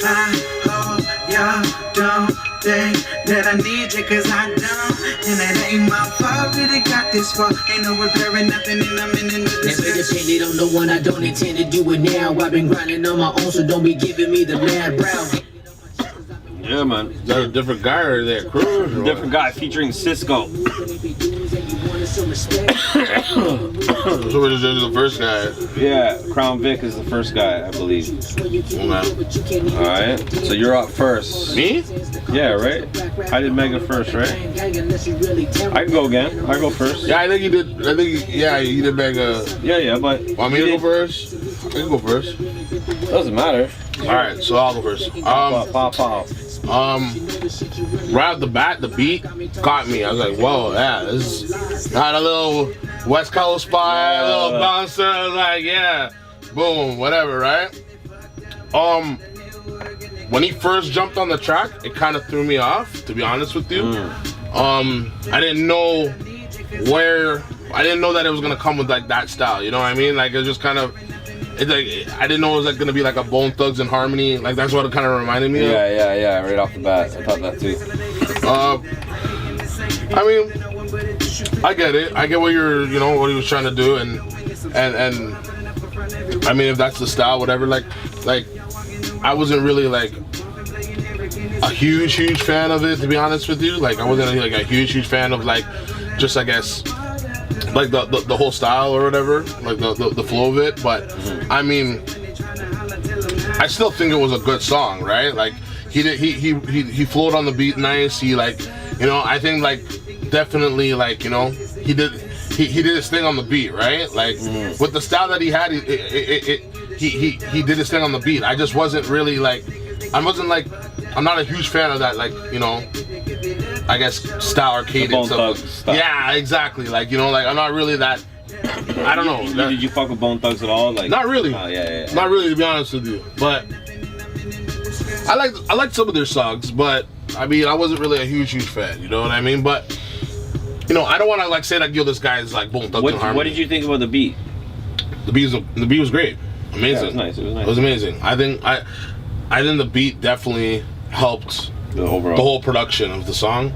K: I hope y'all don't think that I need you, cause I don't. And it ain't my fault that it got this far. Ain't no repairing nothing and I'm in the
L: Never depended on no one, I don't intend to do it now. I've been grinding on my own, so don't be giving me the mad brow.
A: Yeah, man.
B: Is that a different guy or there? Crew?
A: Different guy featuring Cisco.
B: So what is the first guy?
A: Yeah, Crown Vic is the first guy, I believe. Alright, so you're up first.
B: Me?
A: Yeah, right? I did Mega first, right? I can go again. I go first.
B: Yeah, I think you did. You did Mega.
A: Yeah, but.
B: Want me to go first? I can go first.
A: Doesn't matter.
B: Alright, so I'll go first.
A: Pop.
B: Right off the bat, the beat caught me. I was like, whoa, yeah, this is not a little West Coast spy, a little bouncer. I was like, yeah, boom, whatever, right? When he first jumped on the track, it kind of threw me off, to be honest with you. I didn't know that it was gonna come with like that style, you know what I mean? Like, it was just kind of, it's like, I didn't know it was like gonna be like a Bone Thugs and Harmony. Like, that's what it kind of reminded me of.
A: Yeah, right off the bat. I thought that too.
B: I mean, I get it. I get what what he was trying to do, and I mean, if that's the style, whatever. Like, I wasn't really like a huge fan of it, to be honest with you. Like, I wasn't like a huge fan of like, just I guess, like the whole style or whatever, like the flow of it. But I mean, I still think it was a good song, right? Like, he flowed on the beat nice. He like, I think like definitely like, he did his thing on the beat, right? Like with the style that he had, he did his thing on the beat. I just wasn't really like, I'm not a huge fan of that, like, I guess style or cadence of
A: stuff.
B: Yeah, exactly. Like, like I'm not really that. I don't know.
A: Did you fuck with Bone Thugs at all? Like,
B: not really.
A: Oh, yeah.
B: Not really, to be honest with you. But I liked some of their songs, but I mean, I wasn't really a huge fan. You know what I mean? But I don't want to like say that this guy is like Bone Thugs and Harmony.
A: What did you think about the beat?
B: The beat was great. Amazing.
A: Yeah, it was nice.
B: It was amazing. I think the beat definitely helped the whole production of the song.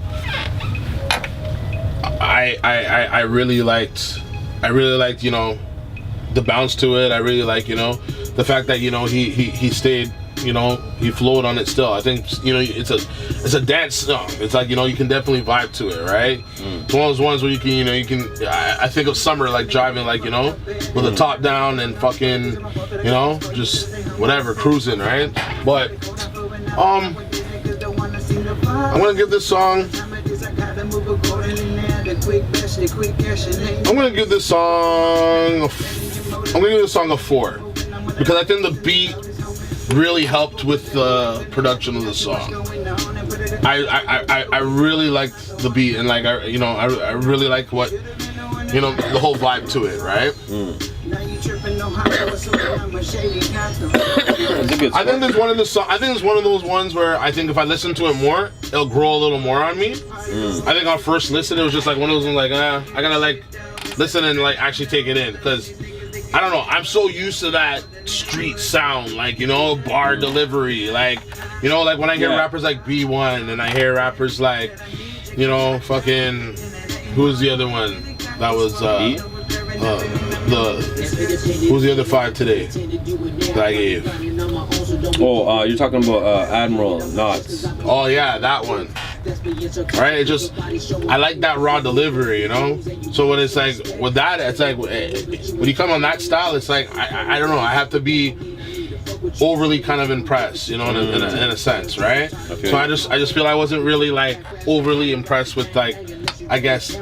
B: I really liked the bounce to it. I really like the fact that he stayed, he flowed on it still. I think it's a dance song. It's like you can definitely vibe to it, right? It's one of those ones where you can I think of summer like driving like with the top down and fucking just whatever, cruising, right? But I'm gonna give this song a 4 because I think the beat really helped with the production of the song. I really liked the beat and like I really liked what the whole vibe to it, right? I think it's one of those ones where I think if I listen to it more, it'll grow a little more on me. I think on first listen it was just like one of those ones like I gotta like listen and like actually take it in because I don't know, I'm so used to that street sound, like bar delivery, like like when I hear rappers like B1 and I hear rappers like fucking who's the other one? That was who's the other 5 today that I gave?
A: Oh, you're talking about Admiral Knots.
B: Oh yeah, that one. Right, it just, I like that raw delivery, you know. So when it's like with that, it's like when you come on that style, it's like I don't know, I have to be overly kind of impressed, you know, in a sense, right? Okay. So I just feel I wasn't really like overly impressed with like, I guess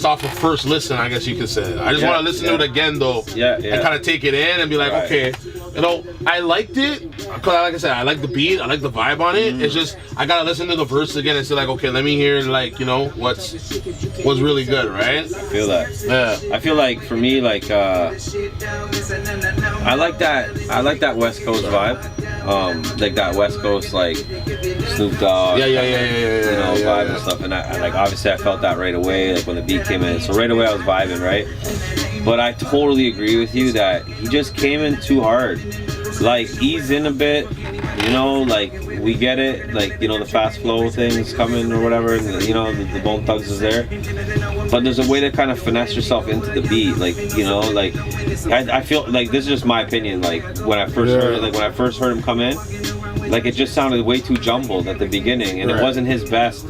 B: off of first listen, I guess you could say. I just want to listen to it again though, and kind of take it in and be like, okay, you know, I liked it because, like I said, I like the beat, I like the vibe on it. It's just I gotta listen to the verse again and say like, okay, let me hear like, you know, what's really good, right?
A: I feel that.
B: Yeah.
A: I feel like for me, like I like that West Coast vibe. Like that West Coast like Snoop Dogg, you know, vibe and stuff. And I like obviously I felt that right away, like when the beat came in. So right away I was vibing, right? But I totally agree with you that he just came in too hard. Like ease in a bit, you know, like we get it, like, you know, the fast flow things coming or whatever, and you know, the Bone Thugs is there. But there's a way to kind of finesse yourself into the beat, like, you know, like I feel like this is just my opinion. Like when I first heard it, like when I first heard him come in, like it just sounded way too jumbled at the beginning, and it wasn't his best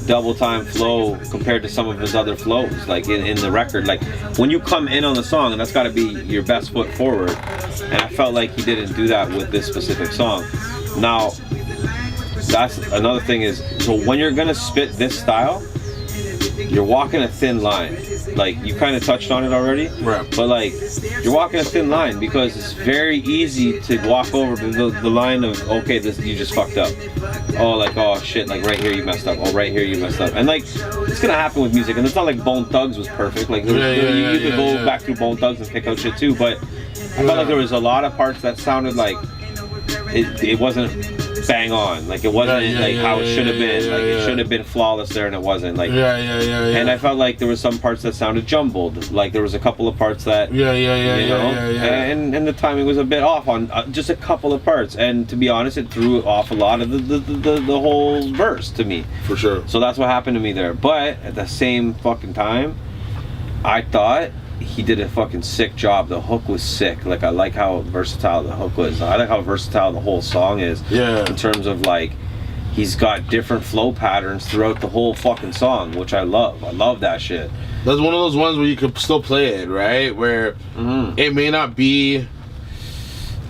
A: double time flow compared to some of his other flows, like in the record. Like when you come in on the song, and that's got to be your best foot forward, and I felt like he didn't do that with this specific song. Now that's another thing is, so when you're gonna spit this style, you're walking a thin line. Like you kind of touched on it already, but like you're walking a thin line because it's very easy to walk over the line of, okay, this, you just fucked up. Oh, like, oh shit, like right here you messed up. Oh, right here you messed up. And like it's gonna happen with music, and it's not like Bone Thugs was perfect. Like you could go back through Bone Thugs and pick out shit too, but I felt like there was a lot of parts that sounded like it wasn't bang on, like it wasn't like how it should have been. Like it should have been flawless there, and it wasn't. Like and I felt like there was some parts that sounded jumbled. Like there was a couple of parts that and the timing was a bit off on just a couple of parts. And to be honest, it threw off a lot of the whole verse to me.
B: For sure.
A: So that's what happened to me there. But at the same fucking time, I thought he did a fucking sick job. The hook was sick. Like I like how versatile the hook was. I like how versatile the whole song is. Yeah. In terms of like, he's got different flow patterns throughout the whole fucking song, which I love. I love that shit.
B: That's one of those ones where you could still play it, right? Where it may not be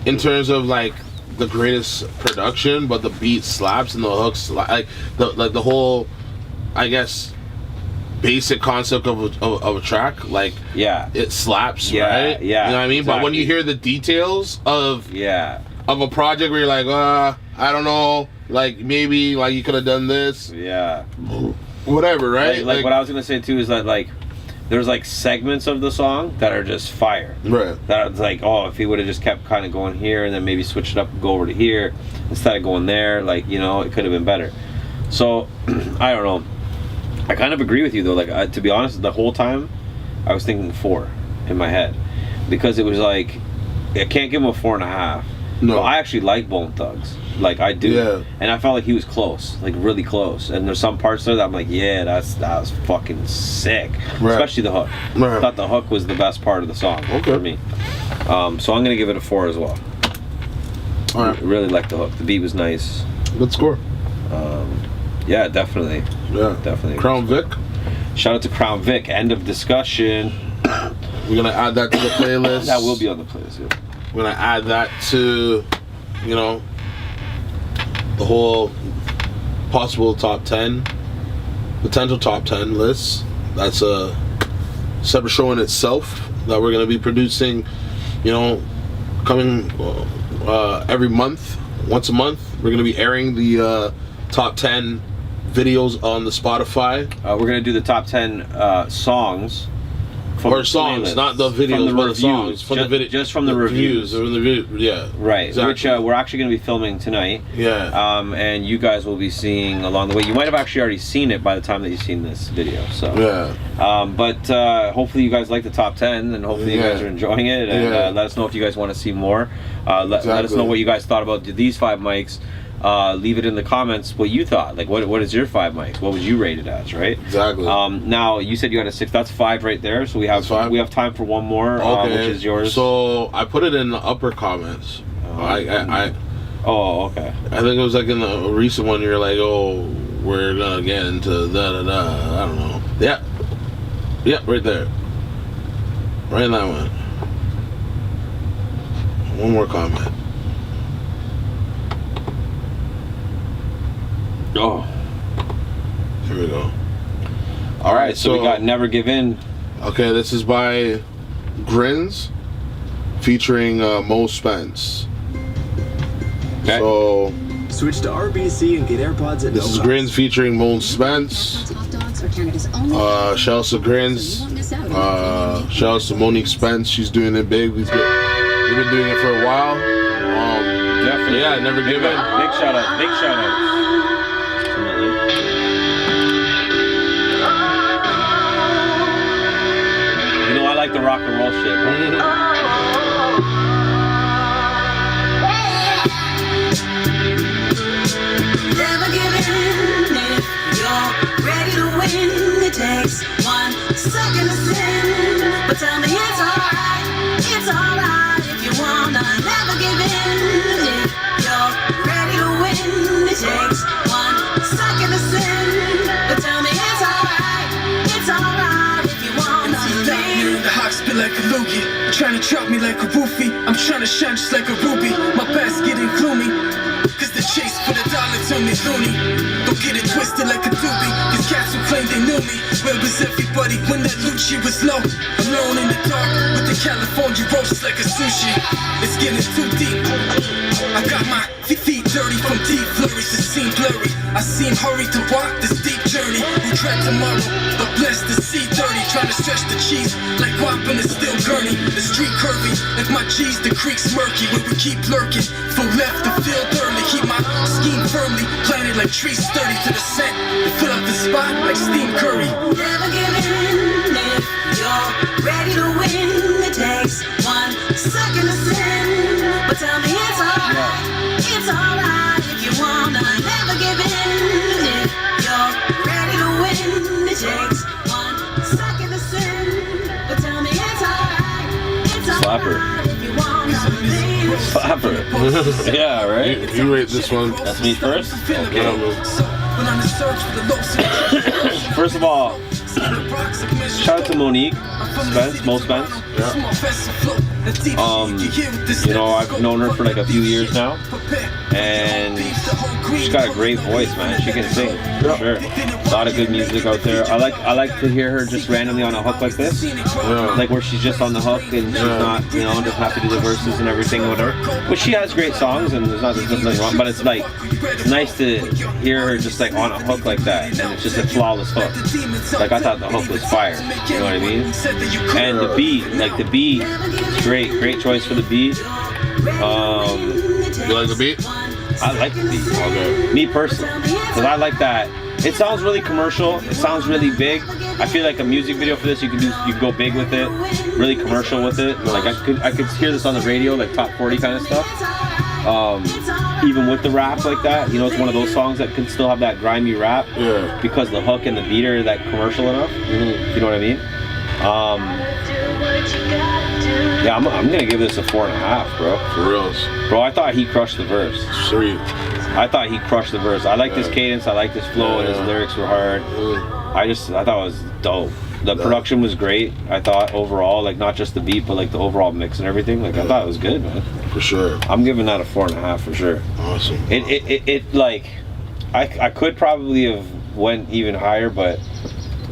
B: in terms of like the greatest production, but the beat slaps and the hooks, like the whole, I guess, basic concept of a track, like it slaps, right? You know what I mean? Exactly. But when you hear the details of a project where you're like, I don't know, like maybe like you could have done this, whatever, right?
A: Like what I was gonna say too is that like there's like segments of the song that are just fire, right? That's like, oh, if he would have just kept kind of going here and then maybe switched it up and go over to here instead of going there, like, you know, it could have been better. So I don't know. I kind of agree with you though. Like to be honest, the whole time I was thinking 4 in my head, because it was like I can't give him a 4.5. No, but I actually like Bone Thugs, like I do, and I felt like he was close, like really close. And there's some parts there that I'm like, yeah, that was fucking sick, especially the hook. I thought the hook was the best part of the song for me. So I'm gonna give it a 4 as well. All right, really like the hook. The beat was nice.
B: Good score.
A: Yeah, definitely.
B: Yeah,
A: definitely.
B: Crown Vic.
A: Shout out to Crown Vic. End of discussion.
B: We're gonna add that to the playlist.
A: That will be on the playlist. Yeah.
B: We're gonna add that to, you know, the whole possible top 10, potential top 10 list. That's a separate show in itself that we're gonna be producing, you know, coming every month, once a month. We're gonna be airing the top 10 videos on the Spotify.
A: We're gonna do the top 10 songs.
B: Or songs, not the videos, but the songs.
A: From just from the reviews.
B: Yeah.
A: Right.
B: Exactly.
A: Which we're actually going to be filming tonight.
B: Yeah.
A: And you guys will be seeing along the way. You might have actually already seen it by the time that you've seen this video. So.
B: Yeah.
A: But hopefully you guys like the top 10, and hopefully you guys are enjoying it. And let us know if you guys want to see more. Let us know what you guys thought about these 5 mics. leave it in the comments what you thought. Like, what is your 5 mics? What would you rate it as, right?
B: Exactly.
A: Now you said you had a 6. That's 5 right there. So we have time for one more, which is yours.
B: So I put it in the upper comments.
A: Oh, okay.
B: I think it was like in the recent one. You're like, oh, we're gonna get into da da da. I don't know. Yeah. Yep, right there. Right in that one. One more comment.
A: Oh.
B: Here we go.
A: All right, so we got Never Give In.
B: Okay, this is by Grins, featuring Mo Spence.
A: Okay.
B: So
M: switch to RBC and get AirPods at
B: this is Grins featuring Mo Spence. Shouts to Grins. Shouts to Monique Spence. She's doing it big. We've been doing it for a while.
A: Definitely.
B: Yeah, Never Give In.
A: Big shout out. Big shout out. You know I like the rock and roll shit, bro.
N: Never give in if you're ready to win. It takes 1 second to sin, but tell me it's alright if you wanna. Never give in if you're ready to win. It takes 1 second to sin, but tell me it's alright if you wanna.
O: The hawk spit like a loogie, trying to trap me like a roofie. I'm trying to shine just like a ruby. My past getting gloomy, cause the chase for the dollar told me loony. Don't get it twisted like a doobie, cause cats who claim they knew me. Where was everybody when that Lucci was low? Alone in the dark with the California roast like a sushi. It's getting too deep. I got my feet dirty from deep flurries. It seemed blurry. I seem hurried to walk this deep journey. We tread tomorrow, but bless the sea dirty. Trying to stretch the cheese like whopping is still gurney. The street curvy like my G's. The creek's murky when we keep lurking. Full left the field early. Keep my scheme firmly planted like trees sturdy to the scent. And fill up the spot like steam curry.
N: Never give in if you're ready to win. It takes 1 second to sin, but tell me it's alright if you wanna. Never give in if you're ready to win. It takes 1 second to sin, but tell me it's alright if you wanna.
A: Slapper. Yeah, right?
B: You rate this one.
A: That's me first? Okay. First of all, shout out to Monique Spence, Mo Spence. You know, I've known her for like a few years now, and she's got a great voice, man. She can sing, for sure. A lot of good music out there. I like to hear her just randomly on a hook like this, like where she's just on the hook and she's not, you know, doesn't have to do the verses and everything with her. But she has great songs and there's nothing wrong. But it's like it's nice to hear her just like on a hook like that, and it's just a flawless hook. Like I thought the hook was fire. You know what I mean? And the beat, is great choice for the beat.
B: You like the beat?
A: I like the beat. Okay. Me personally, because I like that. It sounds really commercial. It sounds really big. I feel like a music video for this, you can go big with it, really commercial with it. Like I could hear this on the radio, like top 40 kind of stuff. Even with the rap like that, you know, it's one of those songs that can still have that grimy rap, because the hook and the beat are that commercial enough. You know what I mean? Yeah, I'm gonna give this a 4.5, bro.
B: For reals.
A: Bro, I thought he crushed the verse.
B: Sweet.
A: I thought he crushed the verse. I like this cadence, I like this flow, and his lyrics were hard. I thought it was dope. The production was great, I thought, overall, like not just the beat, but like the overall mix and everything. Like I thought it was good, man.
B: For sure.
A: I'm giving that a 4.5 for sure.
B: Awesome.
A: It like I could probably have went even higher, but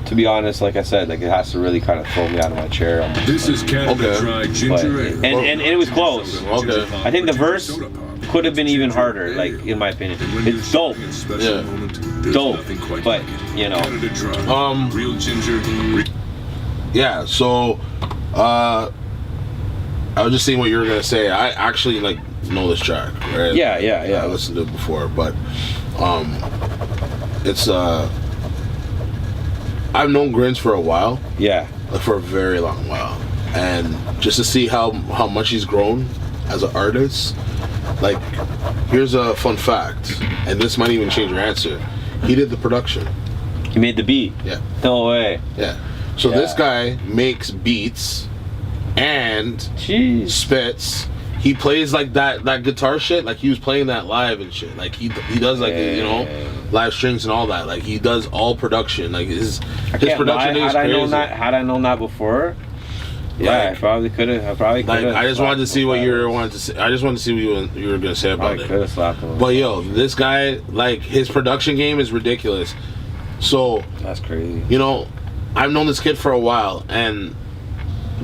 A: to be honest, like I said, like it has to really kind of throw me out of my chair.
P: This is Canada Dry Ginger Ale.
A: And it was close.
B: Okay.
A: I think the verse could have been even harder, like in my opinion. It's dope.
B: Yeah.
A: Dope. But you know.
P: Real ginger.
B: Yeah, so I was just seeing what you were gonna say. I actually like know this track, right?
A: Yeah.
B: I listened to it before, but it's I've known Grins for a while.
A: Yeah.
B: Like for a very long while. And just to see how much he's grown as an artist like, here's a fun fact, and this might even change your answer. He did the production.
A: He made the beat?
B: Yeah.
A: No way.
B: Yeah. So this guy makes beats and spits. He plays like that guitar shit. Like he was playing that live and shit. Like he does like you know, live strings and all that. Like he does all production. Like his production is crazy.
A: Had I known that before, yeah, like, I probably could have. Like
B: I just wanted to see what you wanted to say. I just wanted to see what you were gonna say about it.
A: Could have slapped him.
B: But yo, this guy, like his production game is ridiculous. So
A: that's crazy.
B: You know, I've known this kid for a while, and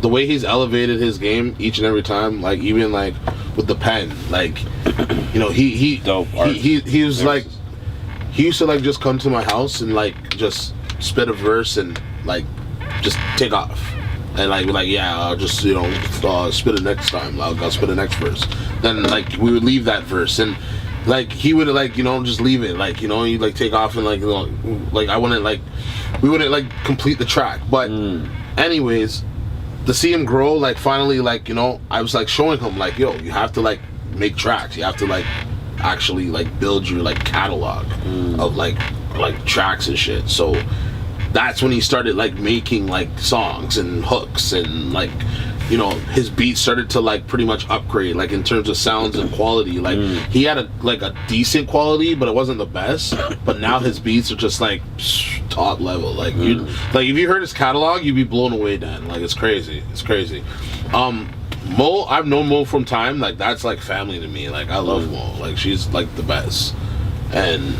B: the way he's elevated his game each and every time, like even like with the pen, like you know, he was like, he used to like just come to my house and like just spit a verse and like just take off. And like, we're like, yeah, I'll just, you know, spit it next time. I'll spit the next verse. Then like we would leave that verse, and like he would like, you know, just leave it. Like, you know, he'd like take off and like, you know, like I wouldn't like, we wouldn't like complete the track. But anyways, to see him grow, like finally, like, you know, I was like showing him like, yo, you have to like make tracks. You have to like actually like build your like catalog of like tracks and shit. So that's when he started like making like songs and hooks, and like, you know, his beats started to like pretty much upgrade, like in terms of sounds and quality. Like he had a decent quality, but it wasn't the best. But now his beats are just like top level. Like like if you heard his catalog, you'd be blown away, Dan. Like it's crazy. It's crazy. Mo, I've known Mo from time. Like that's like family to me. Like I love Mo. Like she's like the best. And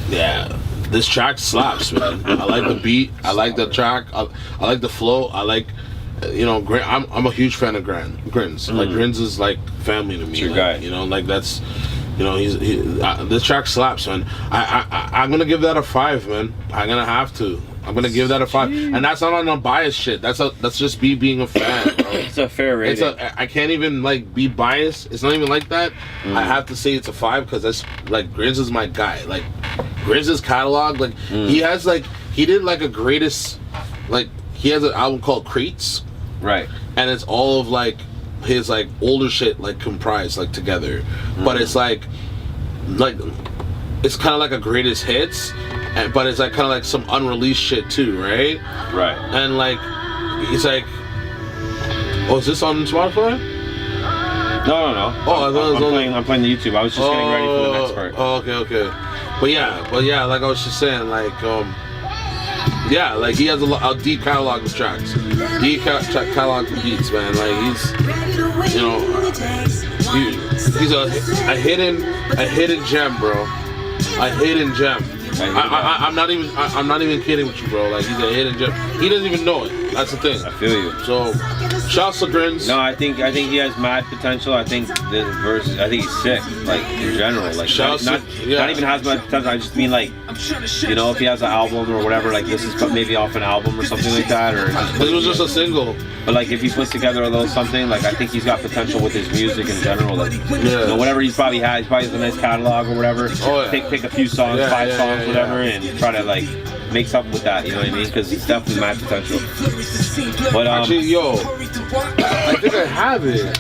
B: yeah. This track slaps, man. I like the beat. I like the track. I like the flow. I like, you know, I'm a huge fan of Grins. Like Grins is like family to me.
A: Your
B: like,
A: guy.
B: You know, like that's, you know, this track slaps, man. I'm gonna give that a 5, man. I'm gonna have to. I'm gonna give that a 5, and that's not on no biased shit. That's just me being a fan, bro.
A: It's a fair rating.
B: I can't even like be biased. It's not even like that. I have to say it's a 5 because that's like Grins is my guy. Like Grins' catalog, like he has like he did like a greatest, like he has an album called Crates,
A: right? And
B: it's all of like his like older shit like comprised like together, but it's like it's kind of like a greatest hits. But it's like kind of like some unreleased shit too, right?
A: Right.
B: And like, it's like, oh, is this on Spotify?
A: No.
B: Oh,
A: I'm playing the YouTube. I was just getting ready for the next part.
B: Oh, okay. But yeah, like I was just saying, like, yeah, like he has a deep catalog of tracks, deep catalog of beats, man. Like he's, you know, he's a hidden gem, bro. A hidden gem. I'm not even kidding with you, bro. Like he's a hidden gem. He doesn't even know it. That's the thing.
A: I feel you.
B: So, shouts to Grins.
A: No, I think he has mad potential. I think this verse. I think he's sick. Like in general. Like not even has mad potential. I just mean like, you know, if he has an album or whatever, like this is maybe off an album or something like that, or
B: this was just a single.
A: But like if he puts together a little something, like I think he's got potential with his music in general. Like, you know, whatever he probably has a nice catalog or whatever.
B: Oh, yeah.
A: Pick a few songs, 5 songs, whatever, and try to like make something with that. You know what I mean? Because he's definitely mad potential. But
B: actually, yo, I think I have it.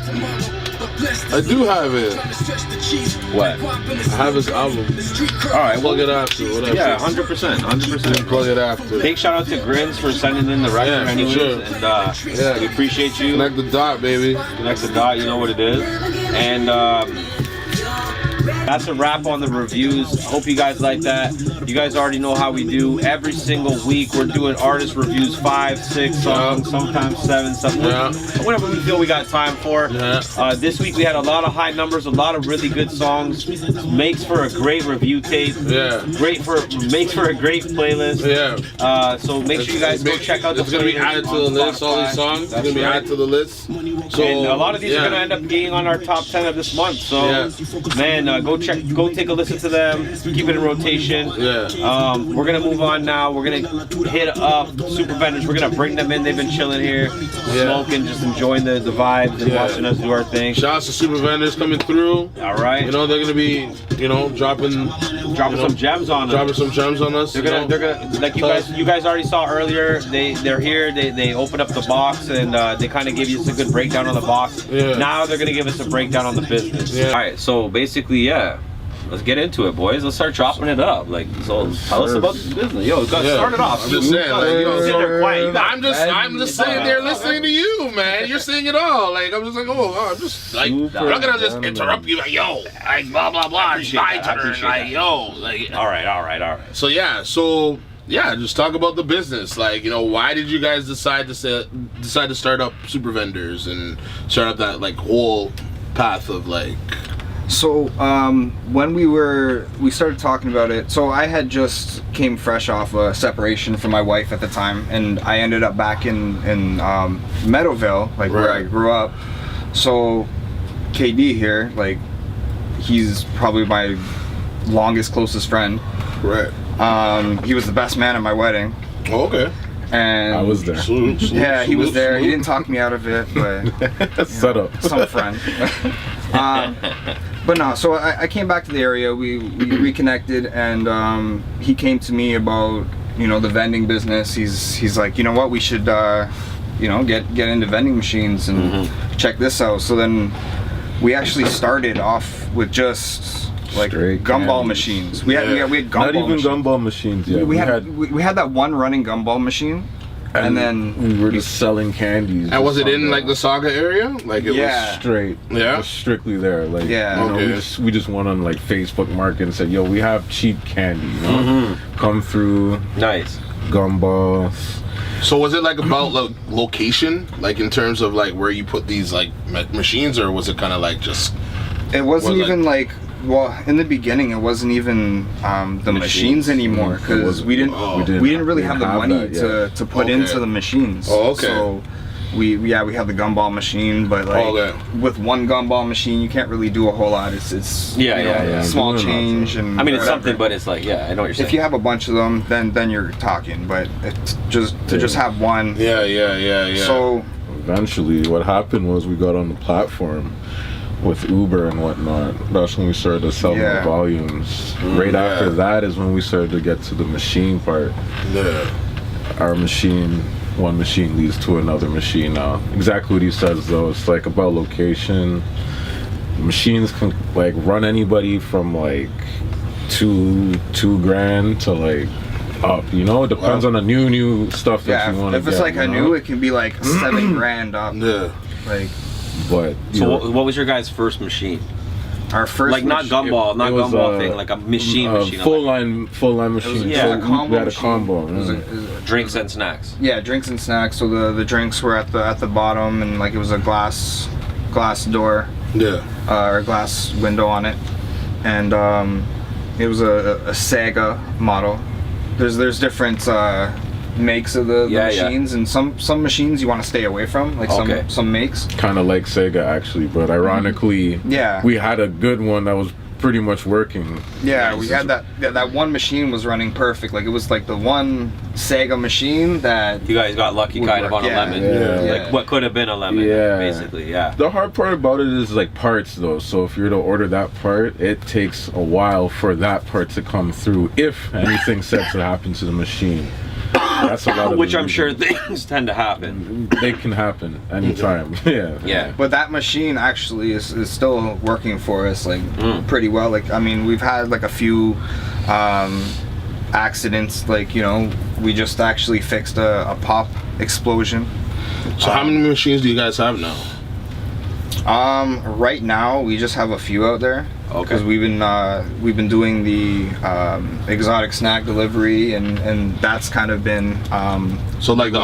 B: I do have it.
A: What?
B: I have his album.
A: Alright,
B: plug it after. Whatever.
A: Yeah, 100%.
B: Plug it after.
A: Big shout out to Grins for sending in the record anyways.
B: Sure.
A: And we appreciate you.
B: Connect the dot, baby.
A: Connect the dot, you know what it is. And that's a wrap on the reviews. Hope you guys like that. You guys already know how we do. Every single week we're doing artist reviews, 5, 6 songs, sometimes 7, whatever we feel we got time for. This week we had a lot of high numbers, a lot of really good songs. Makes for a great review tape. Makes for a great playlist. So make sure you guys go check out the playlist.
B: It's gonna be added to the list. All these songs are gonna be added to the list. So
A: and a lot of these are gonna end up being on our top 10 of this month. So man, go take a listen to them. Keep it in rotation. We're gonna move on now. We're gonna hit up Super Vendors. We're gonna bring them in. They've been chilling here, smoking, just enjoying the vibes and watching us do our thing.
B: Shouts to Super Vendors coming through.
A: All right.
B: You know they're gonna be, you know, dropping
A: dropping some gems on us.
B: Dropping some gems on us.
A: They're gonna like you guys already saw earlier. They're here. They open up the box and they kind of give you a good breakdown on the box.
B: Yeah.
A: Now they're gonna give us a breakdown on the business.
B: Yeah.
A: All right. So basically, yeah. Let's get into it, boys. Let's start chopping it up. Like, so tell us about the business. Yo, start it off.
B: I'm just saying, like,
A: I'm
B: just sitting there listening to you, man. You're saying it all. Like, I'm just like, I'm just like, I'm not gonna just interrupt you, like, yo, like, blah blah blah. It's my turn, like, yo, like.
A: All right.
B: So just talk about the business. Like, why did you guys decide to start up Super Vendors and start up that like whole path of like.
D: So when we started talking about it, so I had just came fresh off a separation from my wife at the time, and I ended up back in Meadowville, like where I grew up. So KD here, like, he's probably my longest closest friend.
B: Right.
D: He was the best man at my wedding.
B: Oh, okay.
C: And I was there.
D: He was there. He didn't talk me out of it, but
C: set up
D: some friend. But no, so I came back to the area. We reconnected, and he came to me about the vending business. He's like, you know what, we should get into vending machines and check this out. So then we actually started off with just like gumball machines. We had gumball
C: not even
D: machines.
C: Gumball machines yet.
D: We had that one running gumball machine. And then
C: we were just selling candies.
B: And was it in like the Saga area? Like it was
C: straight.
B: Yeah,
C: it was strictly there. Like we just went on like Facebook Market and said, "Yo, we have cheap candy. Come through.
A: Nice
C: gumballs."
B: So was it like about location, like in terms of like where you put these like machines, or was it kind of like just?
D: It wasn't even like. Well, in the beginning, it wasn't even the machines anymore, because we didn't really have the money to put into the machines.
B: Oh, okay.
D: So we have the gumball machine, but like with one gumball machine, you can't really do a whole lot. It's small change, and
A: I mean it's something, but it's like I know what you're saying.
D: If you have a bunch of them, then you're talking. But it's just have one.
B: Yeah.
D: So
C: eventually, what happened was we got on the platform with Uber and whatnot. That's when we started to sell more volumes. Right after that is when we started to get to the machine part. Our machine, one machine leads to another machine now. Exactly what he says though, it's like about location. Machines can like run anybody from like two grand to like up, it depends on the new stuff that you want to get.
D: If it's like a new, it can be like 7 grand up. Like.
C: But
A: so what was your guys' first machine?
D: Our first,
A: like not gumball thing, like a machine.
C: Full line machine.
A: We had
C: a combo.
A: Drinks and snacks.
D: Yeah, drinks and snacks. So the drinks were at the bottom, and like it was a glass door. Or glass window on it, and it was a Sega model. There's different makes of the machines, and some machines you want to stay away from, like some makes.
C: Kind of like Sega actually, but ironically, we had a good one that was pretty much working.
D: Yeah, we had that one machine was running perfect. Like it was like the one Sega machine that
A: you guys got lucky kind of on a lemon. Like what could have been a lemon. Basically. The
C: hard part about it is like parts though. So if you're to order that part, it takes a while for that part to come through if anything said to happen to the machine. That's a lot of
A: which I'm sure things tend to happen.
C: They can happen anytime.
D: But that machine actually is still working for us like pretty well. Like I mean, we've had like a few accidents. Like we just actually fixed a pop explosion.
B: So how many machines do you guys have now?
D: Right now we just have a few out there. Because we've been doing the exotic snack delivery, and that's kind of been
B: so like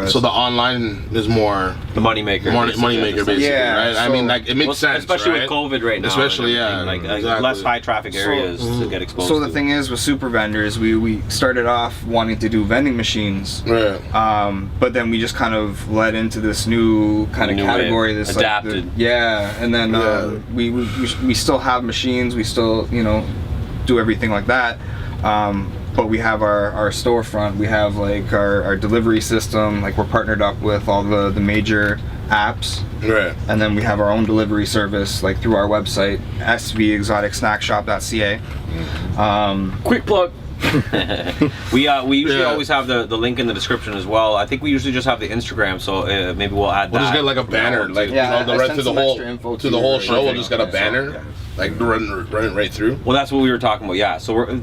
B: so the online is more
A: the moneymaker,
B: basically, right? I mean, like it makes sense,
A: especially with COVID right now.
B: Especially
A: less high traffic areas to get exposed.
D: So the thing is with Super Vendors, we started off wanting to do vending machines, but then we just kind of led into this new kind of category, this
A: adapted,
D: and then we still have machines, we still do everything like that, but we have our storefront, we have like our delivery system, like we're partnered up with all the major apps.
B: Right.
D: And then we have our own delivery service, like through our website, svexoticsnackshop.ca.
A: Quick plug. we usually always have the link in the description as well. I think we usually just have the Instagram, so maybe we'll add that.
B: We'll just get like a banner, like you know, the right to the whole show. We'll just get a banner, like run it right through.
A: Well, that's what we were talking about. Yeah, so we're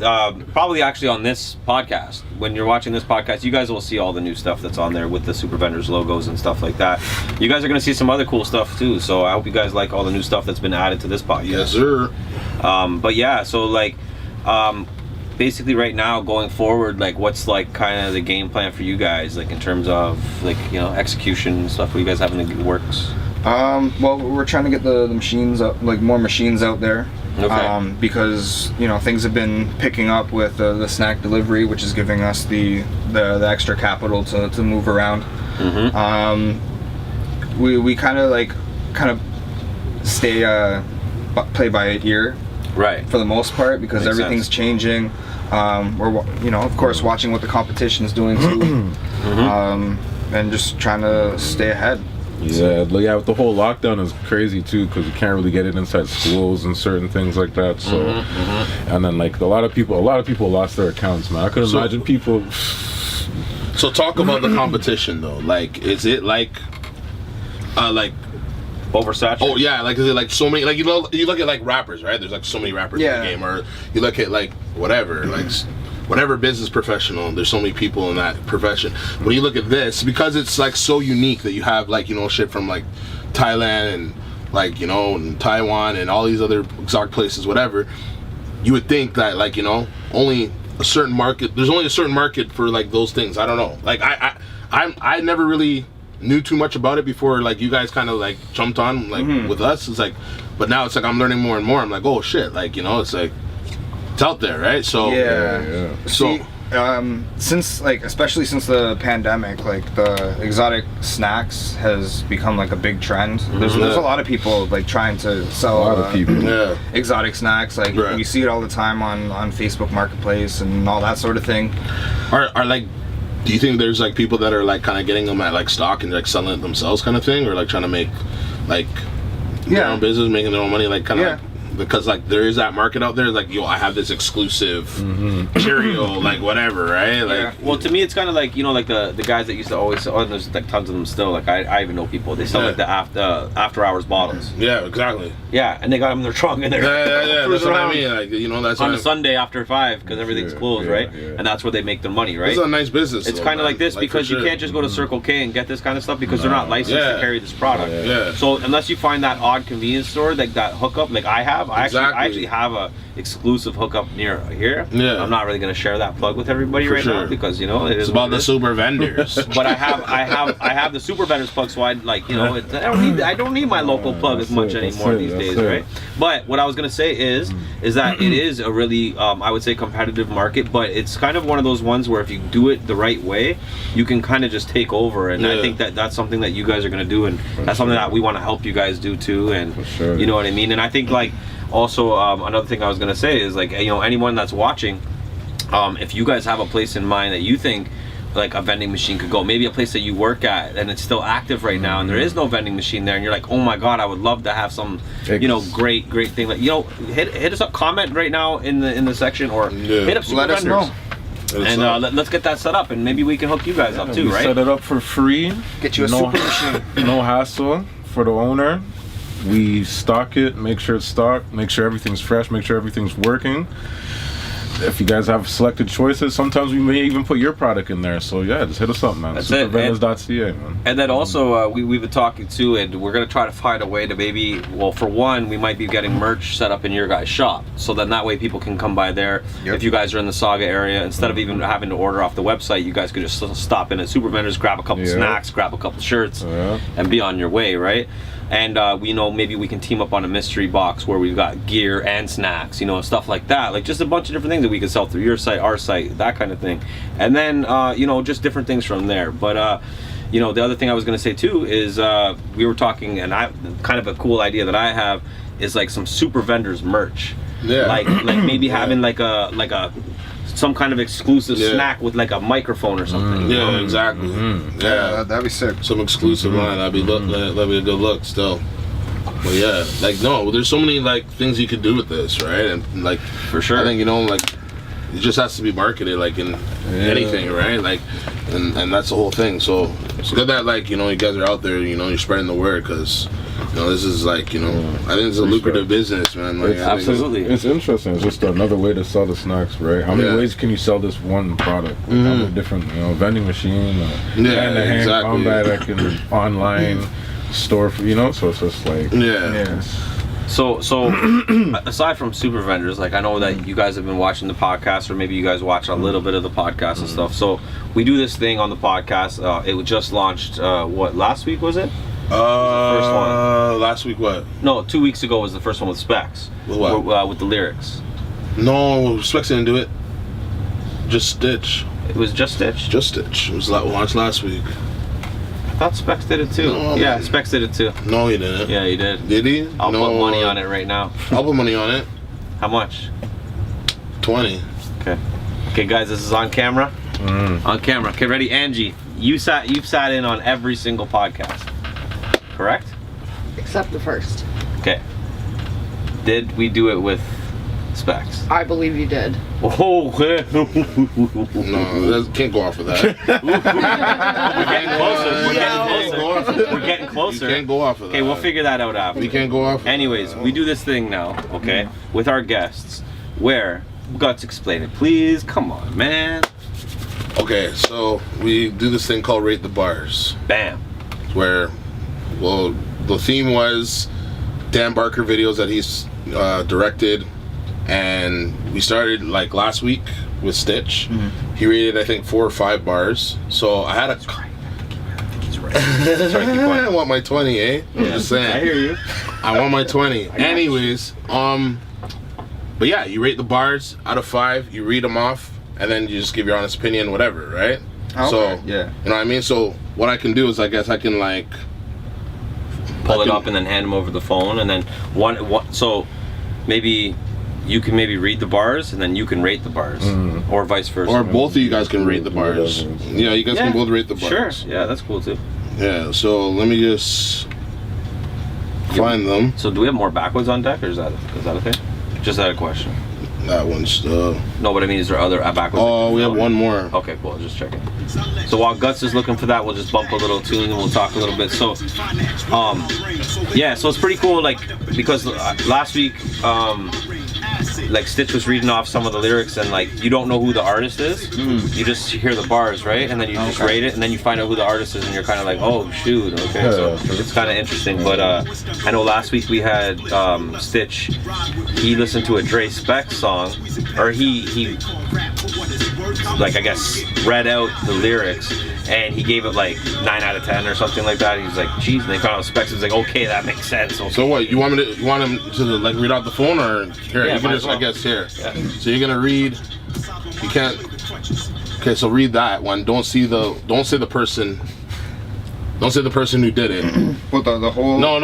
A: probably actually on this podcast. When you're watching this podcast, you guys will see all the new stuff that's on there with the Super Vendors logos and stuff like that. You guys are gonna see some other cool stuff too. So I hope you guys like all the new stuff that's been added to this podcast.
B: Yes, sir.
A: But yeah, so like. Basically right now going forward, like what's like kind of the game plan for you guys, like in terms of like, you know, execution and stuff? What you guys have in the works?
D: Well, we're trying to get the machines up, like more machines out there.
A: Okay.
D: Because you know things have been picking up with the snack delivery, which is giving us the extra capital to move around. We kind of stay play by ear,
A: right?
D: For the most part, because
A: Makes
D: everything's
A: sense.
D: changing. We're of course watching what the competition is doing too, and just trying to stay ahead.
C: Yeah, with the whole lockdown is crazy too, because you can't really get it inside schools and certain things like that. So, and then like a lot of people lost their accounts, man. I could imagine people.
B: So talk about the competition though. Like, is it like
A: oversaturated?
B: Oh yeah, like is it like so many? Like you look at like rappers, right? There's like so many rappers in the game, or you look at like whatever, like whatever business professional. There's so many people in that profession. When you look at this, because it's like so unique that you have like shit from like Thailand and like and Taiwan and all these other exotic places, whatever. You would think that like only a certain market. There's only a certain market for like those things. I don't know. Like I never really knew too much about it before like you guys kind of like jumped on like with us. It's like, but now it's like I'm learning more and more. I'm like, oh shit, like it's like it's out there, right? So
D: So especially since the pandemic, like the exotic snacks has become like a big trend. There's a lot of people like trying to sell exotic snacks. Like we see it all the time on Facebook Marketplace and all that sort of thing.
B: Are like, do you think there's like people that are like kind of getting them at like stock and like selling it themselves kind of thing, or like trying to make like their own business, making their own money, like kind of like, because like there is that market out there, like I have this exclusive Cheerio, like whatever, right? Like,
A: well, to me, it's kind of like like the guys that used to always sell. And there's like tons of them still. Like I even know people. They sell like the after hours bottles.
B: Yeah, exactly.
A: Yeah, and they got them in their trunk and they're
B: that's what I mean. Like that's
A: on a Sunday after 5 because everything's closed, right? And that's where they make their money, right?
B: This is a nice business.
A: It's kind of like this because you can't just go to Circle K and get this kind of stuff because they're not licensed to carry this product. So unless you find that odd convenience store, like that hookup, like I have, I actually have a exclusive hookup near here. I'm not really gonna share that plug with everybody now because
B: it's about the super vendors.
A: But I have the super vendors plug, so I like I don't need my local plug as much anymore these days, right? But what I was gonna say is that it is a really I would say competitive market, but it's kind of one of those ones where if you do it the right way, you can kind of just take over. And I think that's something that you guys are gonna do, and that's something that we want to help you guys do too. And you know what I mean? And I think like. Also, another thing I was gonna say is like anyone that's watching, if you guys have a place in mind that you think like a vending machine could go, maybe a place that you work at and it's still active right now and there is no vending machine there, and you're like, oh my god, I would love to have some great thing, like hit us up, comment right now in the section, or hit up Super Vendors. Let us know. And let's get that set up, and maybe we can hook you guys up too, right?
C: Set it up for free.
D: Get you a super machine.
C: No hassle for the owner. We stock it, make sure it's stocked, make sure everything's fresh, make sure everything's working. If you guys have selected choices, sometimes we may even put your product in there. So yeah, just hit us up, man. Supervendors.ca, man.
A: And then also we've been talking too, and we're gonna try to find a way to maybe, well, for one, we might be getting merch set up in your guys' shop, so then that way people can come by there. If you guys are in the Saga area, instead of even having to order off the website, you guys could just stop in at Super Vendors, grab a couple snacks, grab a couple shirts, and be on your way, right? And we maybe we can team up on a mystery box where we've got gear and snacks, stuff like that, like just a bunch of different things that we can sell through your site, our site, that kind of thing. And then just different things from there. But the other thing I was going to say too is we were talking, and I kind of a cool idea that I have is like some Super Vendors merch. Like maybe having like a some kind of exclusive snack with like a microphone or something.
B: Yeah, exactly. Yeah,
D: that'd be sick.
B: Some exclusive line. That'd be a good look still. But yeah, like no, there's so many like things you could do with this, right? And like
A: for sure,
B: I think like it just has to be marketed like in anything, right? Like, and that's the whole thing. So it's good that like you guys are out there, you're spreading the word because. This is like, I think it's a lucrative business, man. Like,
A: absolutely.
C: It's interesting. It's just another way to sell the snacks, right? How many ways can you sell this one product? How many different, vending machine, hand-to-hand combat, that can online store, so it's just like...
A: So aside from super vendors, like I know that you guys have been watching the podcast, or maybe you guys watch a little bit of the podcast and stuff. So we do this thing on the podcast. It just launched, last week was it?
B: First one. Last week what?
A: No, 2 weeks ago was the first one with Specs.
B: With what?
A: With the lyrics.
B: No, Specs didn't do it. Just Stitch.
A: It was just Stitch?
B: Just Stitch. It was launched last week.
A: I thought Specs did it too.
B: No,
A: yeah, Specs did it too.
B: No, he didn't.
A: Yeah, he did.
B: Did he?
A: I'll put money on it right now.
B: I'll put money on it.
A: How much?
B: 20.
A: Okay, guys, this is on camera. On camera. Okay, ready? Angie, you've sat in on every single podcast. Correct?
Q: Except the first.
A: Okay. Did we do it with Specs?
Q: I believe you did.
B: Oh, no, can't go off of that.
A: We're getting closer.
B: You can't go off of that.
A: Okay, we'll figure that out after.
B: We can't go off of
A: Anyways, we do this thing now, okay, with our guests, where Gutz, explain it, please. Come on, man.
B: Okay, so we do this thing called Rate the Bars.
A: Bam.
B: Where, well, the theme was Dan Barker videos that he's directed, and we started like last week with Stitch. He rated I think 4 or 5 bars. So I had a. I want my 20, eh? I'm just saying.
A: I hear you.
B: I want my 20. Anyways, but yeah, you rate the bars out of 5. You read them off, and then you just give your honest opinion, whatever, right?
D: Okay.
B: So
D: yeah,
B: you know what I mean. So what I can do is I guess I can like
A: pull it up and then hand them over the phone, and then so maybe you can read the bars and then you can rate the bars, or vice versa.
B: Or both of you guys can rate the bars. Yeah, you guys can both rate the bars.
A: Sure. Yeah, that's cool too.
B: Yeah. So let me just find them.
A: So do we have more backwards on deck, or is that okay? Just had a question.
B: That one's
A: no, but I mean, is there other backwards?
B: Oh, we have one more.
A: Okay, cool. Just checking. So while Gutz is looking for that, we'll just bump a little tune and we'll talk a little bit. So, yeah, so it's pretty cool, like, because last week, like Stitch was reading off some of the lyrics, and like you don't know who the artist is. You just hear the bars, right? And then you just rate it, and then you find out who the artist is, and you're kind of like, oh shoot, okay. So it's kind of interesting. But I know last week we had Stitch. He listened to a Dre Specs song, or he like I guess read out the lyrics, and he gave it like 9 out of 10 or something like that. He was like, geez, and they found out Specs. He was like, okay, that makes sense. Okay.
B: So what? You want him to like read out the phone, or here?
A: Yeah,
B: you can just,
A: well.
B: I guess here.
A: Yeah.
B: So you're gonna read. You can't. Okay, so read that one. Don't say the person. Don't say the person who did it.
D: What the whole?
B: No,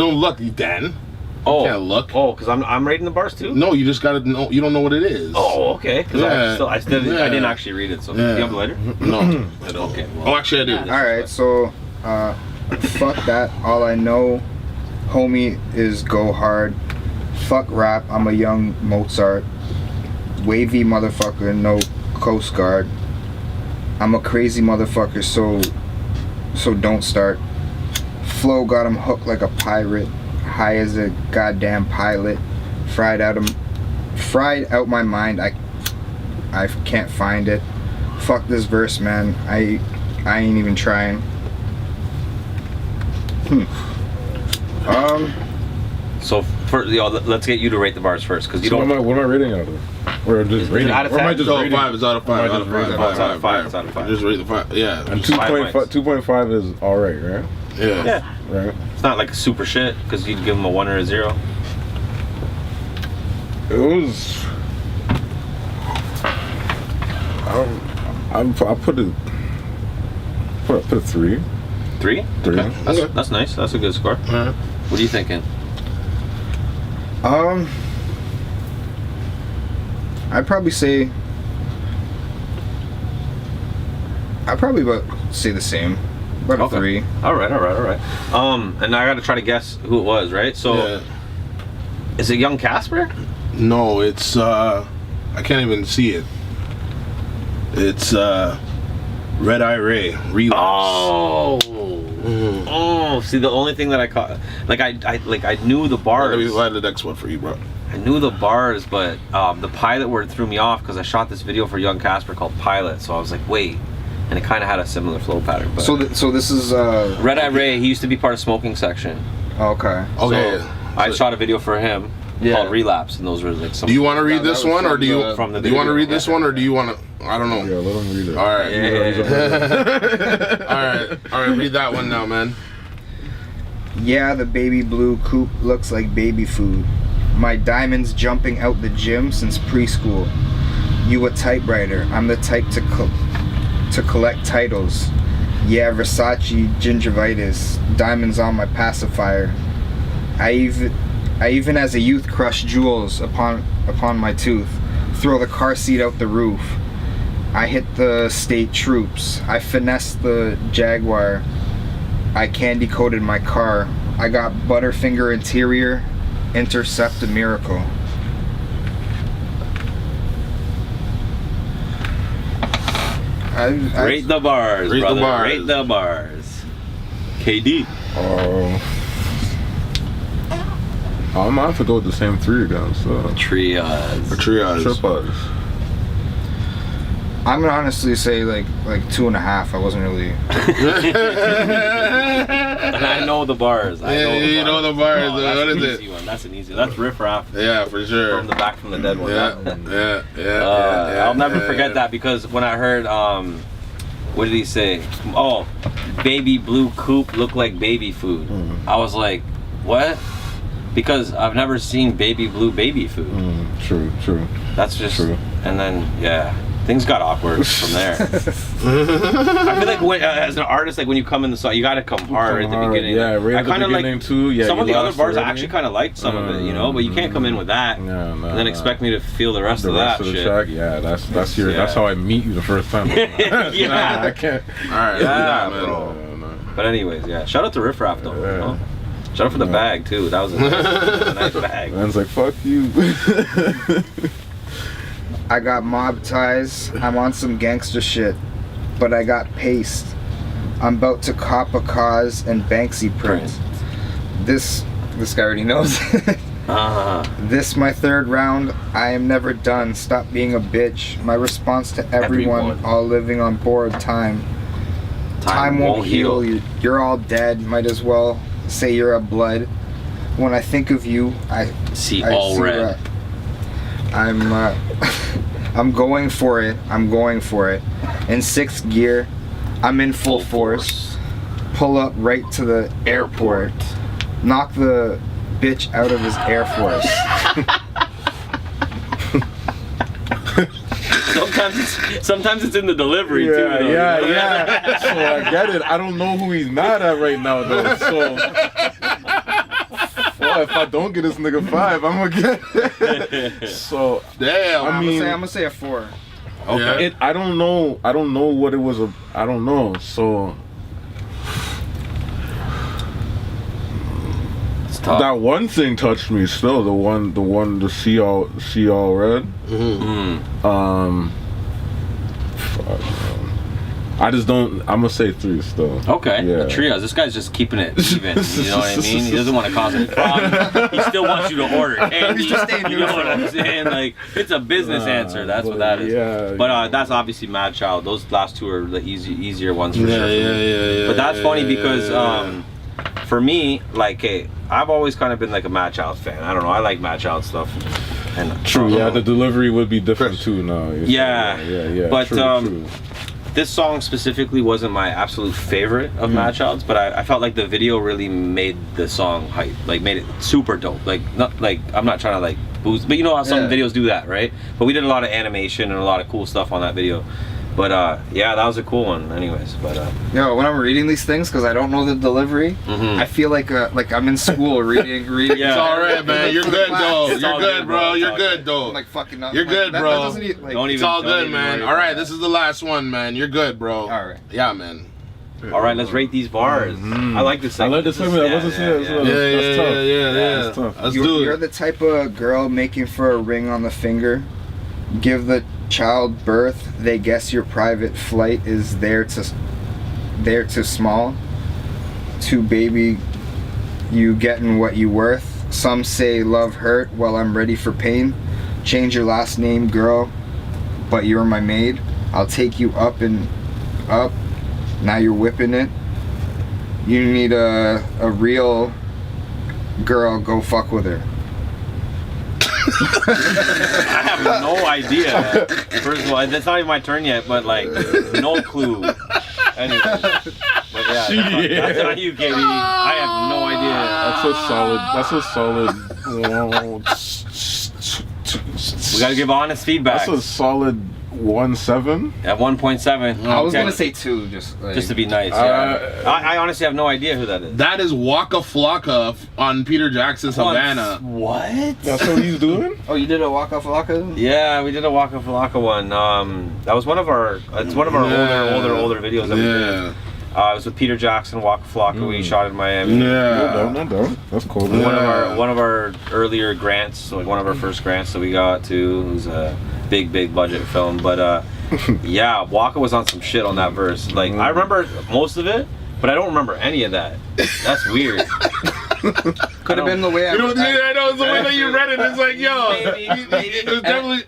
B: look, Dan.
A: Oh,
B: you can't look.
A: Oh, because I'm rating the bars too.
B: No, you just gotta know. You don't know what it is.
A: Oh, okay. Because I didn't actually read it. So do you have it later?
B: No, I don't.
A: Okay.
B: Well, actually, I do.
D: All right, so fuck that. All I know, homie, is go hard. Fuck rap. I'm a young Mozart. Wavy motherfucker, no Coast Guard. I'm a crazy motherfucker, so don't start. Flow got him hooked like a pirate. High as a goddamn pilot. Fried out my mind. I can't find it. Fuck this verse, man. I ain't even trying.
A: So let's get you to rate the bars first, because you
C: So
A: don't.
C: what am I rating out of? Or just rating?
A: Out of
C: Or am I
A: 10?
C: just
B: It's
C: rating?
B: 5. It's out of 5. Out of 5.
A: It's out of 5. It's out of 5.
B: Just rate the 5. Yeah.
C: And
A: 2.5
C: 2.5 is alright, right?
B: Yeah.
A: Yeah.
C: Right.
A: It's not like a super shit, because you'd give them a 1 or a 0.
C: It was. I put it. Put a 3.
A: 3?
C: 3.
A: Okay. That's nice. That's a good score. What are you thinking?
D: I'd probably say I'd probably say the same. About a 3.
A: All right. And I got to try to guess who it was, right? So, is it Young Casper?
B: No, it's I can't even see it. It's Red Eye Ray, Relapse.
A: Oh, see, the only thing that I caught, like I knew the bars.
B: Let me find the next one for you, bro.
A: I knew the bars, but the pilot word threw me off because I shot this video for Young Casper called Pilot. So I was like, wait, and it kind of had a similar flow pattern. But
D: so this is
A: Red Eye Ray. He used to be part of Smoking Section.
D: Okay.
A: So I shot a video for him called Relapse, and those were like some.
B: Do you want to read this one, or do you
A: from the
B: do you want to read this one, or do you want to? I don't know.
C: Yeah, let him read it.
B: All right. All right. Read that one now, man.
D: Yeah, the baby blue coupe looks like baby food. My diamonds jumping out the gym since preschool. You a typewriter. I'm the type to collect titles. Yeah, Versace gingivitis. Diamonds on my pacifier. I even as a youth crush jewels upon my tooth. Throw the car seat out the roof. I hit the state troops. I finessed the Jaguar. I candy coated my car. I got Butterfinger interior. Intercept a miracle.
A: Rate the bars,
B: Rate
A: brother.
B: the bars.
A: Rate the bars. KD.
C: I'm gonna have to go with the same 3 again. So
B: Triage.
D: I'm gonna honestly say like 2.5. I wasn't really.
A: And I know the bars.
B: You know the bars.
A: Oh, that's
B: what
A: an
B: is
A: easy
B: it?
A: one. That's an easy. That's Riff Raff.
B: Yeah, for sure.
A: From the Back from the Dead one.
B: Yeah.
A: I'll never forget that because when I heard, what did he say? Oh, baby blue coupe look like baby food. I was like, what? Because I've never seen baby blue baby food.
C: True.
A: That's just true. And then things got awkward from there. I feel like as an artist, like when you come in the song, you gotta come hard at the beginning.
C: Yeah, right at the beginning too. Yeah,
A: some of the other bars, I actually kind of liked some of it, you know. But you can't come in with that and then expect me to feel the rest of that shit.
C: Track, that's how I meet you the first time.
A: Yeah,
C: I can't.
B: All right,
A: bro. But anyways, shout out to Riff Raff though. You know? Shout out for the bag too. That was a nice bag.
C: Man's like, fuck you.
D: I got mob ties. I'm on some gangster shit, but I got paste. I'm about to cop a cause and Banksy print. This guy already knows. This my 3rd round. I am never done. Stop being a bitch. My response to everyone. All living on borrowed time. Time won't heal. You're all dead. Might as well say you're a blood. When I think of you, I see red. I'm going for it. In 6th gear, I'm in full force. Pull up right to the airport. Knock the bitch out of his Air Force.
A: Sometimes it's in the delivery too. Though.
C: Yeah. So I get it. I don't know who he's mad at right now though. So if I don't get this nigga 5, I'm gonna get. So
B: damn.
D: I'm gonna say a 4.
C: Okay. I don't know what it was. I don't know. So that one thing touched me still. The see all red. Fuck, I just don't. I'm gonna say 3 still.
A: Okay. Yeah. The trios. This guy's just keeping it even. You know what I mean? He doesn't want to cause any problems. He still wants you to order candy. You know what I'm saying? Like it's a business answer. That's what that is. Yeah. But that's obviously Mad Child. Those last 2 are the easier ones for sure. Yeah. But that's funny because for me, like, I've always kind of been like a Mad Child fan. I don't know. I like Mad Child stuff. And
C: true. Yeah. The delivery would be different too now.
A: Yeah. But true. This song specifically wasn't my absolute favorite of Mad Child's, but I felt like the video really made the song hype, like made it super dope. Like not like I'm not trying to like boost, but you know how some videos do that, right? But we did a lot of animation and a lot of cool stuff on that video. yeah, that was a cool one. Anyways, but
D: yo, when I'm reading these things, because I don't know the delivery, I feel like I'm in school reading.
B: Yeah. It's all right, man. You're good, though.
A: It's
B: You're
A: all
B: good, bro. You're
A: all
B: good, though.
D: I'm like fucking up.
B: You're good, bro. It's all good,
A: even
B: man.
A: worry
B: All right,
A: about
B: this is the last one, man. You're good, bro.
D: All right.
B: Yeah, man.
A: All right, let's rate these bars. I like this segment.
C: I like this segment. I wasn't saying
B: That's tough. Let's do it.
D: You're the type of girl making for a ring on the finger. Give the child birth. They guess your private flight is there too small. To baby, you getting what you worth. Some say love hurt. Well, I'm ready for pain. Change your last name, girl, but you're my maid. I'll take you up and up. Now you're whipping it. You need a real girl, go fuck with her.
A: I have no idea. First of all, it's not even my turn yet, but like, no clue. Anyway, but yeah, that's on you, Katie. I have no idea.
C: That's a solid.
A: We gotta give honest feedback.
C: That's a solid 1.7.
A: At 1.7.
D: I was gonna say 2, just
A: to be nice. Yeah. I honestly have no idea who that is.
B: That is Waka Flocka on Peter Jackson's Havana.
A: What?
C: That's what he's doing?
D: Oh, you did a Waka Flocka?
A: Yeah, we did a Waka Flocka one. That was one of our. It's one of our older videos that we did. It was with Peter Jackson, Waka Flocka. We shot in Miami.
C: No. That's cool.
A: One of our earlier grants, like one of our first grants that we got to. It was a big budget film, but yeah, Waka was on some shit on that verse. Like I remember most of it, but I don't remember any of that. That's weird.
D: Could have been the way I
B: know, it's the way that you read it. It's like, yo, it was definitely.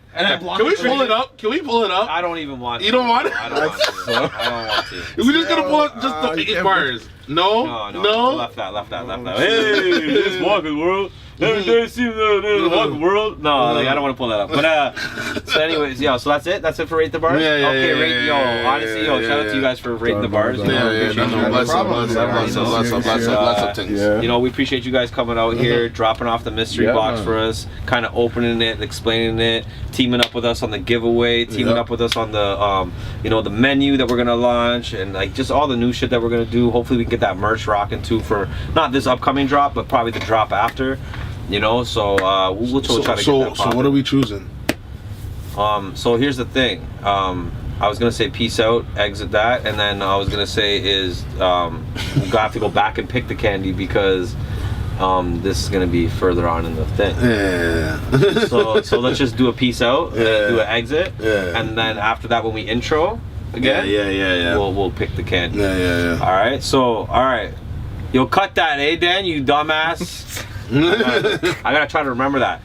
B: Can we pull it up? Can we pull it up?
A: I don't even want to.
B: You don't want it?
A: I don't want to. I don't want to.
B: We're just gonna pull up just the 8 bars. No.
A: Left that. Hey, this Waka world. Every day seems the Waka world. No, like I don't want to pull that up. But so anyways, yeah. So that's it. That's it for Rate the Bars. Honestly, shout out to you guys for rating the bars. You know, we appreciate you guys coming out here, dropping off the mystery box for us, kind of opening it, explaining it, teaming up with us on the giveaway, teaming up with us on the the menu that we're gonna launch, and like just all the new shit that we're gonna do. Hopefully we can get that merch rocking too for not this upcoming drop, but probably the drop after. You know, so we'll try to get that poppin'.
B: So what are we choosing?
A: So here's the thing. I was gonna say peace out, exit that, and then I was gonna say is we have to go back and pick the candy because this is gonna be further on in the thing.
B: Yeah.
A: so let's just do a peace out, do an exit, and then after that when we intro again, we'll pick the candy.
B: Yeah.
A: All right. Yo, cut that, Dan, you dumbass. I gotta try to remember that.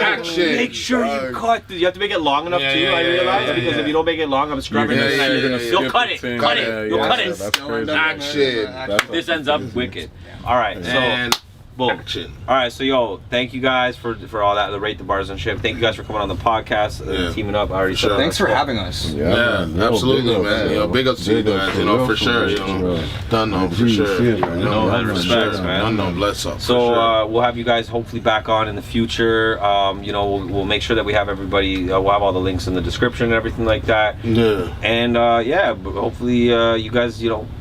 B: Action.
A: Make sure you cut. You have to make it long enough too. I realize because if you don't make it long, I'm scrubbing it. You'll cut it. Cut it.
B: Action.
A: This ends up wicked. All right. So. Boom.
B: Action.
A: All right, so yo, thank you guys for all that, the Rate the Bars and shit. Thank you guys for coming on the podcast, teaming up. I already said that.
D: Thanks for having us.
B: Yeah, absolutely, man. Yo, big ups to you guys, for sure. Done, for sure.
A: Respects, man.
B: Bless up.
A: So we'll have you guys hopefully back on in the future. We'll make sure that we have everybody. We'll have all the links in the description and everything like that.
B: Yeah.
A: And hopefully you guys,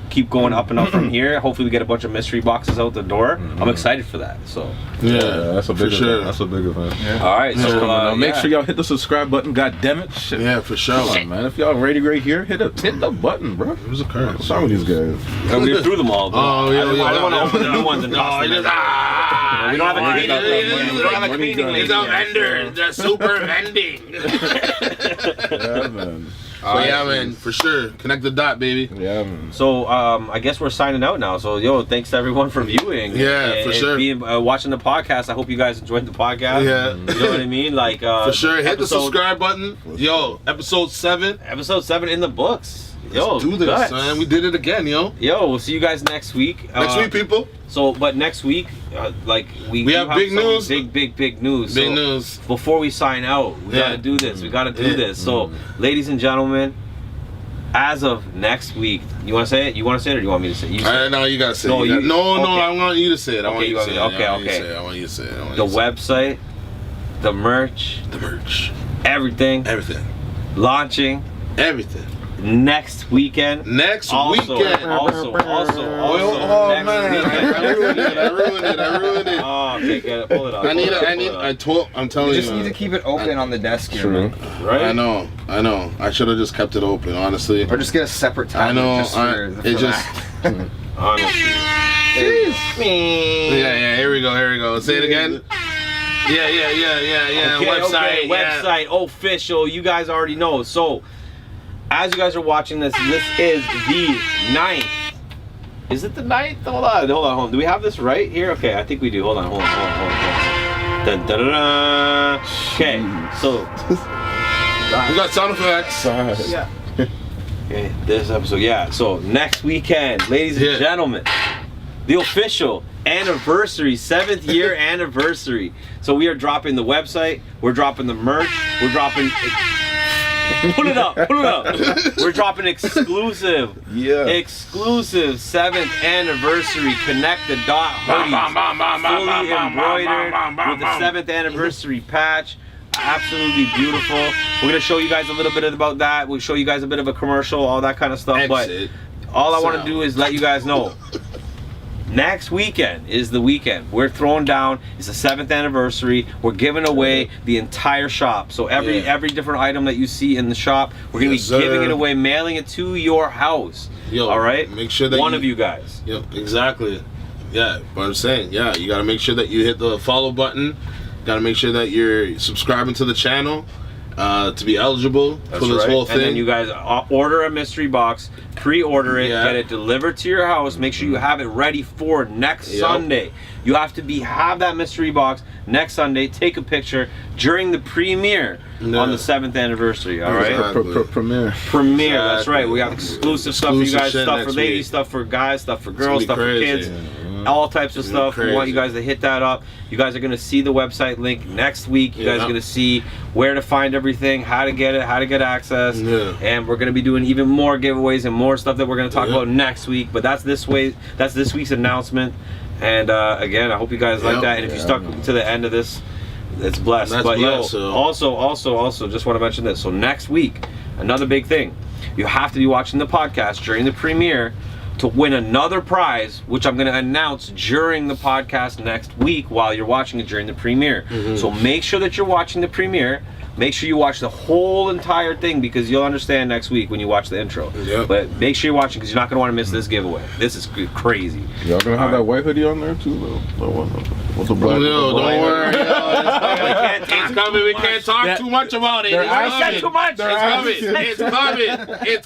A: keep going up and up from here. Hopefully we get a bunch of mystery boxes out the door. I'm excited for that. So
C: that's a big event.
B: Sure.
C: That's a big event. Yeah.
A: All right, so
C: make sure y'all hit the subscribe button. God damn it! Shit.
B: Yeah, for sure,
C: man. If y'all ready right here, hit the button, bro.
B: It was a curse.
C: What's wrong with these guys?
A: We threw them all. Bro.
B: Oh yeah.
A: I didn't want to open the new ones and toss them. We don't have a cleaning lady.
B: It's a vendor. The super vending.
C: Yeah, man.
B: Yeah, man, for sure. Connect the dot, baby.
C: Yeah, man.
A: So I guess we're signing out now. So thanks to everyone for viewing.
B: Yeah, for sure.
A: Watching the podcast. I hope you guys enjoyed the podcast.
B: Yeah,
A: you know what I mean. Like
B: for sure. Hit the subscribe button. Yo, episode 7.
A: Episode 7 in the books.
B: Let's do this, man. We did it again, yo.
A: We'll see you guys next week.
B: Next week, people.
A: But next week, we
B: have big news.
A: Big news.
B: Big news.
A: Before we sign out, we gotta do this. We gotta do this. So, ladies and gentlemen, as of next week, you want to say it? You want to say it, or do you want me to say it?
B: No, you gotta say it. No, I want you to say it. I want you to say it.
A: Okay.
B: I want you to say it.
A: The website, the merch, everything.
B: Everything.
A: Launching.
B: Everything.
A: Next weekend.
B: Next weekend.
A: Also.
B: Oh
A: next
B: man,
A: weekend.
B: I ruined it.
A: Oh, okay, get it. Pull it up.
B: I'm telling you.
D: You just need to keep it open on the desk here, man.
A: Right?
B: I know. I should have just kept it open, honestly.
D: Or just get a separate tab.
B: I know.
A: Honestly.
B: Yeah. Here we go. Say it again. Yeah.
A: Okay, website, official. You guys already know. So, as you guys are watching this is the 9th. Is it the 9th? Hold on. Do we have this right here? Okay, I think we do. Hold on. Dun, dun, dun, dun. Okay, so
B: we got sound effects.
A: Yeah. Okay, this episode. Yeah. So next weekend, ladies and gentlemen, the official anniversary, 7th year anniversary. So we are dropping the website. We're dropping the merch. We're dropping. Put it up. We're dropping exclusive 7th anniversary Connect the Dot hoodies, fully embroidered with the 7th anniversary patch. Absolutely beautiful. We're gonna show you guys a little bit about that. We'll show you guys a bit of a commercial, all that kind of stuff. But all I want to do is let you guys know. Next weekend is the weekend. We're throwing down. It's the 7th anniversary. We're giving away the entire shop. So every different item that you see in the shop, we're gonna be giving it away, mailing it to your house. All right.
B: Make sure that
A: one of you guys.
B: Exactly. Yeah. But I'm saying, you gotta make sure that you hit the follow button. Gotta make sure that you're subscribing to the channel to be eligible for this whole thing.
A: And then you guys order a mystery box, pre-order it, get it delivered to your house. Make sure you have it ready for next Sunday. You have to have that mystery box next Sunday. Take a picture during the premiere on the 7th anniversary. All right,
C: premiere.
A: That's right. We have exclusive stuff for you guys, stuff for ladies, stuff for guys, stuff for girls, stuff for kids. All types of stuff. We want you guys to hit that up. You guys are going to see the website link next week. You guys are going to see where to find everything, how to get it, how to get access. And we're going to be doing even more giveaways and more stuff that we're going to talk about next week. But that's this week's announcement. And again, I hope you guys like that. And if you stuck to the end of this, it's blessed. Also, just want to mention this. So next week, another big thing. You have to be watching the podcast during the premiere to win another prize, which I'm going to announce during the podcast next week while you're watching it during the premiere. So make sure that you're watching the premiere. Make sure you watch the whole entire thing, because you'll understand next week when you watch the intro. But make sure you're watching, because you're not going to want to miss this giveaway. This is crazy.
C: Y'all going to have that white hoodie on there too? With the black?
B: Don't worry. It's coming. We can't talk too much about it. It's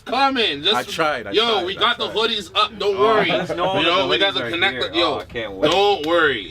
B: coming.
F: I tried.
B: We got the hoodies up. Don't worry. We got the connector.
A: I can't wait.
B: Don't worry.